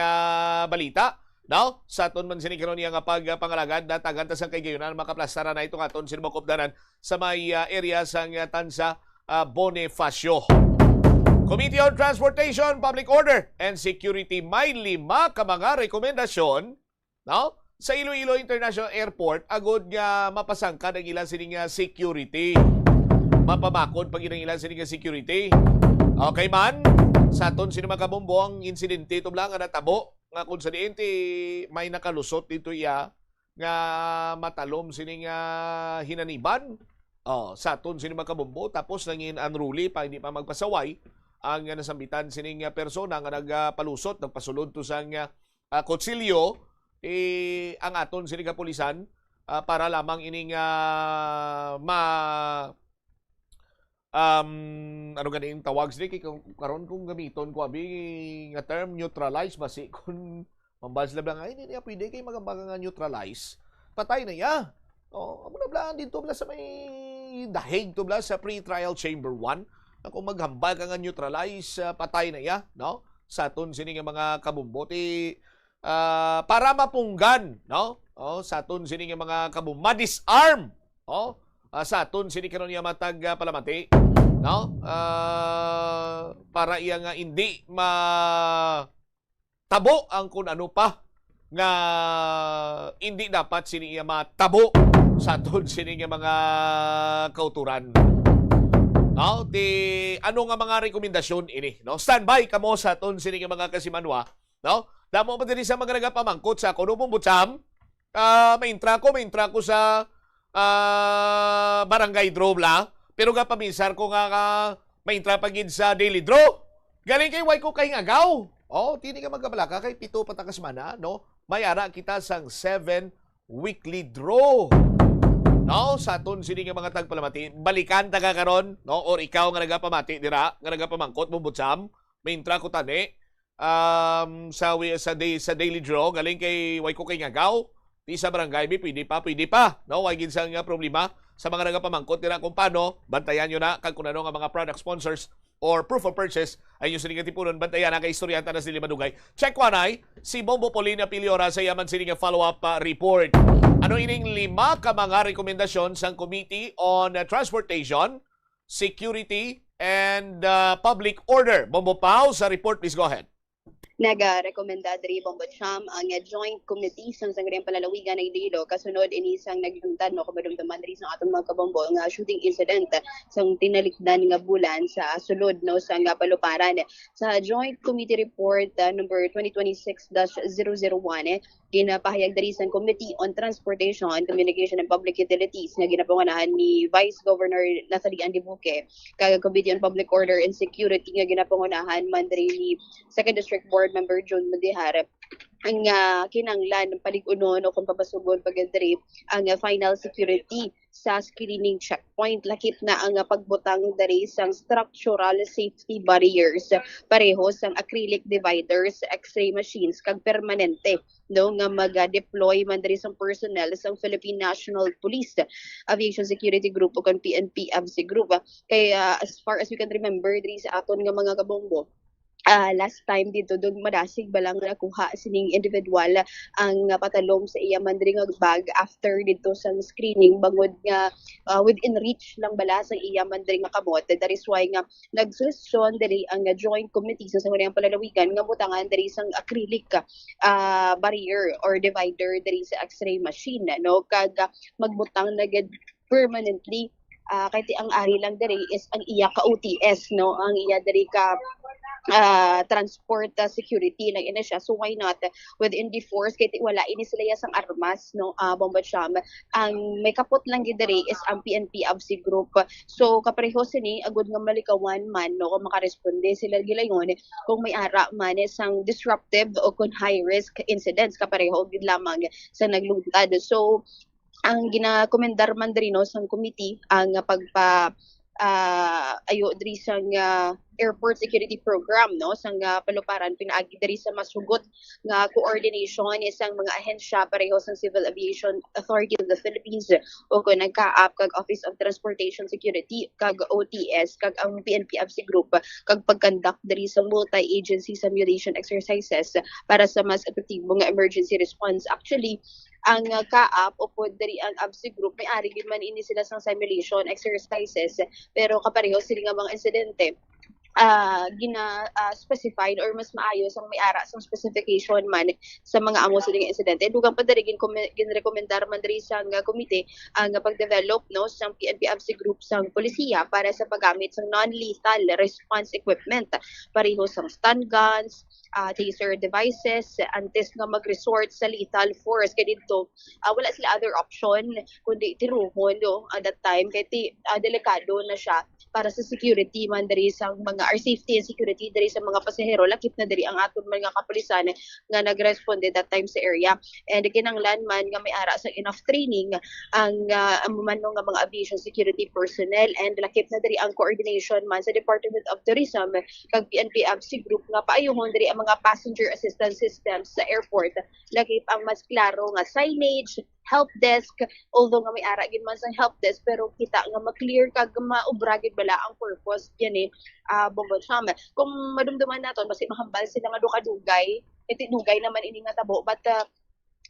balita No? Sa aton man sinikaron niya nga pagpangalagad, datagan ta sa kay gayunan, makaplastara na ito nga aton sinumokopdanan sa may area sang Tansa Bonifacio. Committee on Transportation, Public Order and Security may 5 ka mga rekomendasyon, no? Sa Iloilo International Airport agud nga mapasangka ang ilang sining security. Mapamakod pag ilang sining security. Okay man, sa aton sino makabombo ang insidente ito lang nga natabo nga kung sa diente may nakalusot dito iya nga matalom sining hinaniban. Sa aton sino makabombo tapos nangin unruly pa hindi pa magpasaway ang nasambitan sining persona nga nagpalusot, nagpasulod to sang kutsilyo, ang aton sining kapulisan para lamang ining ano ganing tawag sila karon kung gamiton ko abi nga term neutralize basi kung mambals lang ay hindi niya pwede kay magambang nga neutralize patay na ya. Amo na blaan dito bla sa may dahig to bla sa pre-trial chamber 1 kung maghambal ka nga neutralize, patay na ya, no? Sa aton sini nga mga kabumboti para mapunggan, no? Sa aton sini nga mga ma-disarm, sa aton sini karon nga matag palamati, no? Para iya nga hindi matabo ang kun ano pa nga hindi dapat sini iya matabo sa aton sini nga mga kauturan. No, ano nga mga rekomendasyon ini, no? Standby kamo sa aton sini nga mga kasimanwa, no? Damo pa diri sa mga nagapamangkot sa kuno pong butsam. Maintra ko sa barangay Drobla, pero ga pamisar ko nga maintra pagid sa Daily Draw. Galing kay way ko kay ngagaw. Tini ka magkabalaka kay 7 patakas mana, no? May ara kita sang 7 weekly draw. No, sa aton sini nga mga tagpalamati, balikan taga karon, no? Or ikaw nga nagapamati dira, nga nagapamangkot mo butsam, maintra ko tani sa Daily Draw, galing kay way ko kay ngagaw, di sa barangay pwede pa, no? Way gid sang problema sa mga nagapamangkot dira kung paano bantayan nyo na kag kun ano nga mga product sponsors or proof of purchase ay yung sininga tipunon bantayan na kay istoryanta na sila madugay. Check wanay si Bombo Polina Piliora sa yaman sininga follow-up report. Ano ining 5 ka mga rekomendasyon sa Committee on Transportation, Security, and Public Order? Bombo Pao sa report, please go ahead. Nag-rekomenda diri Bombocham ang joint committee sa sangguniang palalawigan ng Iloilo kasunod inisang naghuntan no kumadumduman diri sa atong mga kabombo nga shooting incident sa tinalikdan nga bulan sa sulod no sa nga paluparan. Sa joint committee report number 2026-001 ginapahayag diri sa Committee on Transportation, Communication and Public Utilities nga ginapanganahan ni Vice Governor Nathalie Andibuque kag Committee on Public Order and Security nga ginapanganahan man diri ni Second District Board Member John Madihar ang kinanglan ng palig-unon o kung papasugon pagandri ang final security sa screening checkpoint. Lakip na ang pagbutang dari sang structural safety barriers pareho sang acrylic dividers, x-ray machines kag permanente no nga mag-deploy man diri sang personnel sang Philippine National Police Aviation Security Group o kan PNP ABSE Group. Kaya as far as we can remember diri sa aton nga mga kabombo, last time dito doon madasig balang nakuha sining individual ang patalom sa iya man diri nga bag after dito sa screening bangod nga within reach lang bala sa iya man diri nga kamot. That is why nga nagsugestion diri ang joint committee sa sangguniang palalawigan nga butangan diri sang acrylic barrier or divider diri sa x-ray machine no kag magbutang na permanently kahit ang ari lang diri is ang iya ka OTS no ang iya diri ka transport security lang ina siya, so why not within the force kahit wala ini sila sang armas no Bombocham ang may kapot lang gid diri is ang PNP ABSE Group. So kapareho sini agud nga malikawan man no kung makaresponde sila gilayon kung may ara man sang disruptive o kung high risk incidents kapareho gid lamang sa naglungtad. So ang ginakomendar man diri no sang committee ang ayo diri sang airport security program no sang paluparan pinaagi diri sa masugot nga coordination isang mga ahensya pareho sa Civil Aviation Authority of the Philippines o kung nagkaap kag Office of Transportation Security kag OTS kag ang PNP ABSE Group kag pagkandak diri sa multi-agency simulation exercises para sa mas epektibo nga emergency response. Actually, ang kaap o po diri ang ABSE Group may ari gid man ini sila sang simulation exercises pero kapareho sila nga mga insidente specified or mas maayos ang may-ara sa specification man sa mga amo sa insidente. Dugang pa diri ginrekomendar man diri sa komite ang pag-develop no sa PNP ABSE Group sang polisiya para sa paggamit sang non-lethal response equipment pareho sang stun guns, taser devices antes nga mag-resort sa lethal force kay dito wala sila other option kundi tiruhon no at that time kay delikado na siya para sa security man diri sa mga safety and security diri sa mga pasahero lakip na diri ang aton mga kapulisan nga nagresponde that time sa area and kinanglan man nga may ara sa enough training ang manong nga mga aviation security personnel and lakip na diri ang coordination man sa Department of Tourism kag PNP ABSE Group nga paayuhon diri ang mga passenger assistance systems sa airport lakip ang mas klaro nga signage help desk, although nga may ara gid man sa help desk pero kita nga ma-clear kag maobra gid bala ang purpose yan Bombo Cham. Kung madumduman naton basi mahambal sila nga dugay dugay naman ini nga tabo but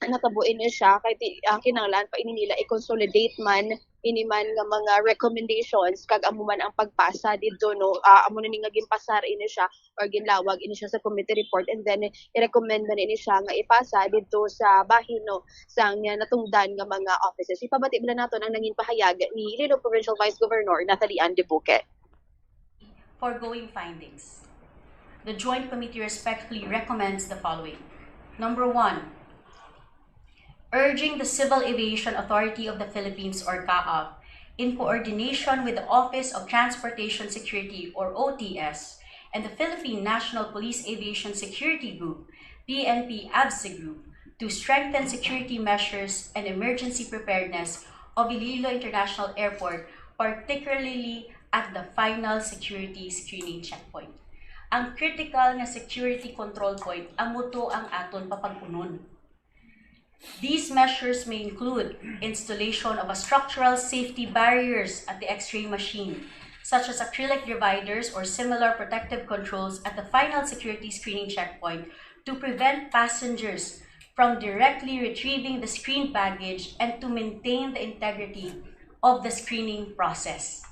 natabuin niya siya kay kinanglan pa ini nila i-consolidate man ini man nga mga recommendations kag amo man ang pagpasa didto no amo na ni nga ginpasar ini siya or ginlawag ini siya sa committee report and then i-recommend man ini siya nga ipasa didto sa bahin no sang natungdan nga mga offices. Ipabati bala naton ang nangin pahayag ni Iloilo Provincial Vice Governor Nathalie Ann Debuque. Foregoing findings. The Joint Committee respectfully recommends the following. Number 1, urging the Civil Aviation Authority of the Philippines or CAAP in coordination with the Office of Transportation Security or OTS and the Philippine National Police Aviation Security Group, PNP ABSE Group, to strengthen security measures and emergency preparedness of Iloilo International Airport, particularly at the final security screening checkpoint. Ang critical na security control point ang muto ang aton papag-unon. These measures may include installation of a structural safety barriers at the X-ray machine, such as acrylic dividers or similar protective controls at the final security screening checkpoint to prevent passengers from directly retrieving the screened baggage and to maintain the integrity of the screening process.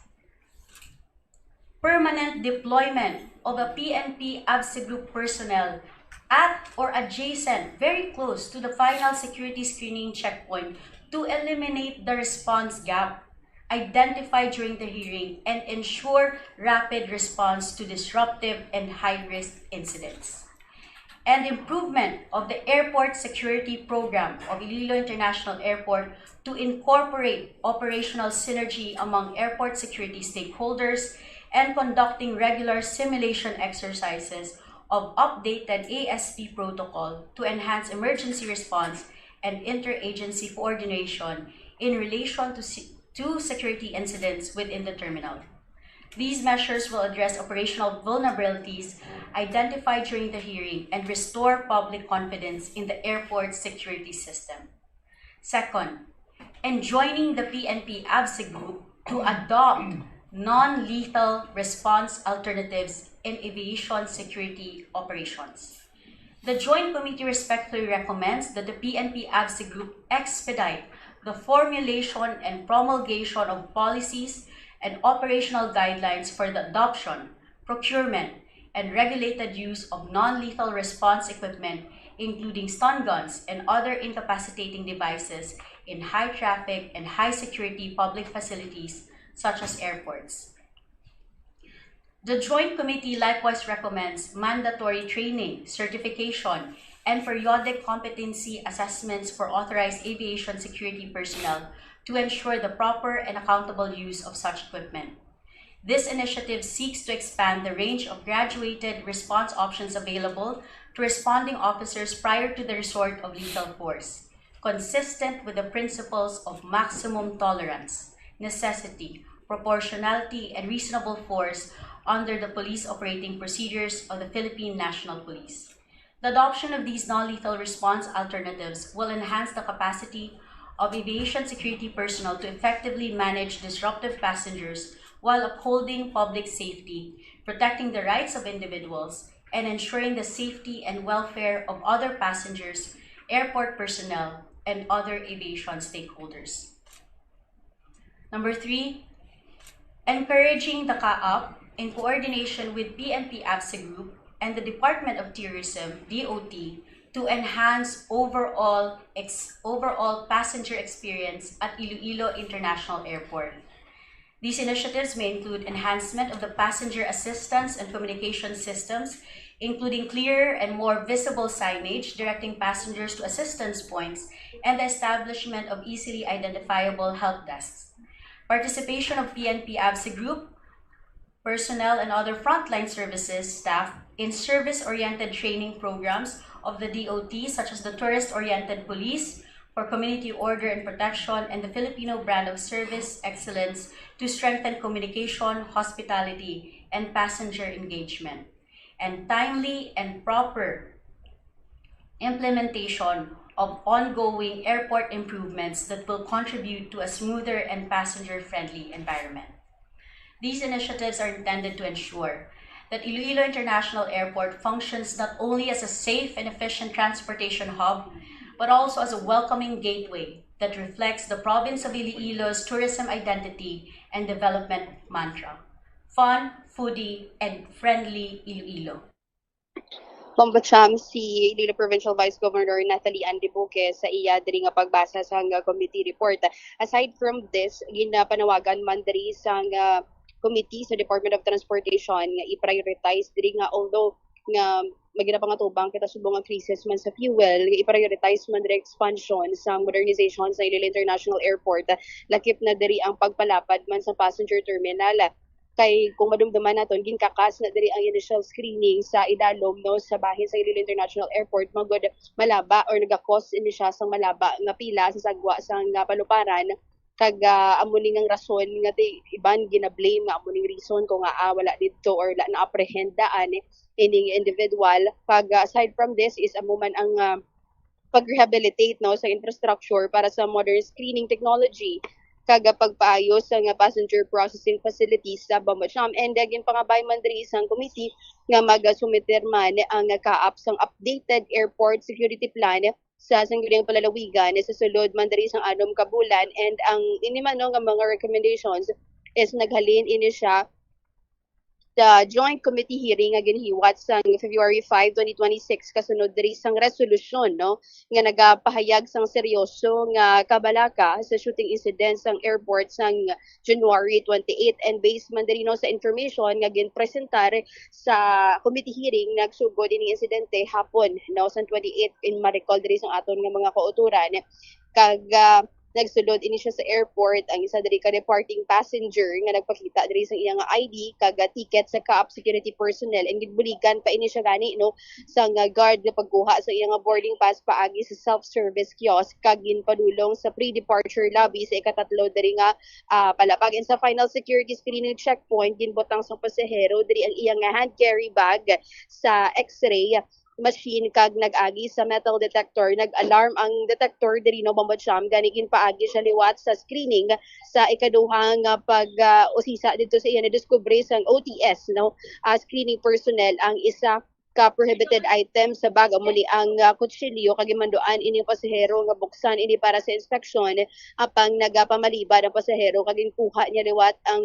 Permanent deployment of a PNP ABSE Group personnel at or adjacent, very close to the final security screening checkpoint to eliminate the response gap identified during the hearing and ensure rapid response to disruptive and high-risk incidents. And improvement of the airport security program of Iloilo International Airport to incorporate operational synergy among airport security stakeholders and conducting regular simulation exercises of updated ASP protocol to enhance emergency response and interagency coordination in relation to security incidents within the terminal. These measures will address operational vulnerabilities identified during the hearing and restore public confidence in the airport security system. Second, enjoining the PNP ABSE Group to adopt non-lethal response alternatives in aviation security operations. The Joint Committee respectfully recommends that the PNP ABSE Group expedite the formulation and promulgation of policies and operational guidelines for the adoption, procurement, and regulated use of non-lethal response equipment, including stun guns and other incapacitating devices in high-traffic and high-security public facilities such as airports. The Joint Committee likewise recommends mandatory training, certification, and periodic competency assessments for authorized aviation security personnel to ensure the proper and accountable use of such equipment. This initiative seeks to expand the range of graduated response options available to responding officers prior to the resort of lethal force, consistent with the principles of maximum tolerance, necessity, proportionality, and reasonable force under the police operating procedures of the Philippine National Police. The adoption of these non-lethal response alternatives will enhance the capacity of aviation security personnel to effectively manage disruptive passengers while upholding public safety, protecting the rights of individuals, and ensuring the safety and welfare of other passengers, airport personnel, and other aviation stakeholders. Number 3, encouraging the CAAP in coordination with PNP AFSE Group and the Department of Tourism, DOT, to enhance overall passenger experience at Iloilo International Airport. These initiatives may include enhancement of the passenger assistance and communication systems, including clearer and more visible signage directing passengers to assistance points and the establishment of easily identifiable help desks. Participation of PNP AFSE Group personnel and other frontline services staff in service-oriented training programs of the DOT, such as the Tourist-Oriented Police for Community Order and Protection and the Filipino brand of service excellence to strengthen communication, hospitality, and passenger engagement, and timely and proper implementation of ongoing airport improvements that will contribute to a smoother and passenger-friendly environment. These initiatives are intended to ensure that Iloilo International Airport functions not only as a safe and efficient transportation hub, but also as a welcoming gateway that reflects the province of Iloilo's tourism identity and development mantra: fun, foodie, and friendly Iloilo. Bombacham si Iloilo Provincial Vice Governor Natalie Andibuque sa iya diri nga pagbasa sa committee report. Aside from this, ginapanawagan man diri sa committee sa Department of Transportation nga i-prioritize diri nga, although nga magina pangatubang kita subong nga crisis man sa fuel, i-prioritize man diri expansion sa modernization sa Iloilo International Airport. Lakip na diri ang pagpalapad man sa passenger terminal. Kay kung madumduman naton ginkakas na diri ang initial screening sa idalom no sa bahin sa Iloilo International Airport, magod malaba or nagakos ini siya sang malaba nga pila sa sagwa sang paluparan. Kag amo ning ang rason nga iban gina-blame nga amo ning reason kung wala dito or la na-apprehendaan ining individual. Kag aside from this is amo man ang pag-rehabilitate no sa infrastructure para sa modern screening technology kag pagpaayos sa passenger processing facilities sa Bombacham. And again pangabay man diri isang committee nga magasumiter man ang CAAP sang updated airport security plan sa sangguniang palalawigan sa sulod man diri sang anom ka bulan. And ang ini man nga mga recommendations is naghalin ini siya sa joint committee hearing nga ginhiwat sang February 5, 2026 kasunod diri sang resolution no nga nagapahayag sang seryoso nga kabalaka sa shooting incident sang airport sang January 28. And based man diri no sa information nga ginpresentar sa committee hearing, nagsugod ini insidente hapon no sa 28 in ma-recall diri sang aton nga mga kauturan. Kag nagsulod ini siya sa airport ang isa diri ka departing passenger nga nagpakita diri sa iyang ID kag ticket sa CAAP security personnel, and gidbuligan pa ini siya gani no sa guard nga pagkuha sa iyang boarding pass paagi sa self-service kiosk kag ginpadulong sa pre-departure lobby sa ikatatlo diri nga palapag. And sa final security screening checkpoint ginbutang sa pasahero diri ang iyang hand carry bag sa x-ray machine kag nag-agi sa metal detector. Nag-alarm ang detector diri no Bombacham gani ginpaagi siya liwat sa screening sa ikaduhang pag-usisa dito sa iya na discovery sang OTS no screening personnel ang isa ka prohibited item sa bag muli ang kutsilyo kag gimanduan ini pasahero nga buksan ini para sa inspection apang nagapamalibad ang pasahero kag ginkuha niya liwat ang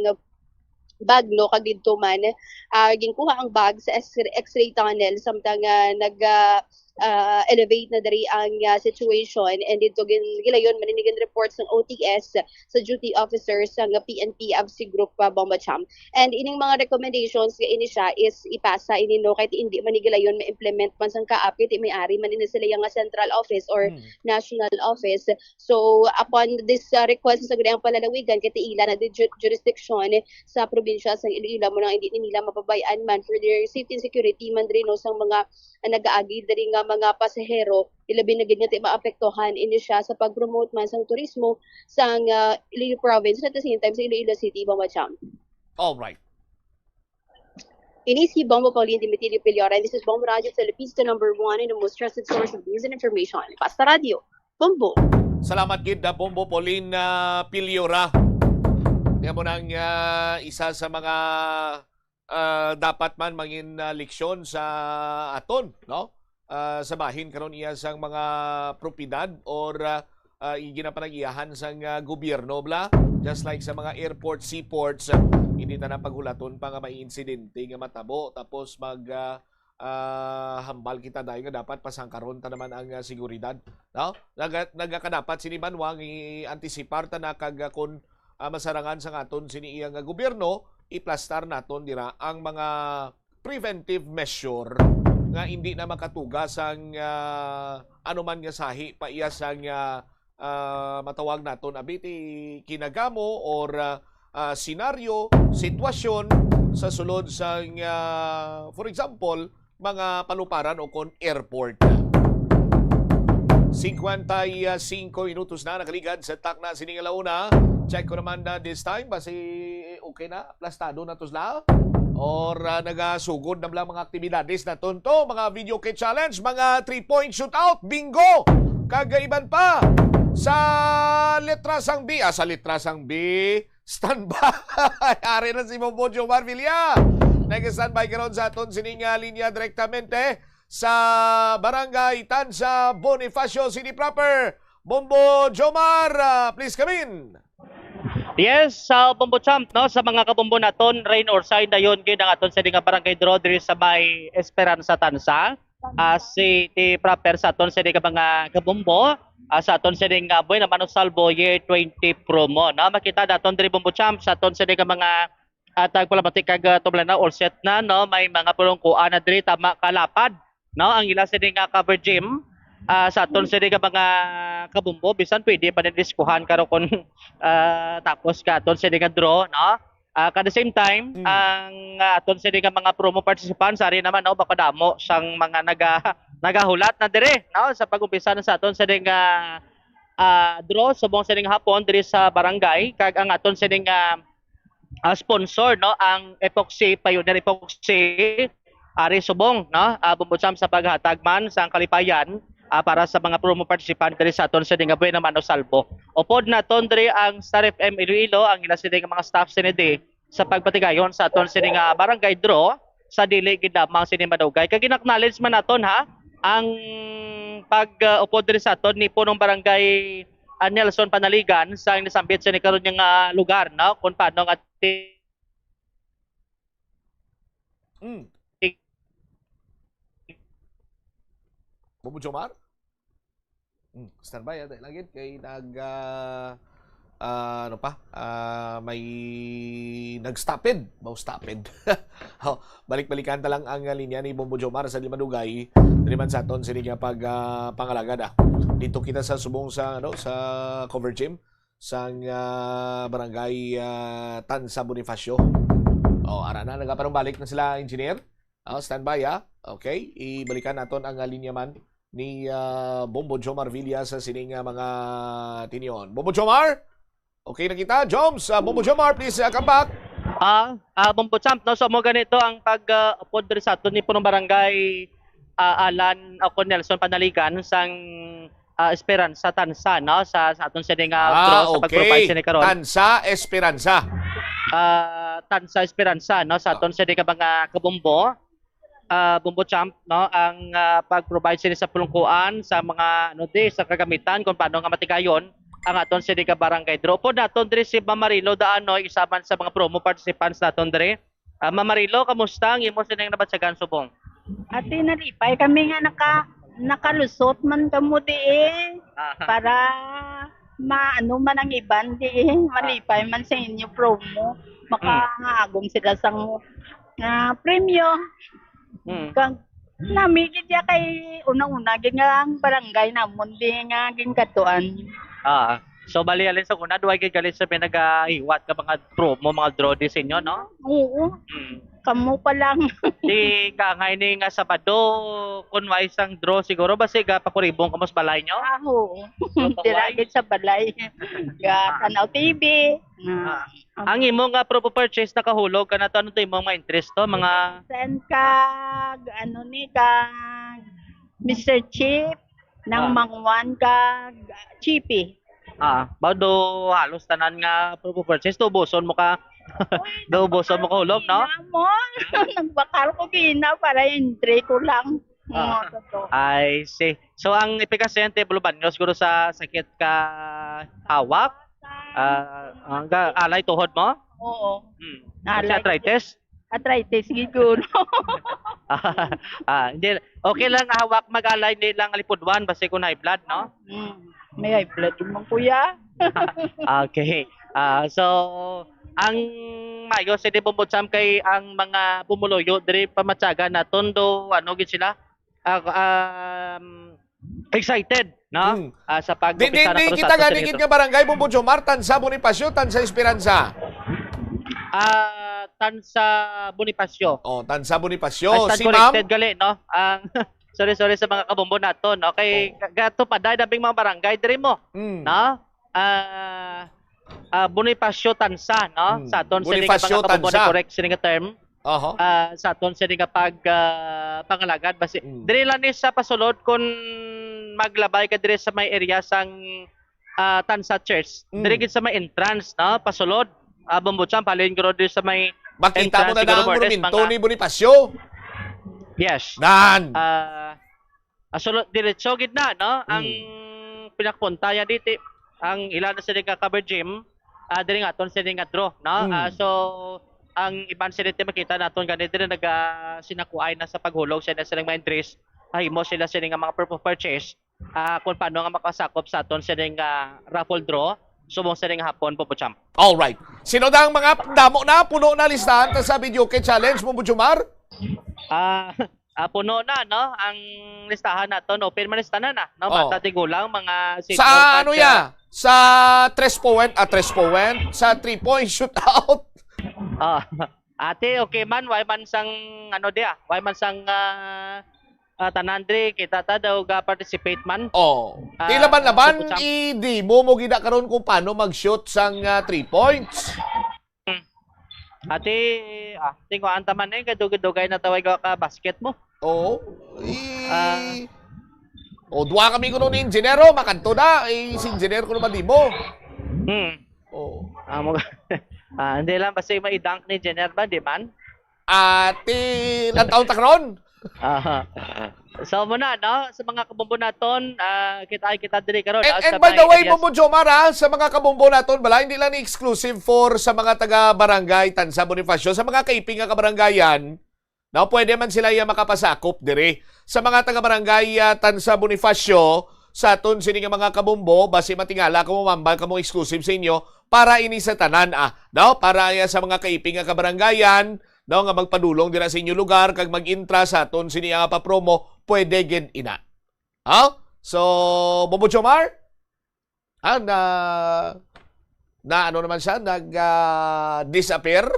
bag no kag didto man ginkuha ang bag sa X-ray tunnel samtang elevate na diri ang situation. And dito gilayon maninigin reports ng OTS sa duty officers sa PNP AFSE Group Bombacham. And ining mga recommendations nga ini siya is ipasa ini no kahit hindi manigilayon ma-implement man sang CAAP kay may-ari man ini sila yung central office or national office. So upon this request sa gudang palalawigan kay tiila na jurisdiction sa probinsya sa Iloilo mo nang hindi nila mapabayaan man for their safety and security man diri no sang mga nagaagi diri nga mga pasahero, ilabi na gid nga maapektuhan ini siya sa pag-promote man sang turismo sang Iloilo province at the same time sa Iloilo City, Bombacham. All right. Ini si Bombo Pauline Dimitilio Piliora, and this is Bombo Radio Philippines, the number one and the most trusted source of news and information. Basta Radio, Bombo. Salamat gid na Bombo Pauline Piliora. Nga mo nang isa sa mga dapat man mangin leksyon sa aton, no? Sa bahin karon iya sang mga propiedad or ginapanagiyahan sang gobyerno bla, just like sa mga airport, seaports, hindi na paghulaton pa nga may insidente nga matabo tapos hambal kita dahil nga dapat pasangkaron ta naman ang seguridad, no? Nagakadapat sini banwang i-antisipar ta na kag kun masarangan sa aton sini iyang gobyerno, iplastar naton dira ang mga preventive measure nga hindi na makatugas ang anuman nga sahi pa iya sang matawag naton abiti kinagamo or senaryo, sitwasyon sa sulod sang for example, mga paluparan o kon airport. 55 minutos na nakaligad sa takna sining alauna. Check ko naman na this time basi okay na, plastado na to sila or nagasugod na lang mga aktibidades na tonto, mga video kit challenge, mga 3-point shootout, bingo, kagaiban pa sa litrasang B. Sa litrasang B, standby. Ari na si Bombo Jomar Villa. Nag-standby ka ron sa aton sining linya direktamente sa Barangay Tansa, Bonifacio City proper. Bombo Jomar, please come in. Yes, sa Bombo Champ, no, sa mga kabombo naton, rain or shine na yun, ginang aton sa nga Barangay Drodri sa may Esperanza Tansa. City proper sa aton sa mga kabombo. Sa aton sa nga boy na Manong Salvo year 20 promo. No? Makita naton diri Bombo Champ sa aton sa mga tagpalamatik kag tublan na all set na, no? May mga pulungkuan na diri tama kalapad. No, ang ila sa nga cover gym sa aton sa mga kabumbo bisan pwede pa diskuhan karo kon tapos ka aton sa nga draw, no? At the same time, ang aton sa mga promo participants ari naman, no, baka damo sang mga nagahulat na dire, no, sa pag-umpisa na sa aton sa nga draw subong sa hapon diri sa barangay kag ang aton sa sponsor, no, ang Epoxy Pioneer Epoxy ari subong, no, bumbutsam sa paghatag man sa kalipayan para sa mga promo participant diri sa aton sa nga Buena Mano Salvo. Upod na ton diri ang Star FM Iloilo, ang ila sila mga staff sinidi sa pagpatigayon sa aton sa nga barangay draw sa dili gid lamang sini madugay. Kag ginaknowledge man naton ha ang pag-upod diri sa aton ni punong barangay Nelson Panaligan sa nisambit sa ni karon nga lugar, no, kung paano nga Bombo Jomar? Standby lagi kay may nag-stopid. Balik-balikan ta lang ang linya ni Bombo Jomar sa Limadugay. Dili man sa aton sini nga pangalaga dito kita sa subong sa sa cover gym sa barangay Tansa Bonifacio. Ara na nagaparong balik na sila engineer. Standby Okay, ibalikan naton ang linya man ni Bombo Jomar Villa sa sining mga tinion. Bombo Jomar? Okay na kita. Joms, Bombo Jomar, please come back. Bombo Champ, no, so mo ganito ang pag-upod diri sa aton ni punong barangay Alan ako Nelson Panaligan sang Esperanza Tansa, no, sa aton sa nga sa pag-provide sa karon. Tansa Esperanza. Tansa Esperanza, no, sa aton sa mga kabombo. Bombo Champ, no, ang pag-provide sila sa pulungkuan sa mga sa kagamitan kung paano nga matigayon ang aton sa barangay draw. Po naton diri si Mamarilo daano isaman sa mga promo participants naton diri. Mamarilo, kamusta ang imo sa nabatsagan subong? Ate nalipay kami nga nakalusot man kamo di para maano man ang iban di malipay man sa inyo promo makaagom sila sang premyo. Kang namigid ya kay una-una gid nga ang barangay namon di nga ginkatuan. So bali alin sa una duay gid galit sa pinagahiwat ka mga promo mga draw di sa inyo, no? Oo. Kamo pa lang. Di ka ngayon nga Sabado kun may isang draw siguro basi ga pakuribong kamo sa balay nyo? Oo. Dira gid sa balay. Ga Tanaw TV. Ang imong nga proof of purchase nakahulog ka na to, ano to imong mga interest to, mga Send kag ano ni kag Mr. Chip ng Mangwan kag Chippy. bawdo halos tanan nga proof of purchase to buson mo ka. Do buson mo ka hulog, no? Mo, nagbakal ko kina para entry ko lang. I see. So ang ipikasente buluban nyo siguro sa sakit ka hawak, alay tuhod mo? Oo. Sa arthritis? Arthritis siguro. Hindi, okay lang hawak mag-alay nilang lipudwan basta kung high blood, no? May high blood yung kuya. Okay. So ang mayo si Bombotsam kay ang mga pumuluyo diri pamatsaga na tondo ano gid sila excited, no? Sa pag-umpisa Di kita ganigit nga barangay Bombojomar, Tansa, Bonifacio, Tansa, Esperanza. Tansa Bonifacio. Tansa Bonifacio. Si corrected gali, no? Ang sorry sa mga kabombo nato, no? Kay gato pa dai dabing mga barangay diri mo, no? Bonifacio Tansa, no? Sa aton sa mga kabombo na correct sa nga term. Sa aton sa nga pangalagad basi diri lang ni sa pasulod kun maglabay ka diri sa may area sang Tansa Church. Diri gid sa may entrance, no? Pasulod. Bombotsam palin guro diri sa may makita mo na ang monumento ni Bonifacio. Yes. Nan. Sulod diretso gid na, no? Ang pinakpuntaya dito ang ilan na sa nga cover gym diri nga aton sa nga draw, no? So ang iban sila makita naton ganito din sinakuay na sa paghulog sila silang mga entries himo sila nga mga proof of purchase kung paano nga makasakop sa aton sila nga raffle draw subong sila nga hapon Bombotsam. All right. Sino ang mga damo na puno na listahan sa video kay challenge Bombojomar? Puno na, no? Ang listahan naton open man listahan na, no? Bata tigulang mga senior sa ano ya? Sa 3 point sa 3-point shootout. Ate, okay man, why man sang ano dia? Why man sang tanandre kita ta daw ga participate man? Di laban-laban di mo gida karon kung paano mag-shoot sang 3 points. Ate, tingo anta man kadugay na tawag ka basket mo. Duwa kami kuno ni ingenero makanto na si engineer ko naman di mo. Hindi lang basta ma-dunk ni engineer ba, di man? Ate, ilang taon ta karon? So muna, no? Sa mga kabombo naton, kita diri karon. And by the way, Bombojomar, sa mga kabombo naton, bala, hindi lang exclusive for sa mga taga-barangay Tansa Bonifacio, sa mga kaiping nga kabarangayan, no, pwede man sila makapasakop diri. Sa mga taga-barangay Tansa Bonifacio, sa aton sini nga mga kabombo, basi matingala kamo mambal kamo exclusive sa inyo para ini sa tanan no? Para sa mga kaiping nga kabarangayan, no, nga magpadulong dira sa inyo lugar kag mag-intra sa aton sini nga pa-promo, pwede gid ina. So Bombojomar, na ano naman siya disappear.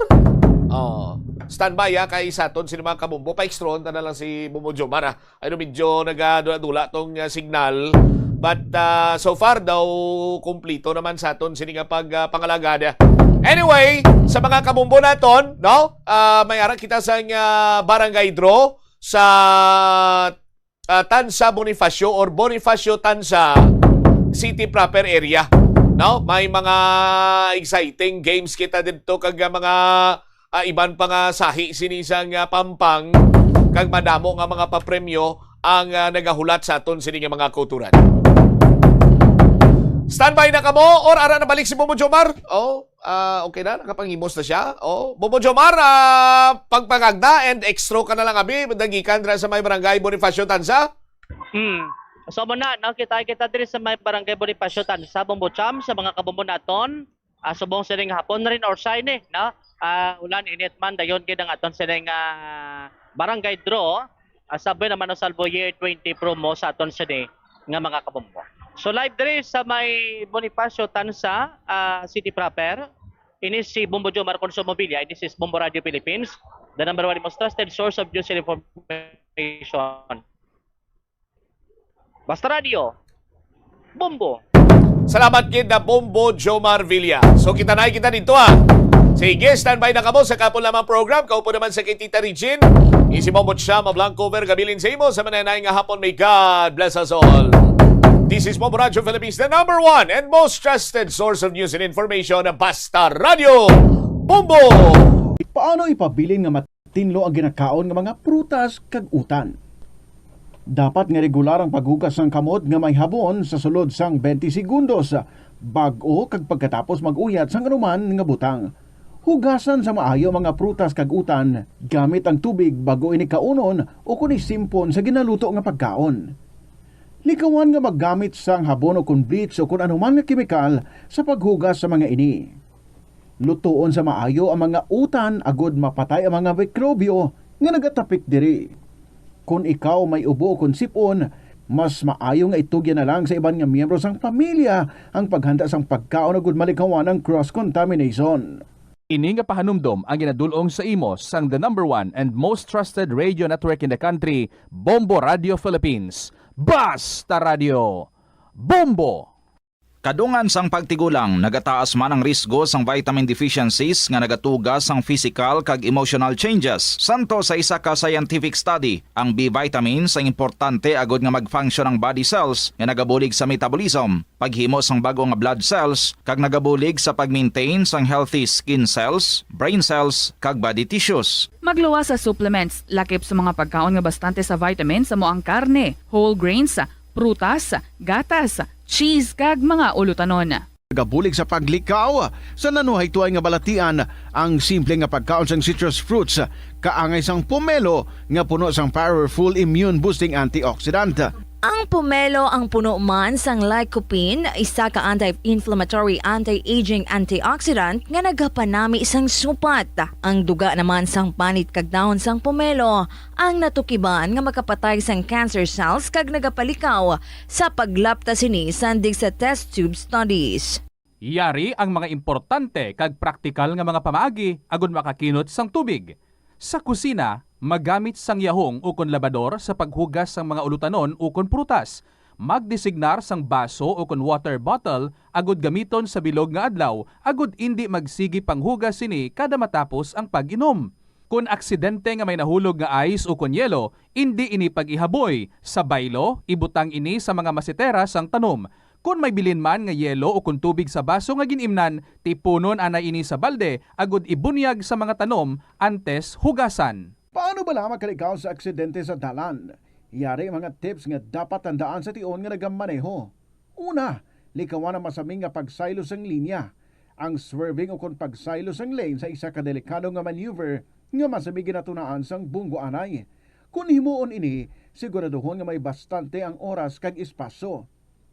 Standby kay saton sino mga kabombo pa-extron na lang si Bombojomar. Ano medyo nagadula tong signal. But so far daw kumpleto naman sa aton sini nga pangalagada. Anyway, sa mga kabombo naton, no? May ara kita sa barangay draw sa Tansa Bonifacio or Bonifacio Tansa City proper area. No? May mga exciting games kita dito kag mga iban pa nga sahi sinisang pampang kag madamo nga mga papremyo ang nagahulat sa aton sini nga mga kulturan. Standby na kamo or ara na balik si Bombojomar? Okay na, nakapangimos na siya. Bombojomar, pagpagagda and extra ka na lang abi, dagikan dira sa may barangay Bonifacio Tansa. So muna, no, kita diri sa may barangay Bonifacio Tansa, Bombotsam, sa mga kabombo naton, subong sining hapon rin or sine, no? Ulan init man dayon gid ang aton sining barangay draw, sabi naman sa Salvo Year 20 promo sa aton sini nga mga kabombo. So live diri sa may Bonifacio Tansa City proper. Ini si Bombojomar Consumobilia. This is Bombo Radio Philippines, the number one most trusted source of news and information. Basta Radio Bombo. Salamat kid na Bombojomar Villa. So kita dito Sige, standby na kamo sa kapon lamang program. Kaupo naman sa kay Tita Regine. Isi Bombot siya, Blanco Ver, gabilin sa imo. Sa mananay nga hapon, may God bless us all. This is Bombo Radio Philippines, the number one and most trusted source of news and information. Basta Radio Bombo! Paano ipabilin nga matinlo ang ginakaon nga mga prutas kag utan? Dapat nga regular ang paghugas ng kamot nga may habon sa sulod sang 20 segundos bag-o kag pagkatapos mag-uyat sang anuman nga butang. Hugasan sa maayo mga prutas kag utan gamit ang tubig bago ini kaunon o kun isimpon sa ginaluto nga pagkaon. Likawan nga maggamit sang habon o kun bleach o kun anuman nga kemikal sa paghugas sa mga ini. Lutoon sa maayo ang mga utan agod mapatay ang mga mikrobyo nga nagatapik diri. Kung ikaw may ubo o kung sipon, mas maayo nga itugyan na lang sa iban nga miyembro sang pamilya ang paghanda sang pagkaon agud malikawan ang cross-contamination. Ini nga pahanumdom ang ginadulong sa imo sang the number one and most trusted radio network in the country, Bombo Radio Philippines. Basta Radio Bombo! Kadungan sang pagtigulang, nagataas man ang risgo sang vitamin deficiencies nga nagatugas sang physical kag emotional changes. Santo sa isa ka scientific study, ang B vitamins ang importante agod nga mag-function ang body cells nga nagabulig sa metabolism, paghimo sang bago nga blood cells kag nagabulig sa pag-maintain sang healthy skin cells, brain cells kag body tissues. Magluwas sa supplements, lakip sa mga pagkaon nga bastante sa vitamins sa moang karne, whole grains, prutas, gatas, cheese kag mga ulutanon. Nagabulig sa paglikaw sa nanuhay tuay nga balatian ang simple nga pagkaon sang citrus fruits kaangay sang pomelo nga puno sang powerful immune boosting antioxidant. Ang pomelo ang puno man sang lycopene, isa ka anti-inflammatory, anti-aging antioxidant nga nagapanami sang supat. Ang duga naman sang panit kag dahon sang pomelo ang natukiban nga makapatay sang cancer cells kag nagapalikaw sa paglapta sini sandig sa test tube studies. Yari ang mga importante kag praktikal nga mga pamaagi agud makakinot sang tubig. Sa kusina, magamit sang yahong o kon labador sa paghugas sang mga ulutanon o kon prutas. Magdesignar sang baso o kon water bottle agud gamiton sa bilog nga adlaw agud indi magsigi panghugas sini kada matapos ang pag-inom. Kung aksidente nga may nahulog nga ice o kon yelo, indi ini pag-ihaboy. Sa baylo, ibutang ini sa mga masitera sang tanom. Kung may bilin man nga yelo o kung tubig sa baso nga ginimnan, tipunon anay ini sa balde agud ibunyag sa mga tanom antes hugasan. Paano ba lamang kalikaw sa aksidente sa dalan? Yari mga tips nga dapat tandaan sa tion nga nagamaneho. Una, likawan ang masaming nga pagsaylo sang linya. Ang swerving o kung pagsaylo sang lane sa isa ka delikado nga maneuver nga masaming ginatunaan sang bunggo anay. Kung himuon ini, siguraduhon nga may bastante ang oras kag espasyo.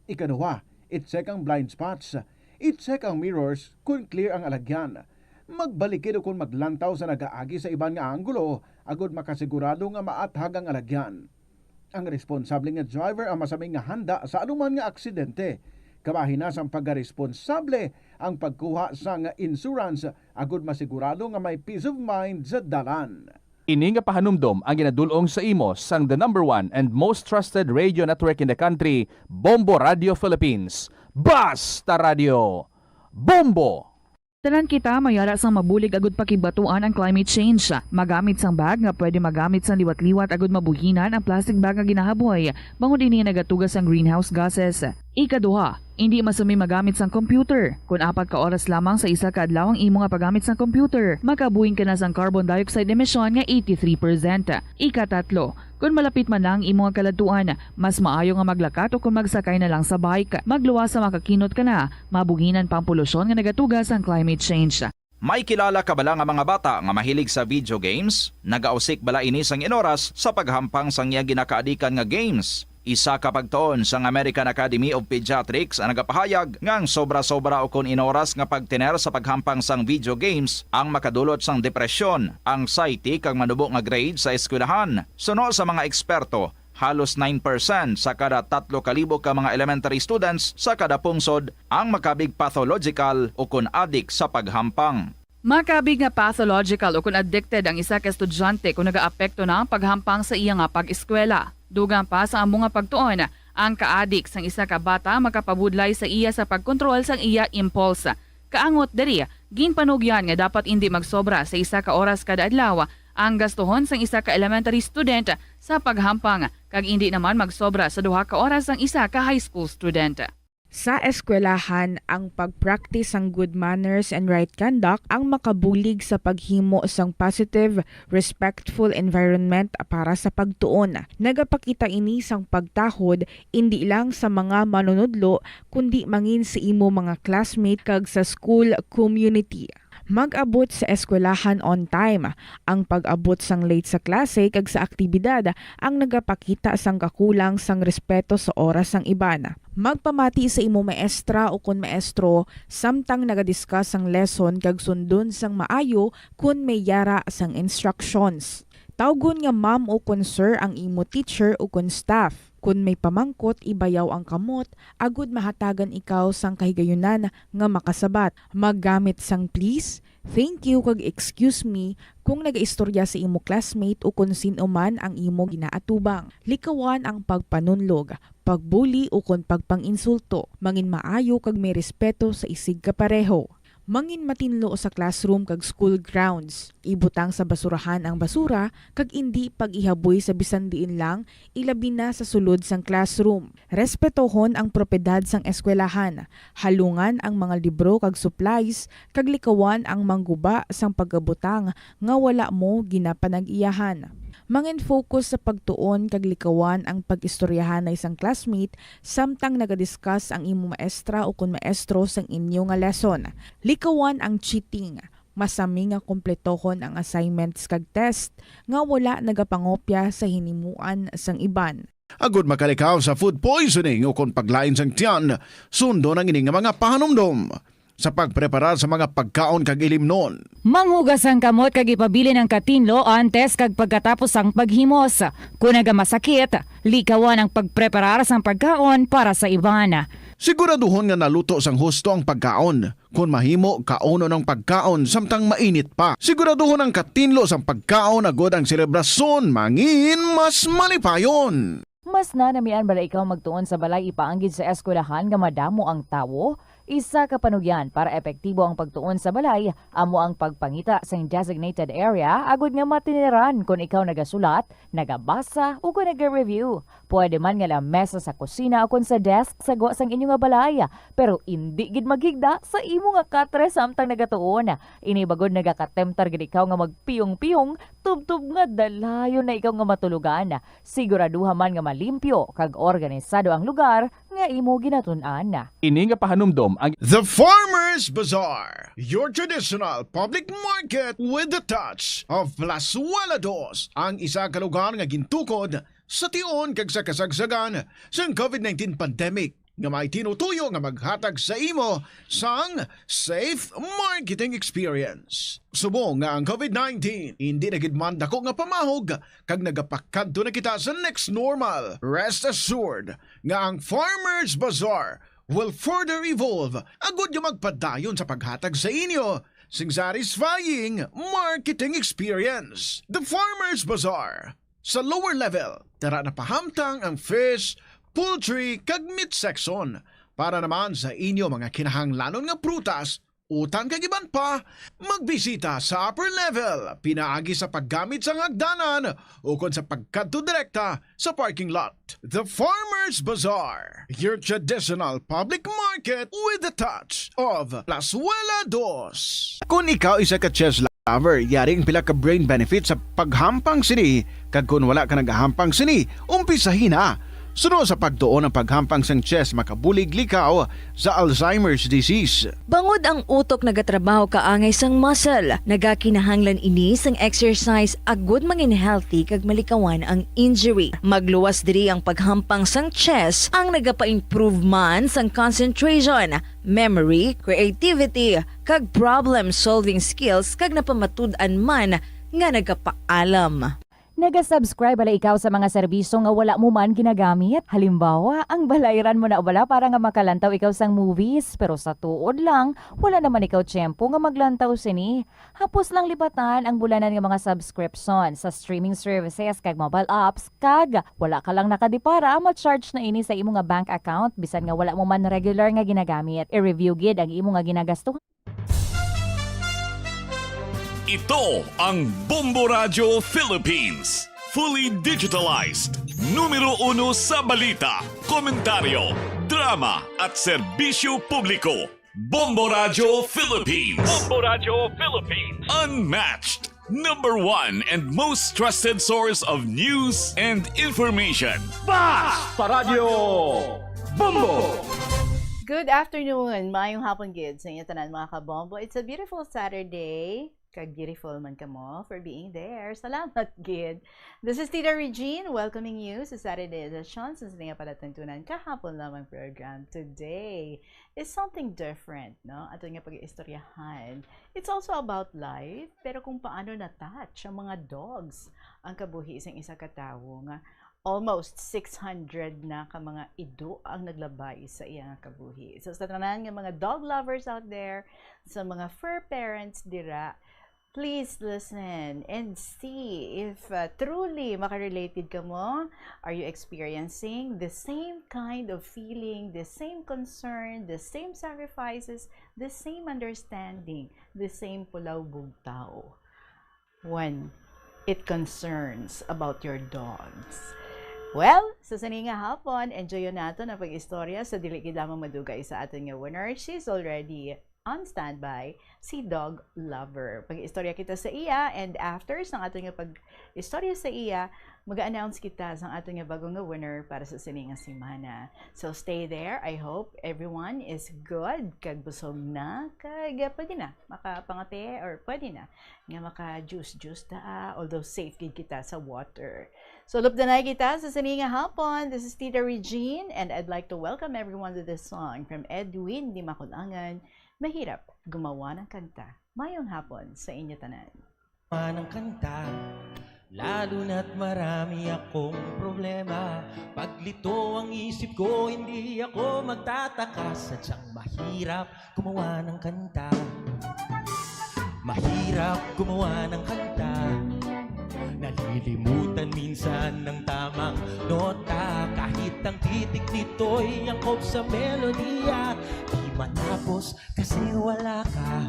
Ikaduha, i-check ang blind spots. I-check ang mirrors kung clear ang alagyan. Magbalikid o kung maglantaw sa nagaagi sa ibang nga anggulo agud makasigurado nga maathag ang alagyan. Ang responsable nga driver ang masaming nga handa sa anuman nga aksidente. Kabahin na sang pagkaresponsable ang pagkuha sa nga insurance agud masigurado nga may peace of mind sa dalan. Ini nga pahanumdom ang ginadulong sa imo sang the number one and most trusted radio network in the country, Bombo Radio Philippines. Basta Radio Bombo! Tanan kita mayara sang mabulig agud pakibatuan ang climate change. Magamit sang bag nga pwede magamit sang liwat-liwat agud mabuhinan ang plastic bag nga ginahaboy. Bangod ini nagatugas ang greenhouse gases. Ikaduha, hindi masumi magamit sang computer. Kung 4 ka oras lamang sa isa ka adlaw ang imo nga paggamit sang computer, makabuhing ka na sang carbon dioxide emission nga 83%. Ikatatlo, kung malapit man lang imo nga kaladuan, mas maayo nga maglakat o kung magsakay na lang sa bike. Magluwas sa makakinot ka na, mabuhinan pang polusyon nga nagatugas ang climate change. May kilala ka bala nga mga bata nga mahilig sa video games? Nagausik bala ini sang inoras sa paghampang sang iya ginakaadikan nga games. Isa ka pagtuon sang American Academy of Pediatrics ang nagapahayag ngang sobra-sobra o kon inoras nga pagtiner sa paghampang sang video games ang makadulot sang depresyon, anxiety kag manubo nga grade sa eskwelahan. Suno sa mga eksperto, halos 9% sa kada 3,000 ka mga elementary students sa kada pungsod ang makabig pathological o kon addict sa paghampang. Makabig nga pathological o kung addicted ang isa ka estudyante kung nagaapekto na ang paghampang sa iya nga pag-eskwela. Dugang pa sa among nga pagtuon, ang ka-addict sang isa ka bata makapabudlay sa iya sa pagkontrol sang iya impulse. Kaangot diri, ginpanugyan nga dapat hindi magsobra sa 1 ka oras kada adlaw ang gastuhon sang 1 ka elementary student sa paghampang kag hindi naman magsobra sa 2 ka oras ang 1 ka high school student. Sa eskwelahan, ang pag-practice ng good manners and right conduct ang makabulig sa paghimo sang positive, respectful environment para sa pagtuon. Nagapakita ini sang pagtahod hindi lang sa mga manunudlo kundi mangin sa imo mga classmate kag sa school community. Mag-abot sa eskwelahan on time. Ang pag-abot sang late sa klase kag sa aktibidad ang nagapakita sang kakulang sang respeto sa oras sang iban. Magpamati sa imo maestra o kun maestro samtang nagadiscuss sang lesson kag sundon sang maayo kun may yara sang instructions. Tawgon nga ma'am o kun sir ang imo teacher o kun staff. Kun may pamangkot, ibayaw ang kamot, agud mahatagan ikaw sang kahigayunan nga makasabat. Maggamit sang please, thank you kag excuse me kung nagaistorya sa imo classmate o kung sino man ang imo ginaatubang. Likawan ang pagpanunlog, pagbuli o kung pagpanginsulto. Mangin maayo kag may respeto sa isig kapareho. Mangin matinlo sa classroom kag school grounds. Ibutang sa basurahan ang basura kag indi pag-ihaboy sa bisan diin lang, ilabi na sa sulod sang classroom. Respetohon ang propiedad sang eskwelahan. Halungan ang mga libro kag supplies kag likawan ang mangguba sang pagabutang nga wala mo ginapanag-iyahan. Mangin focus sa pagtuon kag likawan ang pag-istoryahan na isang classmate samtang nagadiscuss ang imo maestra o kun maestro sang inyo nga lesson. Likawan ang cheating. Masami nga kompletohon ang assignments kag test nga wala nagapangopya sa hinimuan sang iban. Agud makalikaw sa food poisoning o kung paglain sang tiyan, sundo ng ining mga pahanumdom. Sa pagprepara sa mga pagkaon kag ilimnon. Manghugas ang kamot kag ipabili ng katinlo antes kag pagkatapos ang paghimos. Kung masakit, likawan ang pagpreparar sang pagkaon para sa iban. Siguraduhon nga naluto sang husto ang pagkaon. Kung mahimo, kauno ng pagkaon samtang mainit pa. Siguraduhon ang katinlo sang pagkaon agod ang selebrasyon mangin mas malipayon. Mas nanamian bala ikaw magtuon sa balay ipaanggid sa eskwelahan nga madamo ang tawo? Isa ka panugyan para epektibo ang pagtuon sa balay, amo ang pagpangita sa designated area agud nga matiniran kung ikaw nagasulat, nagabasa o kung nag-review. Pwede man nga lamesa sa kusina o kung sa desk sa guwa sang inyo nga balay, pero hindi gid maghigda sa imo nga katre samtang nagatuon. Ini bagod nagakatemptar gid ikaw nga magpiyong-piyong, tubtub nga dalayon na ikaw nga matulugan. Siguraduha man nga malimpyo kag organisado ang lugar nga imo ginatun-an. Ini nga pahanumdom ang The Farmers Bazaar, your traditional public market with the touch of Plasuelados, ang isa ka lugar nga gintukod sa tion kag sa kasagsagan sa COVID-19 pandemic nga may tinutuyo nga maghatag sa imo sang safe marketing experience. Subong nga ang COVID-19 hindi na gid man dako nga pamahog kag nagapakadto na kita sa next normal. Rest assured nga ang Farmers Bazaar will further evolve agud nga magpadayon sa paghatag sa inyo sing satisfying marketing experience. The Farmers Bazaar. Sa lower level, tara na pahamtang ang fish, poultry kag meat section para naman sa inyo mga kinahanglanon nga prutas, utang kag iban pa, magbisita sa upper level, pinaagi sa paggamit sa hagdanan o kon sa pagkadto direkta sa parking lot. The Farmers Bazaar, your traditional public market with a touch of Plasuelados. Kung ikaw isa ka chess lover, yaring pila ka brain benefit sa paghampang sini, kag kung wala ka nagahampang sini, umpisahin na. Sunod sa pagtuon ng paghampang sang chess makabulig likaw sa Alzheimer's disease. Bangod ang utok nagatrabaho kaangay sang muscle, nagakinahanglan ini sang exercise agud mangin healthy kag malikawan ang injury. Magluwas diri ang paghampang sang chess ang nagapa-improve man sang concentration, memory, creativity kag problem solving skills kag napamatud-an man nga nagapaalam. Naga-subscribe bala ikaw sa mga serbisyo nga wala mo man ginagamit. Halimbawa, ang balayran mo na bala para nga makalantaw ikaw sang movies. Pero sa tuod lang, wala naman ikaw tiyempo nga maglantaw sini. Hapos lang lipatan ang bulanan nga mga subscription sa streaming services kag mobile apps. Kag wala ka lang nakadipara, ma-charge na ini sa imo nga bank account bisan nga wala mo man regular nga ginagamit. I-review gid ang imo nga ginagastuhan. Ito ang Bombo Radio Philippines. Fully digitalized. Numero 1 sa balita, komentaryo, drama at serbisyo publiko. Bombo Radio Philippines. Bombo Radio Philippines. Unmatched. Number 1 and most trusted source of news and information. Basta Radio Bombo. Good afternoon, mayong hapon gid sa inyo tanan mga kabombo. It's a beautiful Saturday. Kag-beautiful man ka mo for being there. Salamat gid. This is Tita Regine welcoming you sa Saturday edition sa nga palatuntunan kahapon lamang program. Today is something different, no? Ato nga pag-istoryahan. It's also about life, pero kung paano na-touch ang mga dogs ang kabuhi sa isa ka tawo nga almost 600 na ka mga ido ang naglabay sa iyang kabuhi. So sa tanan nga mga dog lovers out there, sa mga fur parents dira, please listen and see if truly makarelated ka mo. Are you experiencing the same kind of feeling, the same concern, the same sacrifices, the same understanding, the same pulawbog tao when it concerns about your dogs? Well, sa nga hapon, enjoy nato na pag-istorya sa dili gid lamang madugay sa aton nga winner. She's already on standby, si Dog Lover. Pag-istorya kita sa iya, and after sa aton nga pag-istorya sa iya, mag-announce kita sa aton nga bagong nga winner para sa sininga semana. So stay there. I hope everyone is good. Kag busog na, kag pwede na makapangate or pwede na nga maka-juice ta, although safe gid kita sa water. So lupdanay kita sa sininga hapon. This is Tita Regine, and I'd like to welcome everyone to this song from Edwin Di Makulangan. Mahirap gumawa ng kanta. Mayong hapon sa inyo tanan. Ng kanta, lalo na't marami akong problema. Paglito ang isip ko, hindi ako magtataka. Sadyang mahirap gumawa ng kanta. Mahirap gumawa ng kanta. Nalilimutan minsan ng tamang nota. Kahit ang titik nito'y angkop sa melodiya, di matapos kasi wala ka.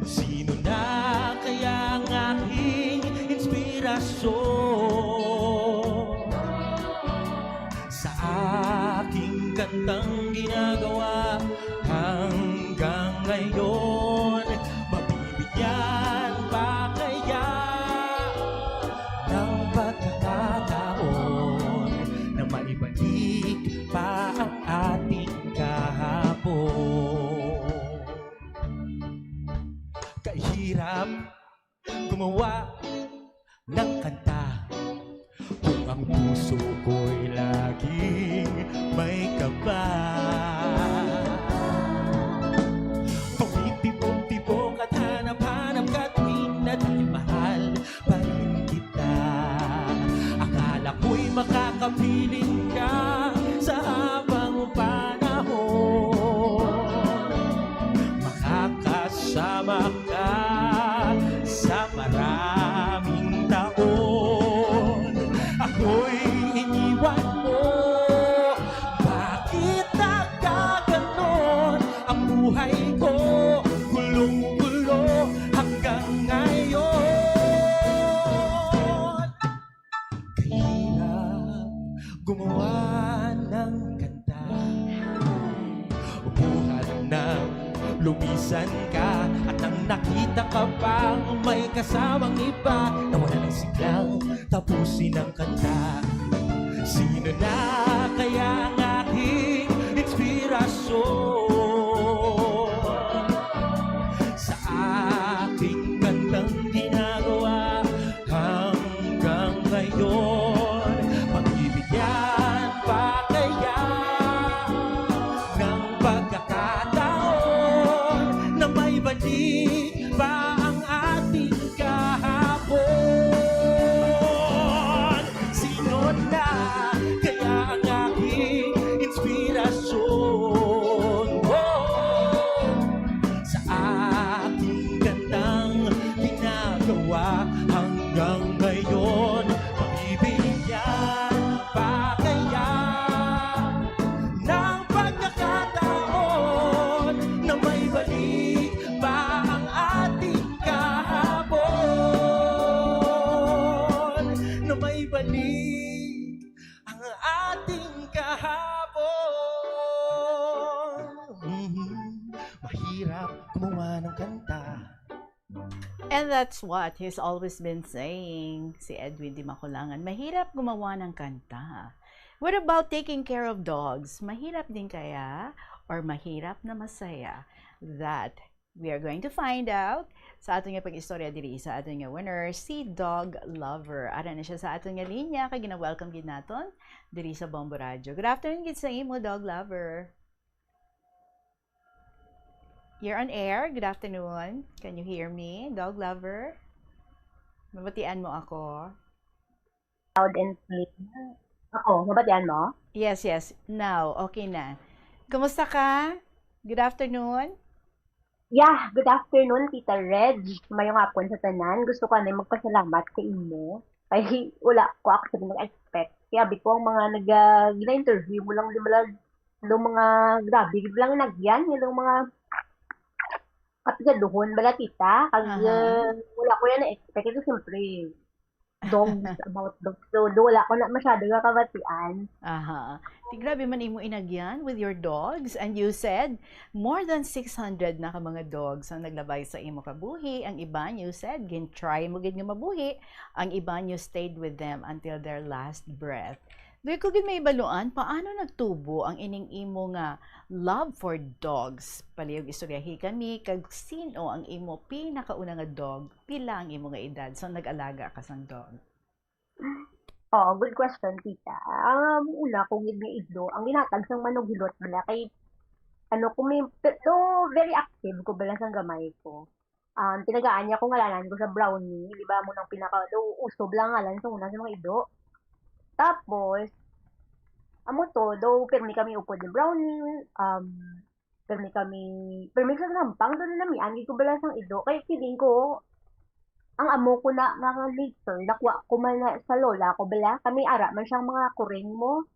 Sino na kaya ang aking inspirasyon sa aking kantang ginagawa hanggang ngayon? Mabibigyan pa kaya ng pagkakataon na maibalik pa ang ating kahapon? Kahirap gumawa ng kanta kung ang puso ko'y laging may kaba. Pumipipong-pipong at hanap-hanap ka tuwing na dahil mahal pa rin kita. Akala ko'y makakapiling ka sa habang panahon. Makakasama ka sa maraming taon. Ako'y iniwan mo. Bakit nagkaganon ang buhay ko? Gulong-gulo hanggang ngayon. Kahirap gumawa ng kanta. Buhat ng lumisan ka at nang nakita ka pang may kasamang iba, nawala ng siglang tapusin ang kanta. Sino na kaya ang aking inspirasyon sa aking kantang ginagawa hanggang ngayon? Magbibigyan pa kaya ng pagkakataon na may balik pa ang ating kahapon? Sino na kaya ang aking inspirasyon mahirap gumawa ng kanta. And that's what he's always been saying, si Edwin Di Maculangan. Mahirap gumawa ng kanta. What about taking care of dogs? Mahirap din kaya? Or mahirap na masaya? That we are going to find out sa ating pag-istorya diri sa ating winner, si Dog Lover. Ara na siya sa ating linya, kaya gina-welcome gid naton diri sa Bombo Radio. Good afternoon gid sa imo, Dog Lover. You're on air. Good afternoon. Can you hear me, Dog Lover? Mabatian mo ako. Loud and clear. Ako, mabatian mo? Yes, yes. Now, okay na. Kumusta ka? Good afternoon. Yeah, good afternoon, Tita Reg. Mayong hapon sa tanan. Gusto ko na magpasalamat sa inyo. Kaya wala ko actually nag-expect. Kaya abi ko ang mga gina-interview mo lang, di ba lang, yung mga grabe, di lang nagyan, yung mga katigaduhon, bala tita. Wala ko yan na-expect. Ito siyempre, dogs, about dogs. So, wala ko na masyado kabatian. Aha. Di grabe man imo inagyan with your dogs. And you said, more than 600 na ka mga dogs ang naglabay sa imo kabuhi. Ang iba, you said, try mo gid nga mabuhi. Ang iba, you stayed with them until their last breath. Doy ko gid may baluan, paano nagtubo ang ining imo nga love for dogs? Palihog istoryahi kami, kag sino ang imo pinakauna nga dog? Pila ang imo nga edad? So nag-alaga ka sang dog? Oh, good question, tita. Una, kung nga idlo, ang ginatag sang manugilot bala kay very active ko bala sang gamay ko. Tinagaan niya ko ngalanan ko sa brownie, di ba mo nang uso bala ngalan sa una sa mga ido. Tapos, permi kami upod ni brownie, permi sa nampang, doon na namian, ko bala sang ido, kaya feeling ko, ang amo ko na nga later, nakuha ko man na sa lola ko bala, kami ara man siyang mga kuring mo.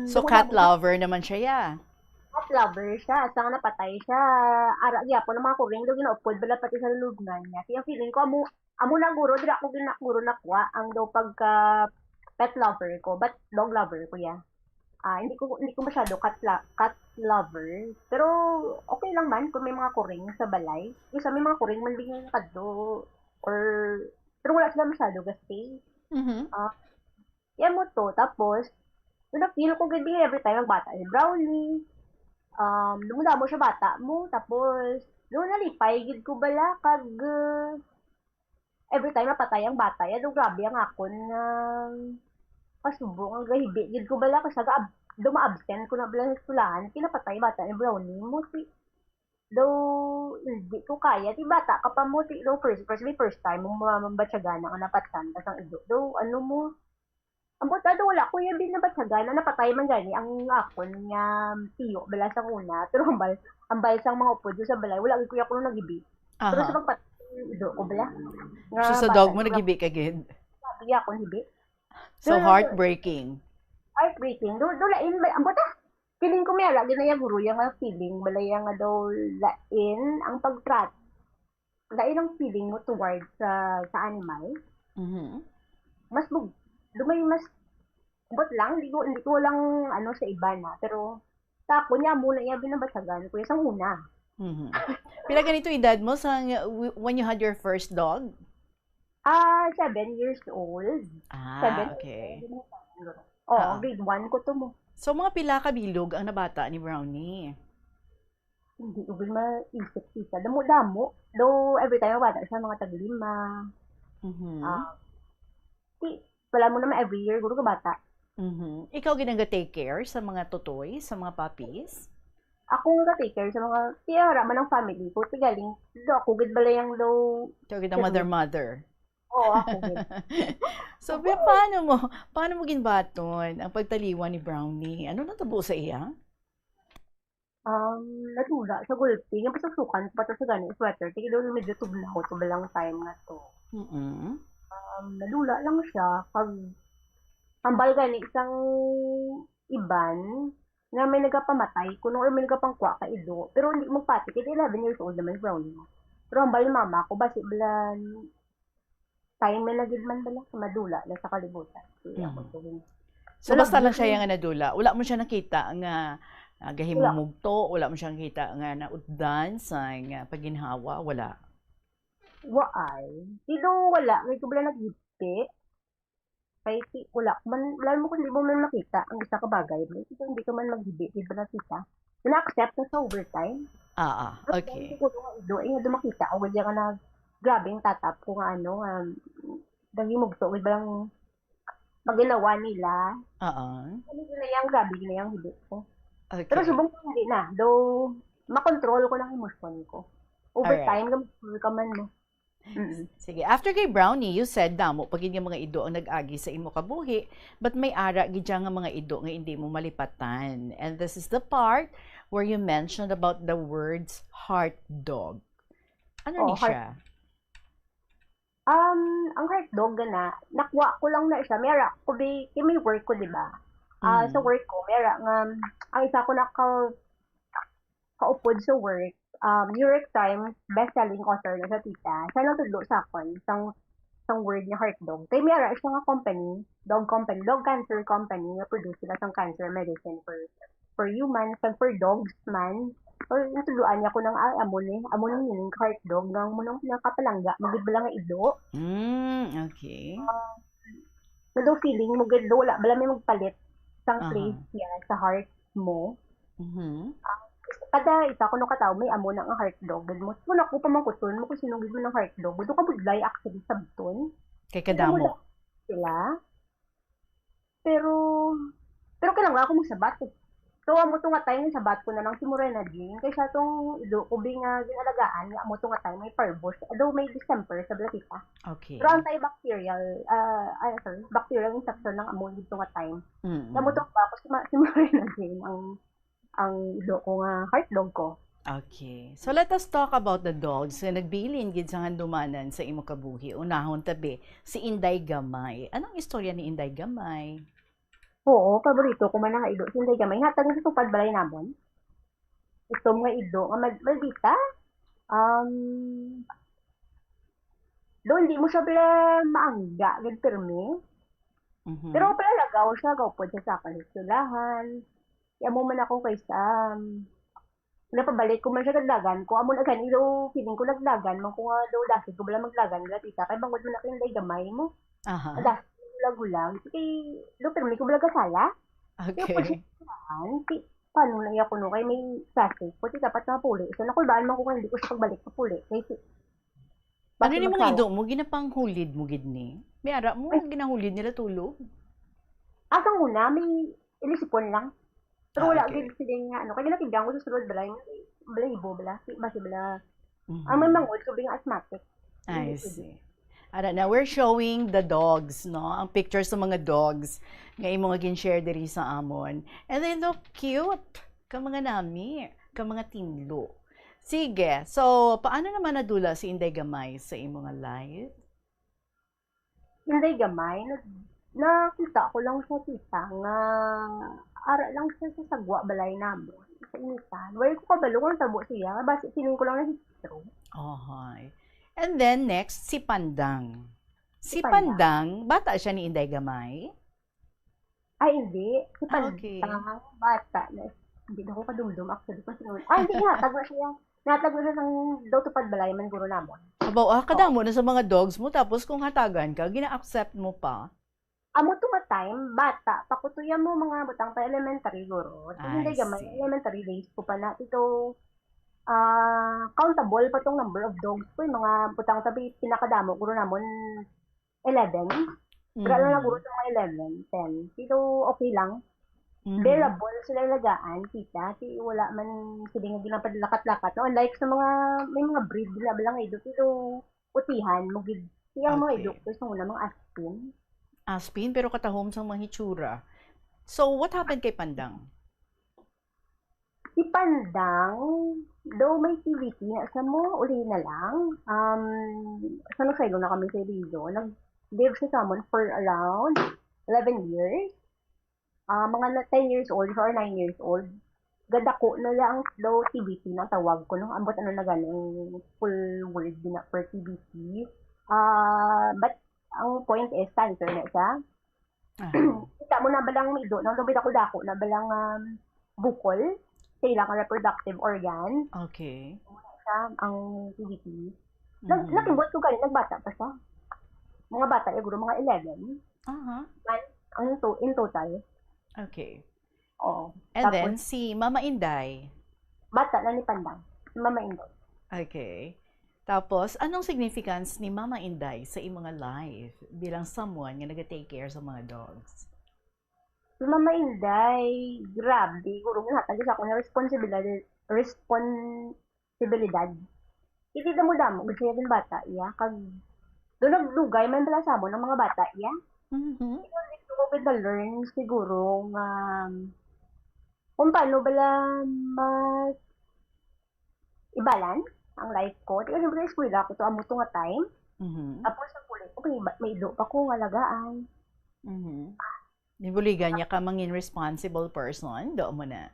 So cat lover naman siya, ya? Cat lover siya, sang napatay siya, ara gyapon ng mga kuring, doon ginaupod bala pati sa lulubngan niya. Kaya feeling ko, amo lang guro, dira ko ginakuro nakuha, ang daw pagka pet lover ko, but dog lover ko ya. Hindi ko masyado cat lover, pero okay lang man kung may mga kuring sa balay. Isa may mga kuring man bigyan kadto pero wala sila masyado kasi. Yan mo to, tapos feel ko gid every time ang bata ni brownie. Lumula mo siya bata mo, tapos doon nalipay gid ko bala kag every time napatay ang bata ya, grabe ang akon nga pasubong ang gahibi gid ko bala kasi absent ko na bala sa eskwelahan, pinapatay bata ni brownie mo si hindi ko kaya ti bata ka pa mo ti first time mo mamambatsagan ang napatan tas ang ido mo ambot wala ko yung binabatsagan na napatay man gani ang akon nga tiyo bala sa una pero ambal sang mga upod sa balay wala gid ko nung nagibi pero sa pagpatay ido ko bala So sa dog mo nagibi ka gid? Sabi ako hibi. So heartbreaking. Heartbreaking. Lain ba? Ambot feeling ko may lagi na yung guru yung feeling. Balaya nga daw lain ang pagtrat. Lain ang feeling mo towards sa animal. Mas lumay mas ambot lang. Hindi ko lang sa iba na. Pero sa ako niya muna niya binabatsagan ko yung una. Pila ganito edad mo when you had your first dog? 7 years old. 7. Okay. Grade 1 ko to mo. So, mga pila ka bilog ang nabata ni Brownie? Hindi ko maisip isa. Damo-damo. Though, every time bata siya, mga tag-5. Wala mo naman every year, guro ka bata. Ikaw ginag-take care sa mga tutoy, sa mga puppies? Ako nga take care sa mga tiyara man ng family ko. Tigaling, ako gid balayang daw. Ikaw gid ang mother. Oo, ako gid. So, paano mo ginbaton ang pagtaliwan ni Brownie? Ano natabo sa iya? Natula sa gulpi. Yung pasasukan, pata sa gani, sweater. Tigil daw medyo tublaw, tubalang time na to. Nadula lang siya. Pag hambal gani, isang iban, na may nagapamatay, kuno or may nagapangkwa ka ido. Pero hindi magpati, kasi 11 years old naman Brownie. Pero hambal mama ko, basi balan, time na nagid man bala sa madula na sa kalibutan. So basta lang siya yung nadula. Wala mo siya nakita nga Gahimumugto, wala mo siyang kita nga na uddan sa nga paginhawa, wala. Waay. Dilo wala. May kubla naghipi. Kaya wala. Wala mo kung di mo man makita ang isa ka bagay. Hindi ka man maghibi. Di ba nakita? Na-accept na sa overtime. Okay. Kung ido, nga dumakita. O wala ka na grabe yung tatap kung ano. Gahimugto. Wala lang maginawa nila. Grabe na yung hibi ko. Okay. Pero subong ko hindi na. Though, makontrol ko lang emosyon ko. Overtime, ka man mo. Sige, after kay Brownie, you said damo pag yung mga ido ang nag-agi sa imo kabuhi, but may ara gidya nga mga ido nga hindi mo malipatan. And this is the part where you mentioned about the words heart dog. Ano ni siya? Ang heart dog na, nakuha ko lang na siya. Mera, may work ko, di ba? Sa work ko, mera, ang isa ko kaupod sa work, New York Times best-selling author na sa tita. Siya lang tudlo sa akin, sang word niya heart dog. Kaya mera, siya nga company, dog cancer company, nga produce sila sang cancer medicine for humans, and for dogs man. Or natuluan niya ko ng amo nang nining heart dog, nang munong nakapalangga, magibala nga ido. Okay. Nado feeling mo gid wala bala may magpalit sang place niya sa heart mo. Kada isa ko no kataw may amo na nga heart dog. Gid mo ko pa man kuton mo kung sino gid mo ng heart dog. Gusto ka budlay actually sa buton. Kay kadamo. Sila. Pero kailangan ako magsabat. So amo to nga time sabat ko na lang si Morena Jean kay sa tong ido ko nga ginalagaan amo to nga time may parbos. Ado may December sa Blatita. Okay. Pero antibacterial bacterial infection ng amo dito nga time. Amo to ba ako si Morena Jean ang ido ko nga heart dog ko. Okay. So let us talk about the dogs na nagbilin gid sa handumanan sa imo kabuhi. Unahon tabi si Inday Gamay. Anong istorya ni Inday Gamay? Oo, paborito ko man nga ido. Hindi gamay. Hatag sa tupad balay namon. Ito mga ido. Maldita. Doon, di mo siya pala maangga. Gagpirmi. Pero pala lagaw siya. Gawpod siya sa akin. Sulahan. Kaya mo man ako kaysa napabalik ko man siya naglagan ko. Amo na ganito, feeling ko naglagan. Man ko nga daw dasi ko bala maglagan. Tita, kaya bangod mo na kayo Inday Gamay mo. Dasi gulang kay do pero may kublag sala. Okay. Paano na iya ko no kay may plastic pati dapat na puli. So nakulbaan man ko kay hindi ko siya pagbalik sa puli. Kasi ano ni mga ido mo ginapanghulid mo gid ni? May ara mo ginahulid nila tulog. Asang una may ilisipon lang. Pero wala gid sila nga ano kay natigdan ko sa sulod balay ibo bala basi bala. Ang may mangod ko bing asthmatic. I see. Now we're showing the dogs, no? Ang pictures ng mga dogs nga imo nga gin-share diri sa amon. And they look cute. Ka mga nami, ka mga tinlo. Sige. So, paano naman nadula si Inday Gamay sa imo nga live? Inday Gamay, nakita ko lang sa tita nga ara lang siya sa sagwa balay namon. Sa initan. Wala ko kabalo kung tabo siya. Basi sining ko lang na histro. Ohoy. And then next, si Pandang. Si Pandang, bata siya ni Inday Gamay? Ay, hindi. Si Pandang, bata. Hindi na ko kadumdum actually. Hindi, natag na siya. Natag na siya ng daw tupad balay man guro namon. Abaw, kadamo na sa mga dogs mo, tapos kung hatagan ka, gina-accept mo pa? Amo to time, bata, pakutuyan mo mga butang pa elementary guro. Hindi Gamay, elementary days ko pa na. Ito, countable pa tong number of dogs ko. Yung mga putang sabi, pinakadamo, guro namon 11. Pero alam na guro sa mga 11, 10. Dito okay lang. Bearable sila lagaan, kita. Kasi wala man sila nga ginapad-lakat-lakat. No? Unlike sa mga, may mga breed nila balang idok. Ito, utihan, magid. Siyang mga idok. Ito una, mga aspin. Aspin, pero katahom sa mga hitsura. So, what happened kay Pandang? Si Pandang, though may TVT na sa mo, uli na lang. Sa nagsaylo na kami sa Rizzo. Nag-live siya sa amon for around 11 years. Mga 10 years old or 9 years old. Ganda ko na lang daw TVT na tawag ko. No? Ambot ano na ganang full word din na for TVT. But ang point is, cancer na siya. Kita mo na balang may do. Nang dako na balang bukol. sa ilang reproductive organ. Okay. Siya, ang CBT. Mhm. Nakimbot ko galing, nagbata pa siya. Mga bata, siguro mga 11. Aha. In total. Okay. Oo. And Tapos, then, si Mama Inday. bata na ni Pandang. Si Mama Inday. Okay. Tapos, anong significance ni Mama Inday sa imong life bilang someone nga nag-take care sa mga dogs? Si Mama Inday, grabe. Siguro nga hatag sa ako na responsibilidad. Hindi damo-damo. Gusto niya din bata. Iya. Kag, doon nagdugay, may bala sa mo ng mga bata. Iya. Mm-hmm. Gusto ko with the learn siguro nga kung paano bala mas i-balance ang life ko. Kasi siyempre eskwela ko to amo to nga time. Mhm. Tapos sa kulit ko may ido pa ko nga alagaan. Mhm. Nibuligan niya ka mangin responsible person, do mo na.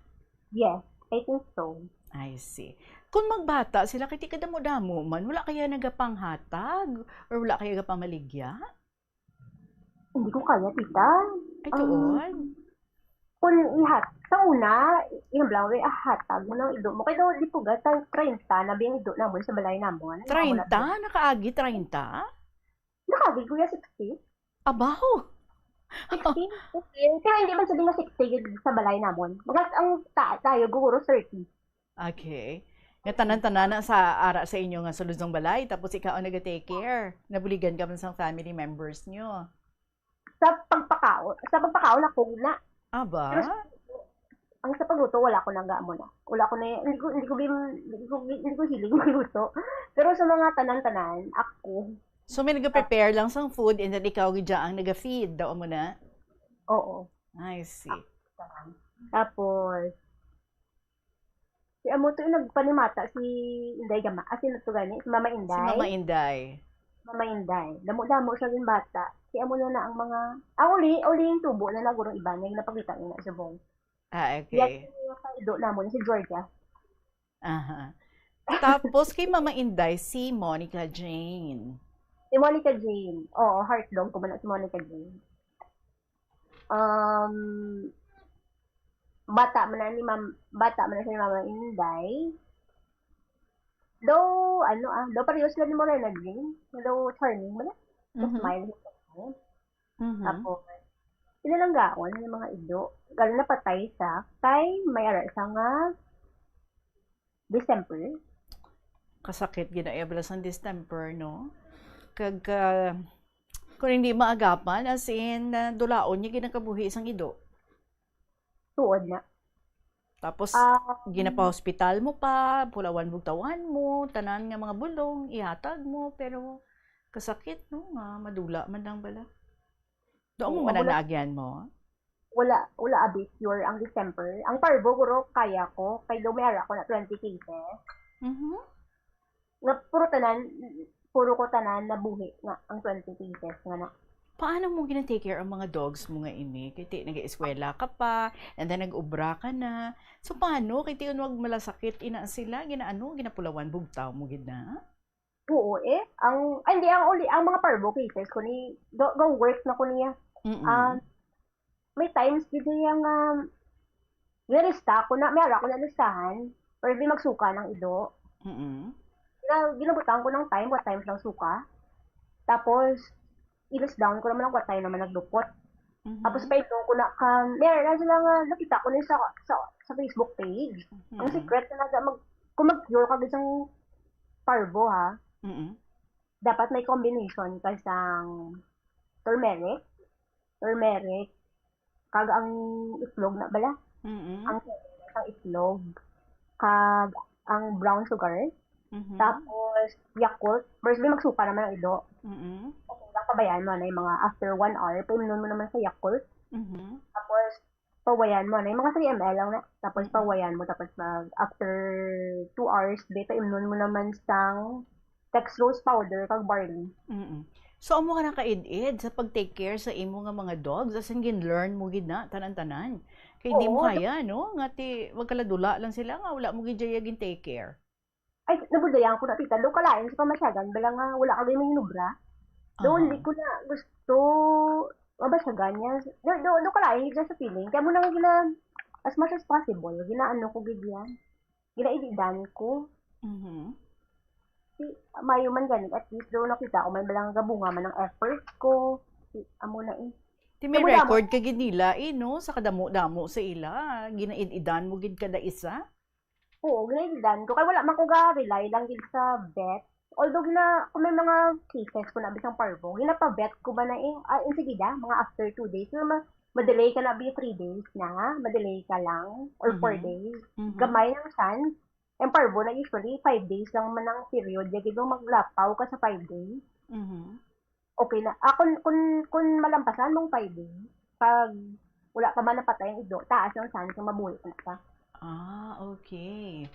Yes, I think so. I see. Kung magbata sila kiti kadamo-damo man, wala kaya nagapanghatag or wala kaya nagapamaligya? Hindi ko kaya, tita. Ay, tuon. Kung sa una, yung lang, hatag mo ng ido mo. Kaya di po ga, 30 na biyang ido namon sa balay namon. 30? Nakaagi 30? Nakaagi ko 60. Abaho! 60? Kaya hindi man sabihin na 60 sa balay namon. Bagas ang tayo, guro 30. Okay. Nga tanan-tanan na sa ara sa inyo nga sulod ng balay, tapos ikaw ang nag-take care. Nabuligan ka man sa family members nyo. Sa pagpakaon ako na. Aba? Pero ang sa pagluto, wala ko nang gaamo na. Wala ko na, hindi ko hiling magluto. Pero sa mga tanan-tanan, ako. So may nag-prepare lang sang food and then ikaw gidya ang nag-feed daw mo na? Oo. I see. Tapos, si amo to yung nagpanimata si Inday Gama. As in, ito gani, si Mama Inday. Si Mama Inday. Mama Inday. Damo-damo siya din bata. Si amo na ang mga, uli yung tubo na nagurong iba na yung napagita niya sa bong. Ah, okay. Yan yung kaido na mo, si Georgia. Aha. Tapos kay Mama Inday, si Monica Jane. Si Monica Jane. Oo, heart dog ko man si Monica Jane. Bata man na siya ni Mama Inday. Though pareho sila ni Morena Jane. Though charming mo na. Smile. Tapos, pinalanggaon yung mga ido. Gano'n na patay sa kay may ara sa nga December. Kasakit ginayabla sa distemper, no? Kung hindi maagapan, as in, dulaon niya ginakabuhi isang ido. Tuod na. Tapos, ginapa-hospital mo pa, pulawan bugtawan mo, tanan nga mga bulong, ihatag mo, pero kasakit, no? Madula man lang bala. Doon mo man ang naagyan mo? Wala abis pure ang December. Ang parbo, guro, kaya ko. Kay daw may ara ko na 20 cases. Mhm. Nga puro ko tanan na buhi nga ang 20 cases nga na. Paano mo gina-take care ang mga dogs mo nga ini? Kaya nag-eskwela ka pa, and then nag-ubra ka na. So, paano? Kaya wag malasakit ina sila, ginapulawan, bugtaw mo gina? Oo ang mga parbo cases ko ni, go work na ko niya. May times dito yung, nilista ko na, may ara ko na listahan, or di magsuka ng ido. Ginabutan ko ng time, what times lang suka. Tapos, i-list down ko naman ang what time naman naglupot. Tapos, paitong ko na, meron na sila nga, nakita ko na sa Facebook page. Ang secret na kung mag-cure ka isang parbo, ha, dapat may combination ka sang turmeric, kag ang itlog na bala. Ang itlog, kag ang brown sugar, tapos Yakult. First, magsuka naman ang ido. Okay lang, pabayaan mo na yung mga after 1 hour, painunon mo naman sa Yakult. Tapos, pawayan mo na yung mga 3 ml lang na. Tapos, pawayan mo. Tapos, after 2 hours, painunon mo naman sang dextrose powder, kag barley. So, amo ka na ka-id-id sa pag-take care sa imo nga mga dogs, as in gin-learn mo gid na, tanan-tanan. Kaya di mo kaya, no? Nga wag kaladula lang sila nga, wala mo gid gin-take care. Ay, nabudayan ko na, tita. Doon kalain sa pamasyagan, bala nga wala ka may hinubra. Doon, di ko na gusto mabasyagan niya. Doon kalain, dyan sa feeling. Kaya mo na as much as possible, ginaano ko gid yan. Ginaididan ko. Si mayo man ganit, at least daw nakita ko may balang gabunga man ng effort ko. Si amo na Ti may record ka gid nila no sa kadamo-damo sa ila. Ginaididan mo gid kada isa. Oo, ginaididan ko. Kaya wala man ko ga-rely lang gid sa vet. Although kung may mga cases ko na bisang parvo, ginapa-vet ko ba na sige da, mga after 2 days. So, ma-delay ka na 3 days na, ma-delay ka lang, or 4 days. Gamay ng chance. Yung parvo na usually 5 days lang man ang period. Yung maglapaw ka sa 5 days. Okay na. Kung malampasan mong 5 days, pag wala pa man napatay ang ido, taas ang chance na mabuhay ka. Okay.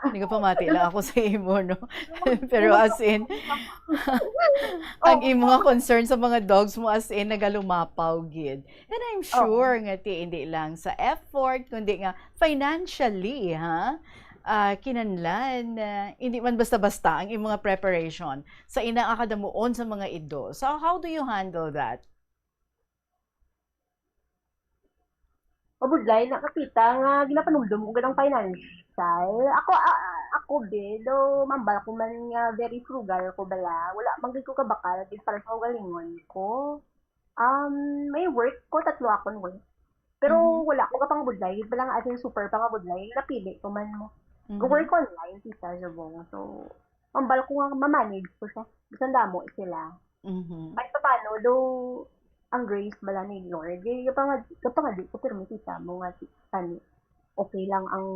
Hindi ko pamati lang ako sa imo, no? Pero as in, ang imo nga concern sa mga dogs mo as in, nagalumapaw, gid. And I'm sure nga hindi lang sa effort, kundi nga financially, ha? Kinanlan, hindi man basta-basta ang imong preparation sa inaakadamuon sa mga ido. So, how do you handle that? Mabudlay, nakapita nga, ginapanumdum ko ganang financial. Ako do mambal ko man nga very frugal ko bala. Wala, manggay ko kabakal, para sa galingon ko. May work ko, 3 akong work. Pero wala ko kapang budlay, balang atin super pang budlay, napili ko man mo. Go-work online, tita, sabong. So, mambal ko nga, mamanage ko siya. Bisan damo sila. Kahit pa paano, do ang grace bala ni Lord, kapag di ko permitita mo nga tani, okay lang ang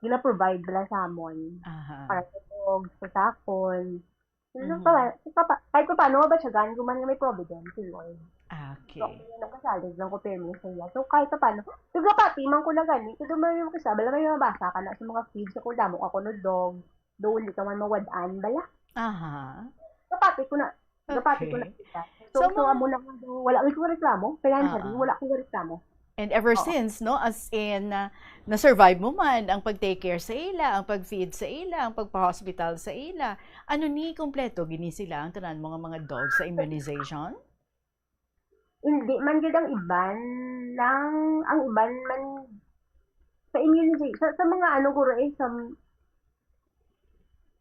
gina-provide bala sa amon. Para sa dogs, sa sakon. Kahit pa paano, mabatsagan ko man nga may providence si Lord. Okay. So, nagkasalig lang ko permission niya. So, kahit pa paano, pati man ko na gani, ito may yung kasama, bala may mabasa ka na sa mga feeds, kung damo ako no dog, do hindi ka man mawadaan bala. Kapati ko na kita. So amo na wala ko reklamo, financially wala ko reklamo. And ever since, no, as in, na-survive mo man ang pag-take care sa ila, ang pag-feed sa ila, ang pagpa-hospital sa ila. Ano ni kompleto gini sila ang tanan mga dogs sa immunization? Hindi man gid ang iban man sa immunization sa mga ano ko sa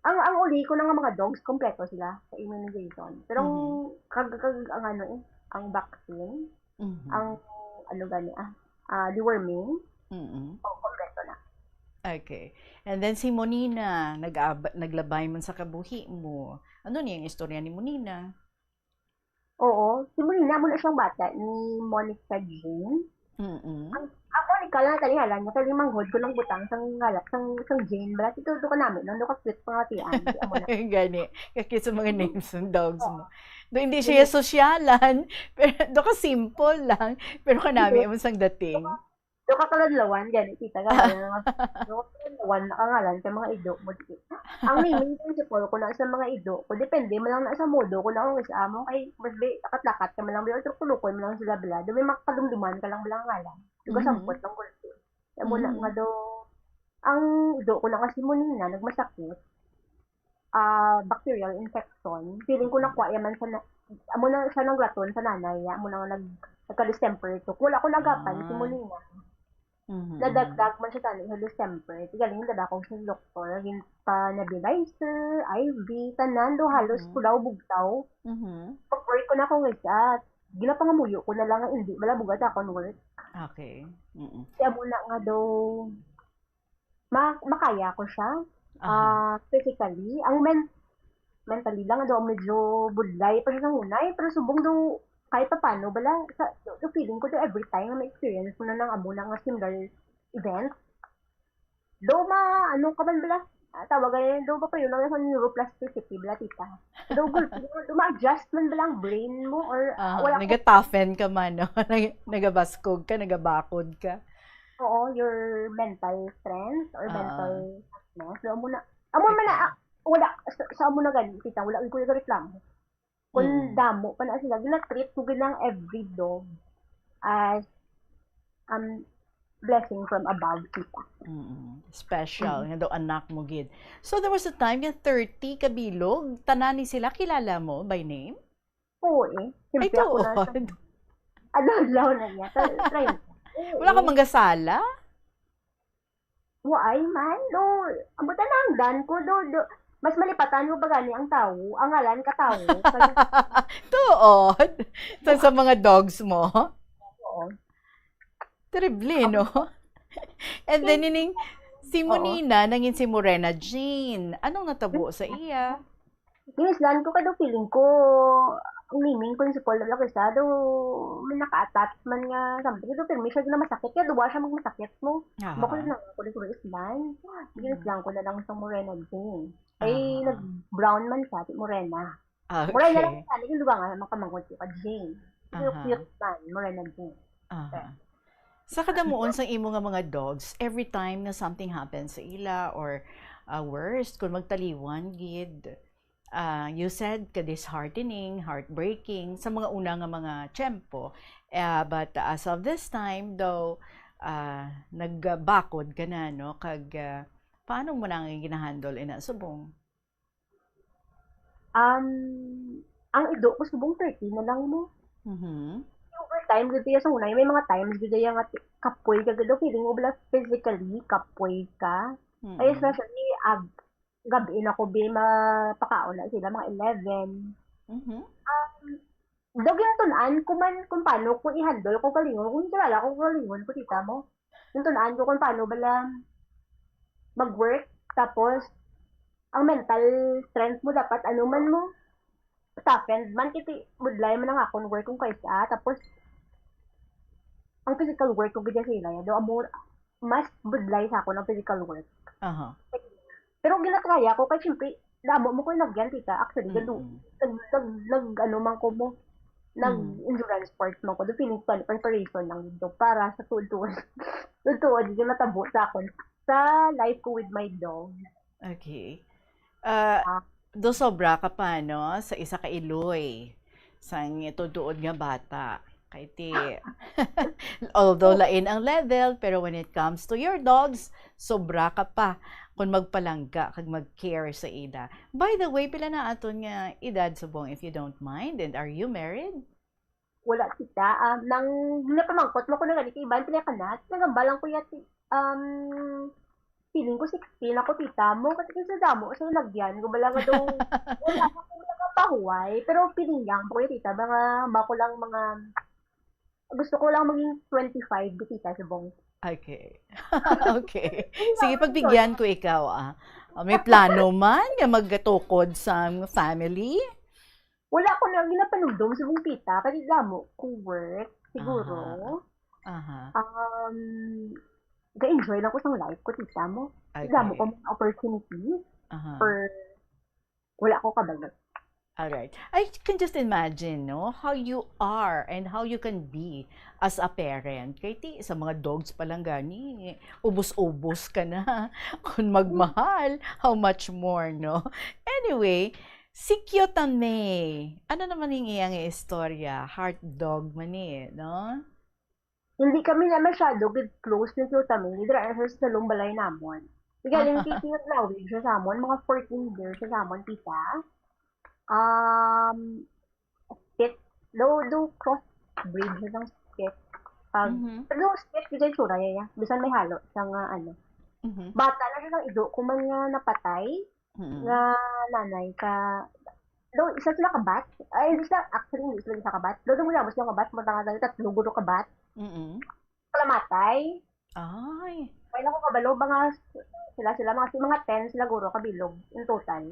ang uli ko ng mga dogs, kompleto sila sa immunization. Pero ang vaccine, ang deworming, kompleto na. Okay. And then si Monina, naglabay man sa kabuhi mo. Ano niya yung istorya ni Monina? Oo, si Monina mo na siyang bata ni Monica Jean. Ang Monica lang talihalan niya, kasi manghod ko lang butang sang Jane. Balat ito ka namin, nung ka-sweet pangatian. Gani, kakit sa mga names ng dogs mo. Do hindi siya sosyalan, pero do ka simple lang, pero kanami mo sang dating. Do ka kaladlawan, gani, tita, gani. Do ka kaladlawan, nakangalan sa mga ido mo. Ang naming principle ko na sa mga ido ko, depende mo lang na sa modo ko na kung isa mo, kay mas lakat-lakat ka mo lang, pero kulukoy mo lang sila bala, do may makadumduman ka lang bala ngalan. Do ka sampot lang ko. Kaya mo na nga do, ang ido ko na kasi mo nina, nagmasakit, bacterial infection, feeling ko nakuha yaman sa amo na siya ng glaton sa nanay, amo na nagka-distemper to. Wala ko nagapan si Molina. Nadagdag man siya tani sa December. Galing na ako sa doktor, gin pa nebulizer, IV, tanan do halos kulaw bugtaw. Pag-work ko na ako isa, ginapangamuyo ko na lang ang hindi wala bugat ako work. Okay. Kaya muna nga do makaya ko siya. Physically, ang mentally lang do medyo budlay pa siya hunay, pero subong do kahit pa paano, bala, so feeling ko every time na ma-experience ko na ng amo ng similar event, do ka man bala, tawag ganyan, do ba pa yun, sa neuroplasticity, bala tita. Do ma-adjust man bala ang brain mo, or nagatafen ka man, no? Nagabaskog ka, nagabakod ka. Oo, your mental strength, or mental toughness. So, amo man na, wala, sa amo na ganyan, tita, wala ko yung reklamo. Kung damo pa na sila, gina-treat ko ginang every dog as blessing from above, tita. Special, nga daw anak mo, gid. So, there was a time yung 30 kabilog, tanani sila, kilala mo by name? Oo eh. Ay, Siyempre ako na. Adlaw na niya. Try mo. Wala ka manggasala? Ay man, do. Abutan na ang dan ko, do. Mas malipatan mo ba gani ang tao? Ang ngalan ka tao. Tuod. Sa mga dogs mo? Oo. Terrible, no? And then, ining, si Monina, nangin si Morena Jean. Anong natabo sa iya? Ginislan ko kada feeling ko ang naming principal na lang isa do may naka-attach man nga something do pero may siya na masakit kaya duwa siya magmasakit mo. Bakit lang ako dito islan. Ginislan ko na lang sa Morena din. Ay nag-brown man siya ti Morena. Okay. Morena lang sa akin duwa nga makamangot ko Jane. Cute man Morena din. Sa kadamuon sa imo nga mga dogs, every time na something happens sa ila or worst, kung magtaliwan, gid, you said ka disheartening, heartbreaking sa mga una nga mga tiyempo. But as of this time, though, nagbakod ka na, no? Paano mo nang ginahandle ina subong? Ang ido ko subong 30 na lang mo. Overtime, gaya sa unay, may mga times gaya nga kapoy ka gado, feeling mo bala physically kapoy ka. Ay especially gabi na ko mapakaon na sila mga 11. Doging tunan ko man kung paano ko i-handle ko kalingon, kung kilala ko kalingon ko tita mo. Yung tunan ko kung paano bala mag-work, tapos ang mental strength mo dapat ano man mo toughened man kiti budlay man ang akong work kung kaysa, tapos ang physical work ko gid sila do amo mas budlay sa ako ng physical work. Pero ginatraya ko kasi syempre damo mo ko nagyan tita actually gado nag ano man ko mo nag endurance sports man ko do feeling preparation lang dito para sa tuod di matabo sa akon sa life ko with my dog. Okay. Do sobra ka pa, no? Sa isa ka iloy. Sang tutuod nga bata. Kay ti, although lain ang level, pero when it comes to your dogs, sobra ka pa kung magpalangga, kag mag-care sa ida. By the way, pila na aton nga edad subong if you don't mind, and are you married? Wala kita. Nang napamangkot mo ko na ganito, iban pila ka na, nagambalang ko yati, feeling ko 16 ako tita mo kasi sa damo sa lagyan ko bala nga daw wala ko nakapahuway pero feeling lang ko tita bako lang mga gusto ko lang maging 25 tita subong. Okay. Okay. Sige, pagbigyan ko ikaw may plano man nga magtukod sa family? Wala ko na ginapanugdom subong tita kasi damo ko work siguro. Ga-enjoy lang ko sa life ko, tita mo. Damo ko mga opportunities for wala ko kabalag. Alright. I can just imagine, no, how you are and how you can be as a parent. Kaya sa mga dogs pa lang gani, ubos-ubos ka na. Kung magmahal, how much more, no? Anyway, si Kyoto May, ano naman yung iyang istorya? Heart dog man no? Hindi kami na masyado close ni Kyoto May. Dira siya sa lumbalay namon. Galing kikiyot lawig siya sa amon. Mga 14 years siya sa amon, tita. Spit. Do cross breed siya ng spit. Pero spit, di kayo sura yaya. Bisan may halo sa ano. Bata na siya ng ido. Kung man nga napatay, nga nanay ka. Do, isa sila kabat. Ay, hindi sila, actually, hindi sila kabat. Do, mo sila kabat. Matanga na tatlo guro kabat. Palamatay. Ay. Kaya lang ko kabalo, mga mga 10 sila guro kabilog in total.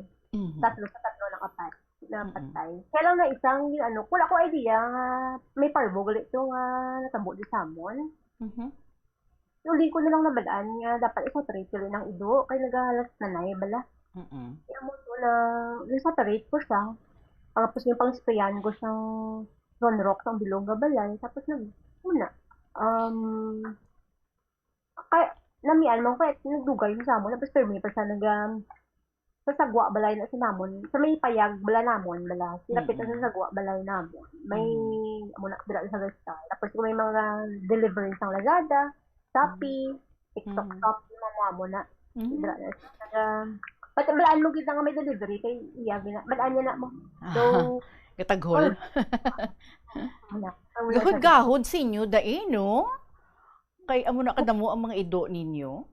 Tatlo na kapat. Napatay. Kaya lang na isang, wala ko idea nga may parbo galit yung natabo di samon. Yung ko na lang nabalaan nga dapat isa-trade ko rin ng ido. Kaya nagahalas nanay bala. Kaya mo to na, isa-trade ko siya. Tapos yung pang-sprayan ko siyang ronrock sa bilog nga balay. Tapos una. Kaya, namian mo, kaya nagdugay sa amon. Tapos permi pa siya sa sagwa balay na sa namon. Sa may payag bala namon, bala. Sinapitan sa sagwa balay namon. May, muna, bila sa resta. Tapos may mga delivery sa Lazada, Shopee, TikTok Shop, namon na. Bila na. Pati balaan mo kita nga may delivery kay iya, balaan niya na mo. So, Gataghol. Gahod-gahod sa inyo, dae, no? Kay amo na kadamo ang mga ido ninyo.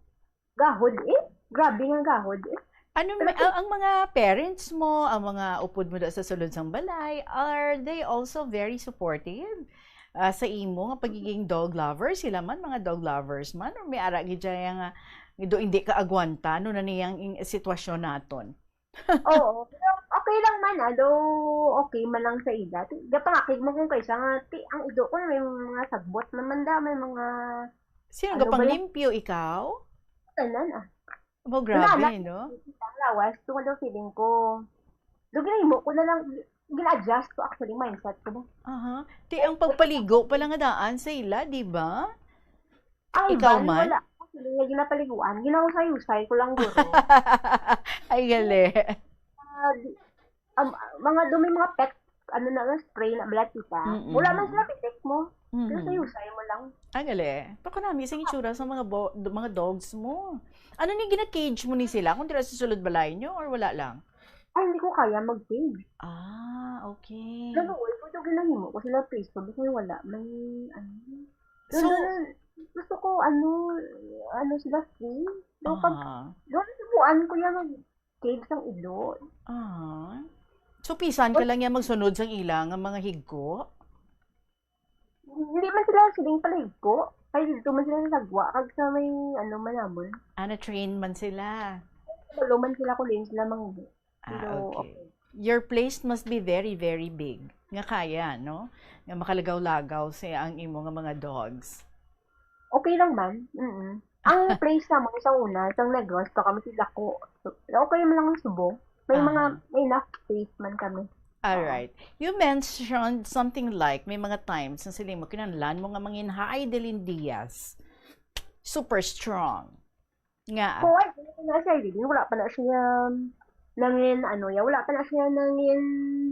Gahod eh. Grabe nga gahod eh. Ano ang mga parents mo, ang mga upod mo sa sulod sang balay, are they also very supportive sa imo nga pagiging dog lovers? Sila man mga dog lovers man or may ara gid nga ido hindi ka agwanta no na niyang sitwasyon naton? Oo. Pero okay lang man, okay man lang sa ida. Gapangakig mo kung kaysa nga, ang ido ko may mga sagbot naman da, may mga... Sino ka pang limpyo, ikaw? Tanan Oh, grabe, no? Ang lawas, ito daw feeling ko. Do ginahimo ko na lang, gina-adjust ko actually mindset ko na. Aha. Di ang pagpaligo pala nga daan sa ila, di ba? Ang Ikaw ban, man? wala. Actually, nga ginapaliguan. Ginahusay-husay ko lang guro. Ay, gali. Mga dumi mga pet, ano na, spray na balatita. Wala man sila pitik mo. Ginahusay mo lang. Ay, gali. Pakunami sa itsura sa mga dogs mo. Ano ni gina-cage mo ni sila? Kung tira sa sulod balay nyo or wala lang? Ay, hindi ko kaya mag-cage. Ah, okay. Ganoon, ito ginahimo ko sila peaceful. Kasi wala, may, So, gusto ko, sila free. Doon, subuan ko yan mag-cage ng ilo. So, pisan ka lang yan magsunod sang ilang ang mga higko? Hindi man sila siling palihigko. Ay, dito man sila nagwa. Kag sa may, manamon. Na-train man sila. Walo man sila kulin sila mga. Okay. Your place must be very, very big. Nga kaya, no? Nga makalagaw-lagaw sa ang imo nga mga dogs. Okay lang man. Ang place naman sa una, sa Negros, pa kami sila ko. So, okay man lang ang subong. May enough space man kami. Alright. You mentioned something like, may mga times na sila mo, kinanlan mo nga mangin Heidelin Diaz. Super strong. Nga. Oo, ay, wala pa na siya wala pa na siya nangin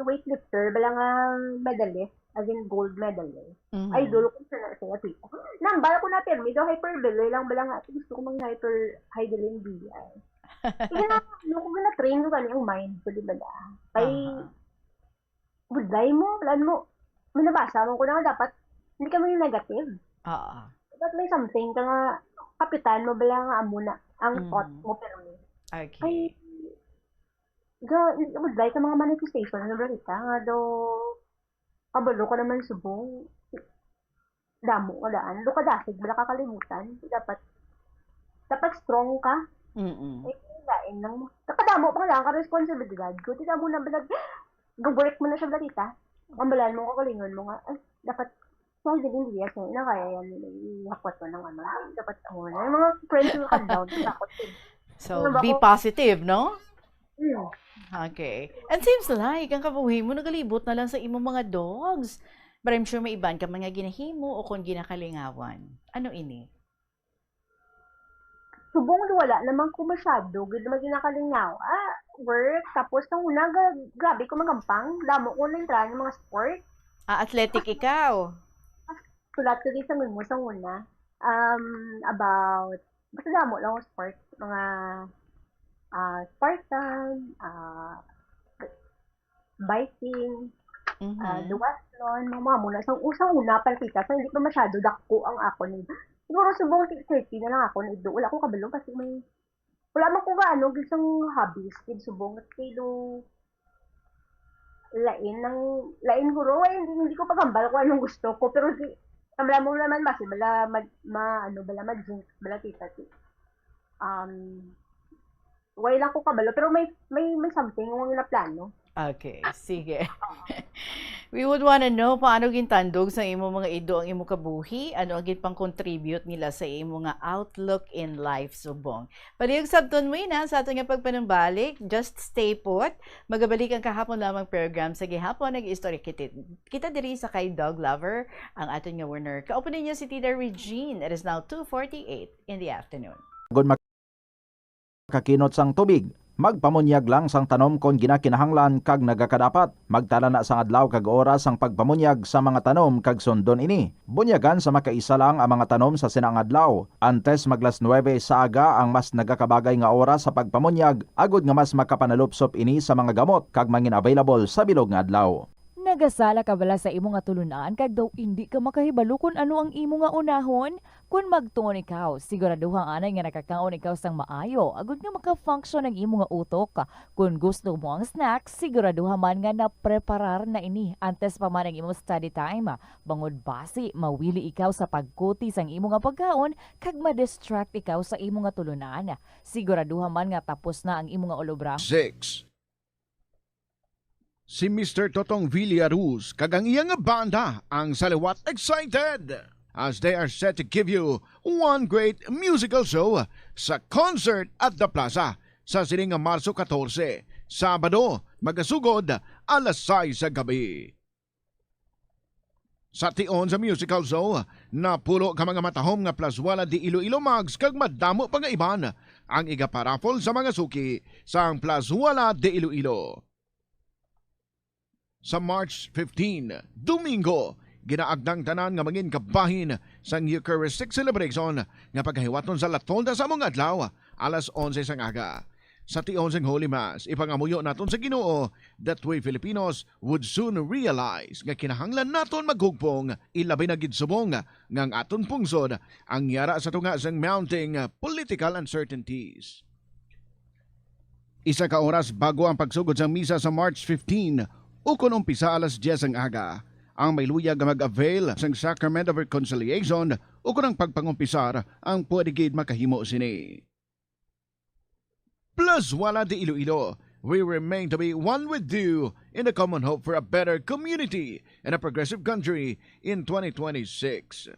weightlifter, bala nga medalist, as in gold medalist. Ay, dulo ko siya na tita. Nambala ko na permi, do hyperbeloy lang, bala nga, gusto ko Heidelin Diaz. Kaya na, ko na-train ko kaniyang mind ko, di ba da? Ay, buday mo, may nabasa mo ko na dapat, hindi ka maging negative. Dapat may something ka nga, kapitan mo, bala nga amo na, ang thought mo, pero okay. Ay, buday ka mga manifestation, ano ba kita, nga do, kabalo ko naman subong, damo ka daan, do ka dasig, bala kakalimutan, dapat strong ka, ay, lain lang mo, nakadamo pa lang ka responsibilidad ko, tidak mo na balag, go-work mo na siya balita. Kambalan mo, kakalingon mo nga. Ay, dapat, din diya siya. Kaya yan, ihakwat mo ng dapat, yung mga friends will come down. So, be positive, no? Okay. And seems like, ang kabuhi mo, nagalibot na lang sa imong mga dogs. But I'm sure may iban ka mga ginahimo o kung ginakalingawan. Ano ini? Subong wala naman ko masyado. Good naman ginakalingaw. Work. Tapos, nung una, grabe ko magampang. Damo ko na yung mga sport. Athletic ikaw? Sulat ko din sa mo sa una. About, basta damo lang ang sport. Mga Spartan, biking, duathlon, mga muna. Sa usang una, palpita. So, hindi pa masyado dako ang ako nito. Siguro subong 30 na lang ako na wala akong kabalo kasi wala man ko gisang hobbies kid subong at kilo lain guro hindi ko pagambal ko anong gusto ko pero kamala mo naman basi bala mag-drink bala tita wala lang ko kabalo pero may something ng na plano. Okay, sige. We would want to know paano gintandog sa imo mga ido ang imo kabuhi, ano ang pang contribute nila sa imo nga outlook in life subong. Palihog sabton mo ina sa ato nga pagpanumbalik, just stay put. Magabalik ang kahapon lamang program sa gihapon nag-istorya kita diri sa kay Dog Lover ang aton nga winner. Kaupo ninyo si Tita Regine. It is now 2:48 in the afternoon. Good makakinot sang tubig. Magpamunyag lang sang tanom kon ginakinahanglan kag nagakadapat. Magtala na sang adlaw kag oras ang pagpamunyag sa mga tanom kag sundon ini. Bunyagan sa makaisa lang ang mga tanom sa sinang adlaw. Antes maglas 9 sa aga ang mas nagakabagay nga oras sa pagpamunyag agud nga mas makapanalupsop ini sa mga gamot kag mangin available sa bilog nga adlaw. nagasala ka bala sa imo nga tulunan kag daw hindi ka makahibalo kung ano ang imo nga unahon? Kung magtuon ikaw, siguraduhang anay nga nakakaon ikaw sang maayo, agud nga maka-function ang imo nga utok. Kung gusto mo ang snacks, siguraduhan man nga na-preparar na ini antes pa man ang imo study time. Bangod basi, mawili ikaw sa pagkuti sang imo nga pagkaon kag ma-distract ikaw sa imo nga tulunan. Siguraduhan man nga tapos na ang imo nga ulobra. 6. Si Mr. Totong Villaruz kag ang iyang banda ang saliwat excited as they are set to give you one great musical show sa concert at the Plaza sa sining Marso 14, Sabado, magasugod alas 6 sa gabi. Sa tion sa musical show, napulo ka mga matahom nga plaswala di Iloilo Mags kag madamo pa nga iban ang igaparafol sa mga suki sa ang plaswala di Iloilo. Sa March 15, Domingo, ginaagdang tanan nga mangin kabahin sa Eucharistic celebration nga paghiwaton sa Latonda sa mga adlaw alas 11 sang aga. Sa tion sang Holy Mass, ipangamuyo naton sa Ginoo that we Filipinos would soon realize nga kinahanglan naton maghugpong ilabi na gid subong nga ang aton pungsod ang yara sa tunga sang mounting political uncertainties. Isa ka oras bago ang pagsugod sa misa sa March 15, ukon umpisa alas 10 ang aga, ang may luyag nga mag-avail sang Sacrament of Reconciliation ukon ang pagpangumpisar ang pwede gid makahimo sini. Plus wala di Iloilo, we remain to be one with you in the common hope for a better community and a progressive country in 2026.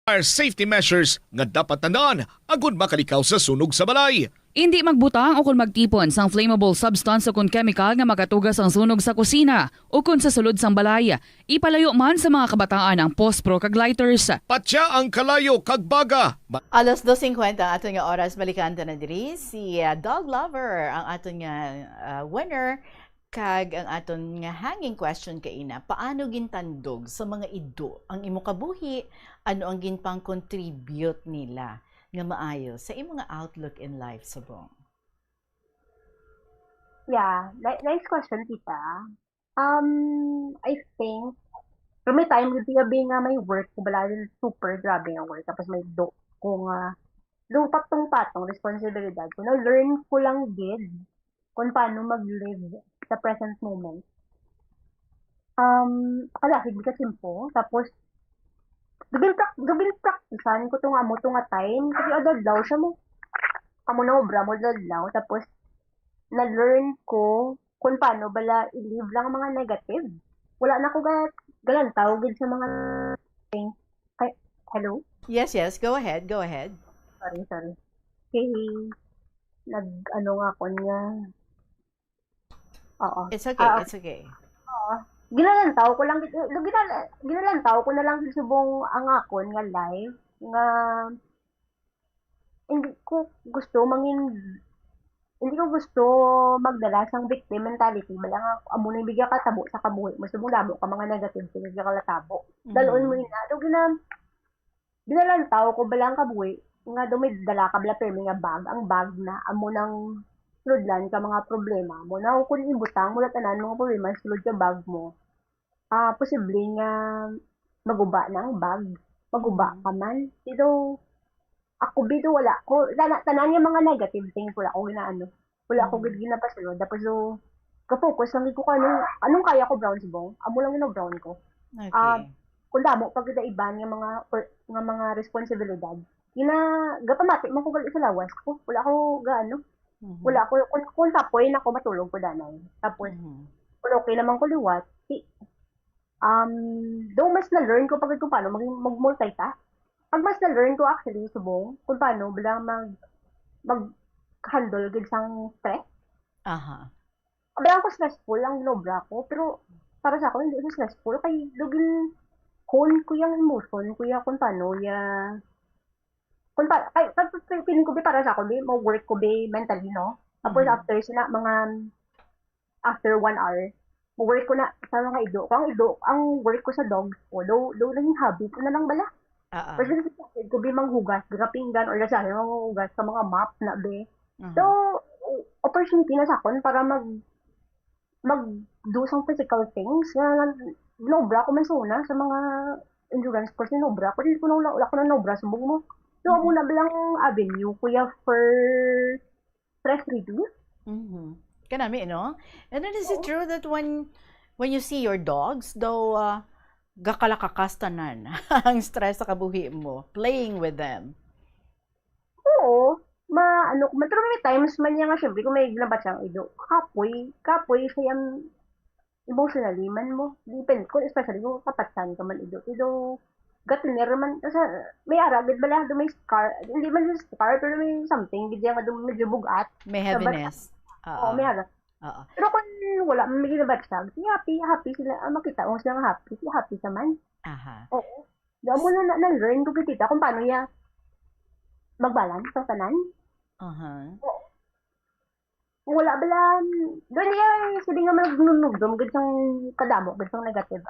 Fire safety measures nga dapat tandaan agud makalikaw sa sunog sa balay. Hindi magbutang o kung magtipon sang flammable substance o kung chemical nga makatugas ang sunog sa kusina o kung sa sulod sang balay. Ipalayo man sa mga kabataan ang pospro kag lighters. Patya ang kalayo kag baga. Alas 2:50 ang aton nga oras, balikan ta na diri si Dog Lover ang aton nga winner kag ang aton nga hanging question kaina, paano gintandog sa mga ido ang imo kabuhi, ano ang ginpang contribute nila nga maayo sa imo nga outlook in life subong? Yeah, nice question, tita. I think, pero may time hindi gabi nga may work, bala din super grabe ang work, tapos may do ko nga, do patong-patong responsibilidad ko, na-learn ko lang din kung paano mag-live sa present moment. Kalahig ka simpo, tapos gabil practicean ko itong amo itong time, kasi adadlaw siya mo, amo na obra mo adadlaw, tapos na-learn ko kung paano bala i-live lang ang mga negative. Wala na ako galantaw gid sa mga things. Hello? Yes, go ahead. Sorry. Okay. Nag-ano nga ako niya. Oo. It's okay. Oo. Ginalantaw ko lang, ginalantaw ko na lang subong ang akon nga live, nga hindi ko gusto magdala sang victim mentality, bala nga amo nang bigya ka tabo sa kabuhi mo, subong labo ka mga negative things nga kalatabo. Dalon mo ina, ginalantaw ko bala ang kabuhi, nga may dala ka bala permi nga bag, ang bag na amo nang sulodlan ka mga problema mo, na kung ibutang mo tanan mga problema sulod ka bag mo. Posible nga maguba na ang bag. Maguba ka man. Dito, ako bito wala ko. Tanan yung mga negative things, wala ko ginaano. Wala ko ginapasunod. Tapos ka-focus lang ko anong kaya ko brown subong. Amo lang yung brown ko. Okay. Kung damo, pag iban yung mga responsibilidad, gapamatik man ko gali sa lawas ko. Wala ko gaano. Wala ko, kung tapoy na ako matulog ko danay. Tapos, kung okay naman ko liwat, though mas na-learn ko kung paano mag-multitask. Pag mas na-learn ko actually, subong, kung paano bala mag-handle gid sang stress. Abang ko stressful ang ginobra ko, pero para sa ako, hindi ko stressful. Kaya lugin hone ko yung emotion, kuya kung paano, feeling ko para sa ako, mag-work ko mentally, no? Tapos after 1 hour, work ko na sa mga ido. Ang work ko sa dogs ko, do naging hobby ko na lang bala. Kasi ko manghugas, pinggan, or lasahin manghugas sa mga map na be. So, opportunity na sa akon para mag-do some physical things nga nobra ko man suna sa mga endurance sports ni nobra ko. Di ko na wala ko na nobra sa mo. So, muna bilang avenue, kuya, for stress relief. Kanami, no? And then is it true that when you see your dogs, though, gakalakakastanan ang stress sa kabuhi mo, playing with them? Oo. Pero may times man niya nga, syempre, kung may ginabat siyang ido, kapoy siya yung emotionally man mo. Depende ko, especially kung kapatsan ka man ido. Gatiner man, kasi may aragid bala, may scar, hindi man yung scar, pero may something, bigyan nga medyo bugat. May heaviness. Oo, may harap. Pero kung wala, may ginabat siya, happy sila, makita mo silang happy siya man. Oo. Dahil mo na-learn ko kita kung paano niya mag-balance sa tanan. Wala bala, doon niya, sabi nga magnunugdom, gitsang kadamo, gitsang negative.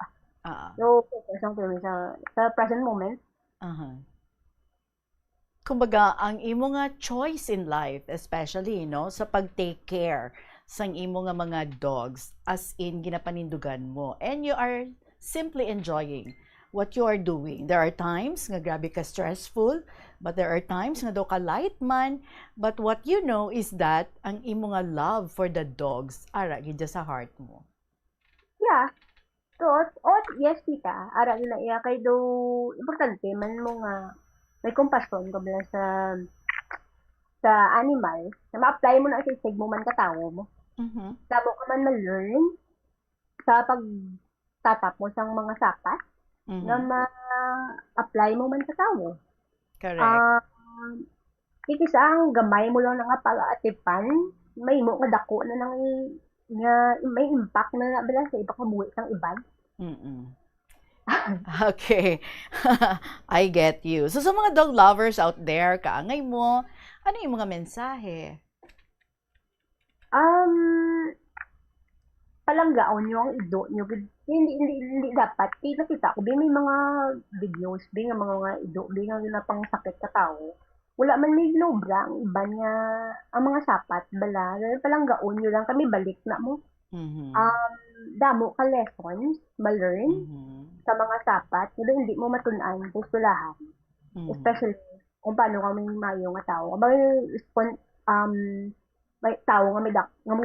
So, focus ang tuloy sa present moment. Kumbaga, ang imo nga choice in life, especially, no, sa pag-take care sang imo nga mga dogs, as in, ginapanindugan mo. And you are simply enjoying what you are doing. There are times nga grabe ka stressful, but there are times nga daw ka light man, but what you know is that ang imo nga love for the dogs, ara, gidya sa heart mo. Yeah. So, yes, tita. Ara, na iya kay do, importante man mo nga, may compassion ka bala sa animal, na ma-apply mo na sa isig mo man katawo mo. Sabo ka man ma-learn sa pagtatap mo sa mga sapat, na ma-apply mo man sa tao. Correct. Ikisa ang gamay mo lang nga pag-atipan, may mo nga dako na nang may impact na bala sa iba kabuhi ng iban. Okay. I get you. So, sa mga dog lovers out there, kaangay mo, ano yung mga mensahe? Palanggaon nyo ang ido nyo. Hindi dapat. Kita ko, may mga videos, may mga ido, may nga pang sakit ka tao. Wala man may nobra ang iba niya, ang mga sapat, bala. Palanggaon nyo lang, kami balik na mo. Damo ka lessons, ma-learn sa mga sapat, pero hindi mo matunan sa eskwelahan. Especially, kung paano kami mayo nga tao. May tao nga may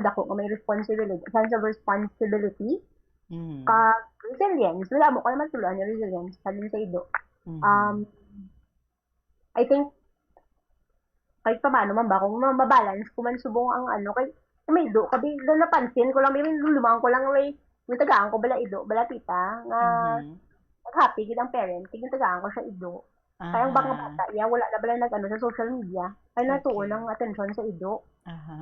dako nga may responsibility, sense of responsibility, resilience. Wala mo ka naman tuloan yung resilience sa ido. I think, kahit pa paano man ba, kung mabalance, kung man subong ang kay may ido, kabi, doon napansin ko lang, may lumangan ko lang, may tagaan ko bala ido, bala tita, nga, happy kitang parent, yung tagaan ko sa ido. Kaya ang baka bata, wala na bala sa social media, ay natuon ang atensyon sa ido.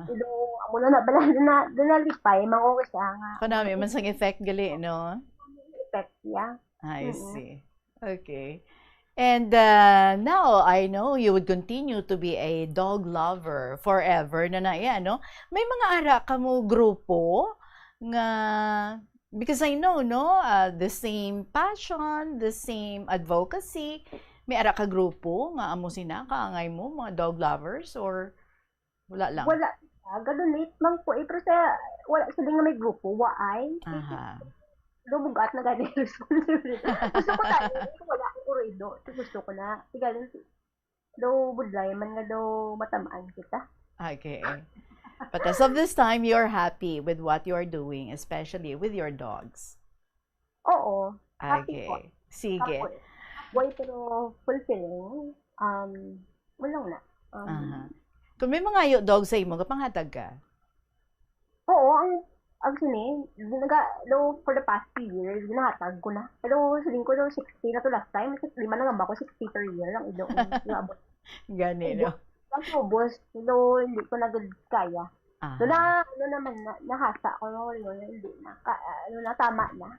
Ido, amo na bala, doon nalipay, mangungis nga. Kanami, man sang effect gali, no? Effect, yeah. I see. Okay. And now, I know you would continue to be a dog lover forever na yan, no? May mga ara ka mo grupo nga, because I know, no, the same passion, the same advocacy, may ara ka grupo nga amo sina, kaangay mo, mga dog lovers, or wala lang? Wala. Gadunit man po, pero wala sabi nga may grupo, waay. Lubugat na gani responsibility. Gusto ko tayo, wala akong urido. Gusto ko na. Sigaling, daw budlay man nga daw matamaan kita. Okay. But as of this time, you're happy with what you're doing, especially with your dogs. Oo. Happy Okay. po. Sige. Boy, pero fulfilling. Walang na. Kung may mga dogs sa imo, kapanghatag ka? Oo, actually, for the past 2 years, ginahatag ko na. Pero sabihin ko daw 60 na to last time. 5 na nga ba ako, 60 per year lang ido. Gani, no? Ang subos, hindi ko na kaya. So nahasa ko, hindi na, tama na.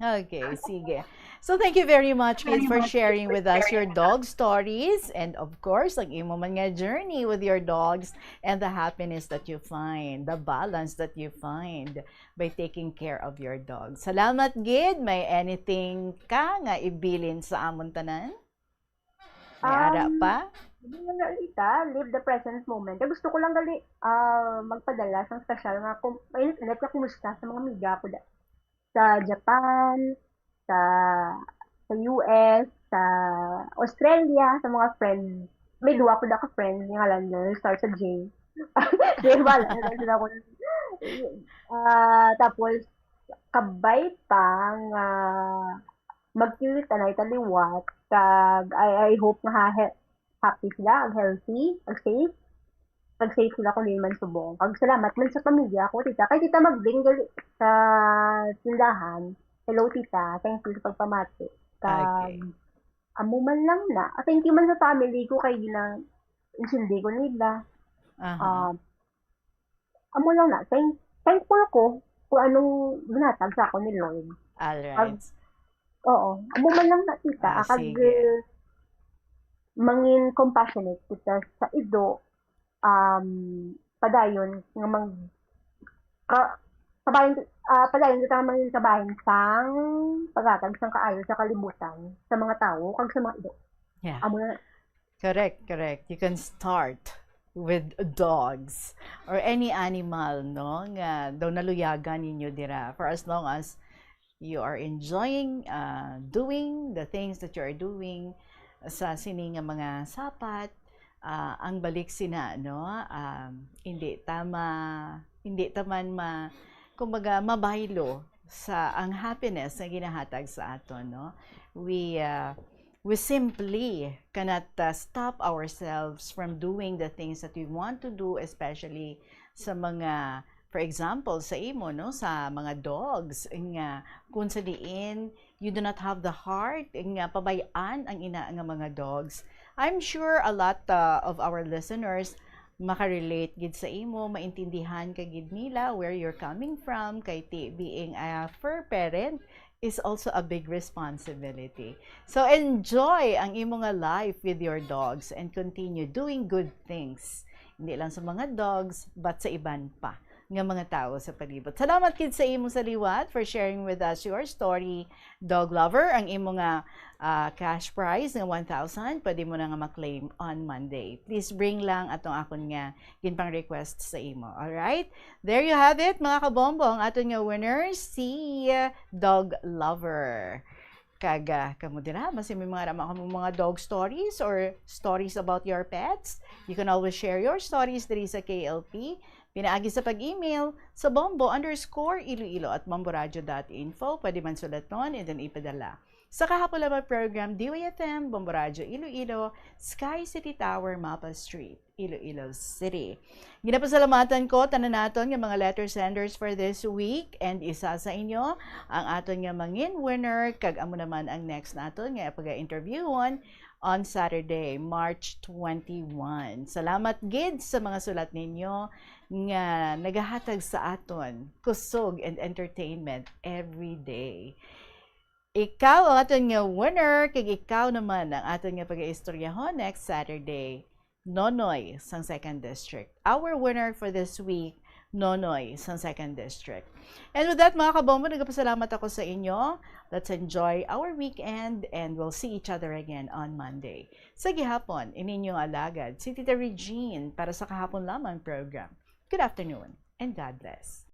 Okay, sige. So thank you very much, kids, for sharing with us your dog stories and of course, ang imo man nga journey with your dogs and the happiness that you find, the balance that you find by taking care of your dogs. Salamat, Gid. May anything ka nga ibilin sa amon tanan? May ara pa? Hindi nga Lita, live the present moment. Kaya gusto ko lang magpadala ng special nga mainit ka kumusta sa mga miga ko sa Japan, sa US, sa Australia, sa mga friends. May duwa ko ka friends nga lang na start sa J. Di ba lang sila ko. Tapos kabay pang magkilit na italiwat kag I hope nga happy sila, ag healthy, ag safe sila kung di man subong. Ag salamat man sa pamilya ko, tita. Kay tita magbinggal sa tindahan. Hello, tita. Thank you sa pagpamati. Kag, amo man lang na. Thank you man sa family ko kay ginang insindi ko nila. Amo lang na. Thankful ko kung anong binatag sa ako ni Lord. Alright. Oo. Amo man lang na, tita. Kag, mangin compassionate kita sa ido padayon nga padayon kita mangin kabahin sang pagatag sang kaayo sa kalibutan sa mga tao kag sa mga ido. Yeah. Amo na. Correct. You can start with dogs or any animal, no? Nga daw naluyagan ninyo dira for as long as you are enjoying doing the things that you are doing sa sini nga mga sapat, ang balik sina, no? Hindi taman kumbaga mabaylo sa ang happiness na ginahatag sa aton, no? We simply cannot stop ourselves from doing the things that we want to do, especially sa mga, for example, sa imo, no? Sa mga dogs, nga kung sa diin you do not have the heart nga pabayaan ang ina nga mga dogs. I'm sure a lot of our listeners makarelate gid sa imo, maintindihan ka gid nila where you're coming from, kay being a fur parent is also a big responsibility. So enjoy ang imo nga life with your dogs and continue doing good things. Hindi lang sa mga dogs, but sa iban pa nga mga tao sa palibot. Salamat kid sa imo sa liwat for sharing with us your story, dog lover. Ang imo nga cash prize nga 1,000, pwede mo na nga maklaim on Monday. Please bring lang atong akon nga ginpang request sa imo. Alright? There you have it, mga kabombo. Ang aton nga winner, si dog lover. Kaga kamo dira, basta may mga dog stories or stories about your pets, you can always share your stories diri sa KLP. Pinaagi sa pag-email sa bombo_iloilo@bomboradio.info. Pwede man sulat nun and then ipadala. Sa kahapon lamang program, DWFM, Bombo Radio Iloilo, Sky City Tower, Mapa Street, Iloilo City. Ginapasalamatan ko, tanan naton nga mga letter senders for this week, and isa sa inyo, ang aton nga mangin winner, kag amo naman ang next naton nga pag-interviewon on Saturday, March 21. Salamat gid sa mga sulat ninyo nga nagahatag sa aton kusog and entertainment every day. Ikaw ang aton nga winner, kag ikaw naman ang aton nga pag-istoryahon next Saturday, Nonoy sang 2nd District. Our winner for this week, Nonoy sang 2nd District. And with that, mga kabombo, nagpasalamat ako sa inyo. Let's enjoy our weekend and we'll see each other again on Monday. Sa gihapon, ininyong alagad, si Tita Regine para sa kahapon lamang program. Good afternoon and God bless.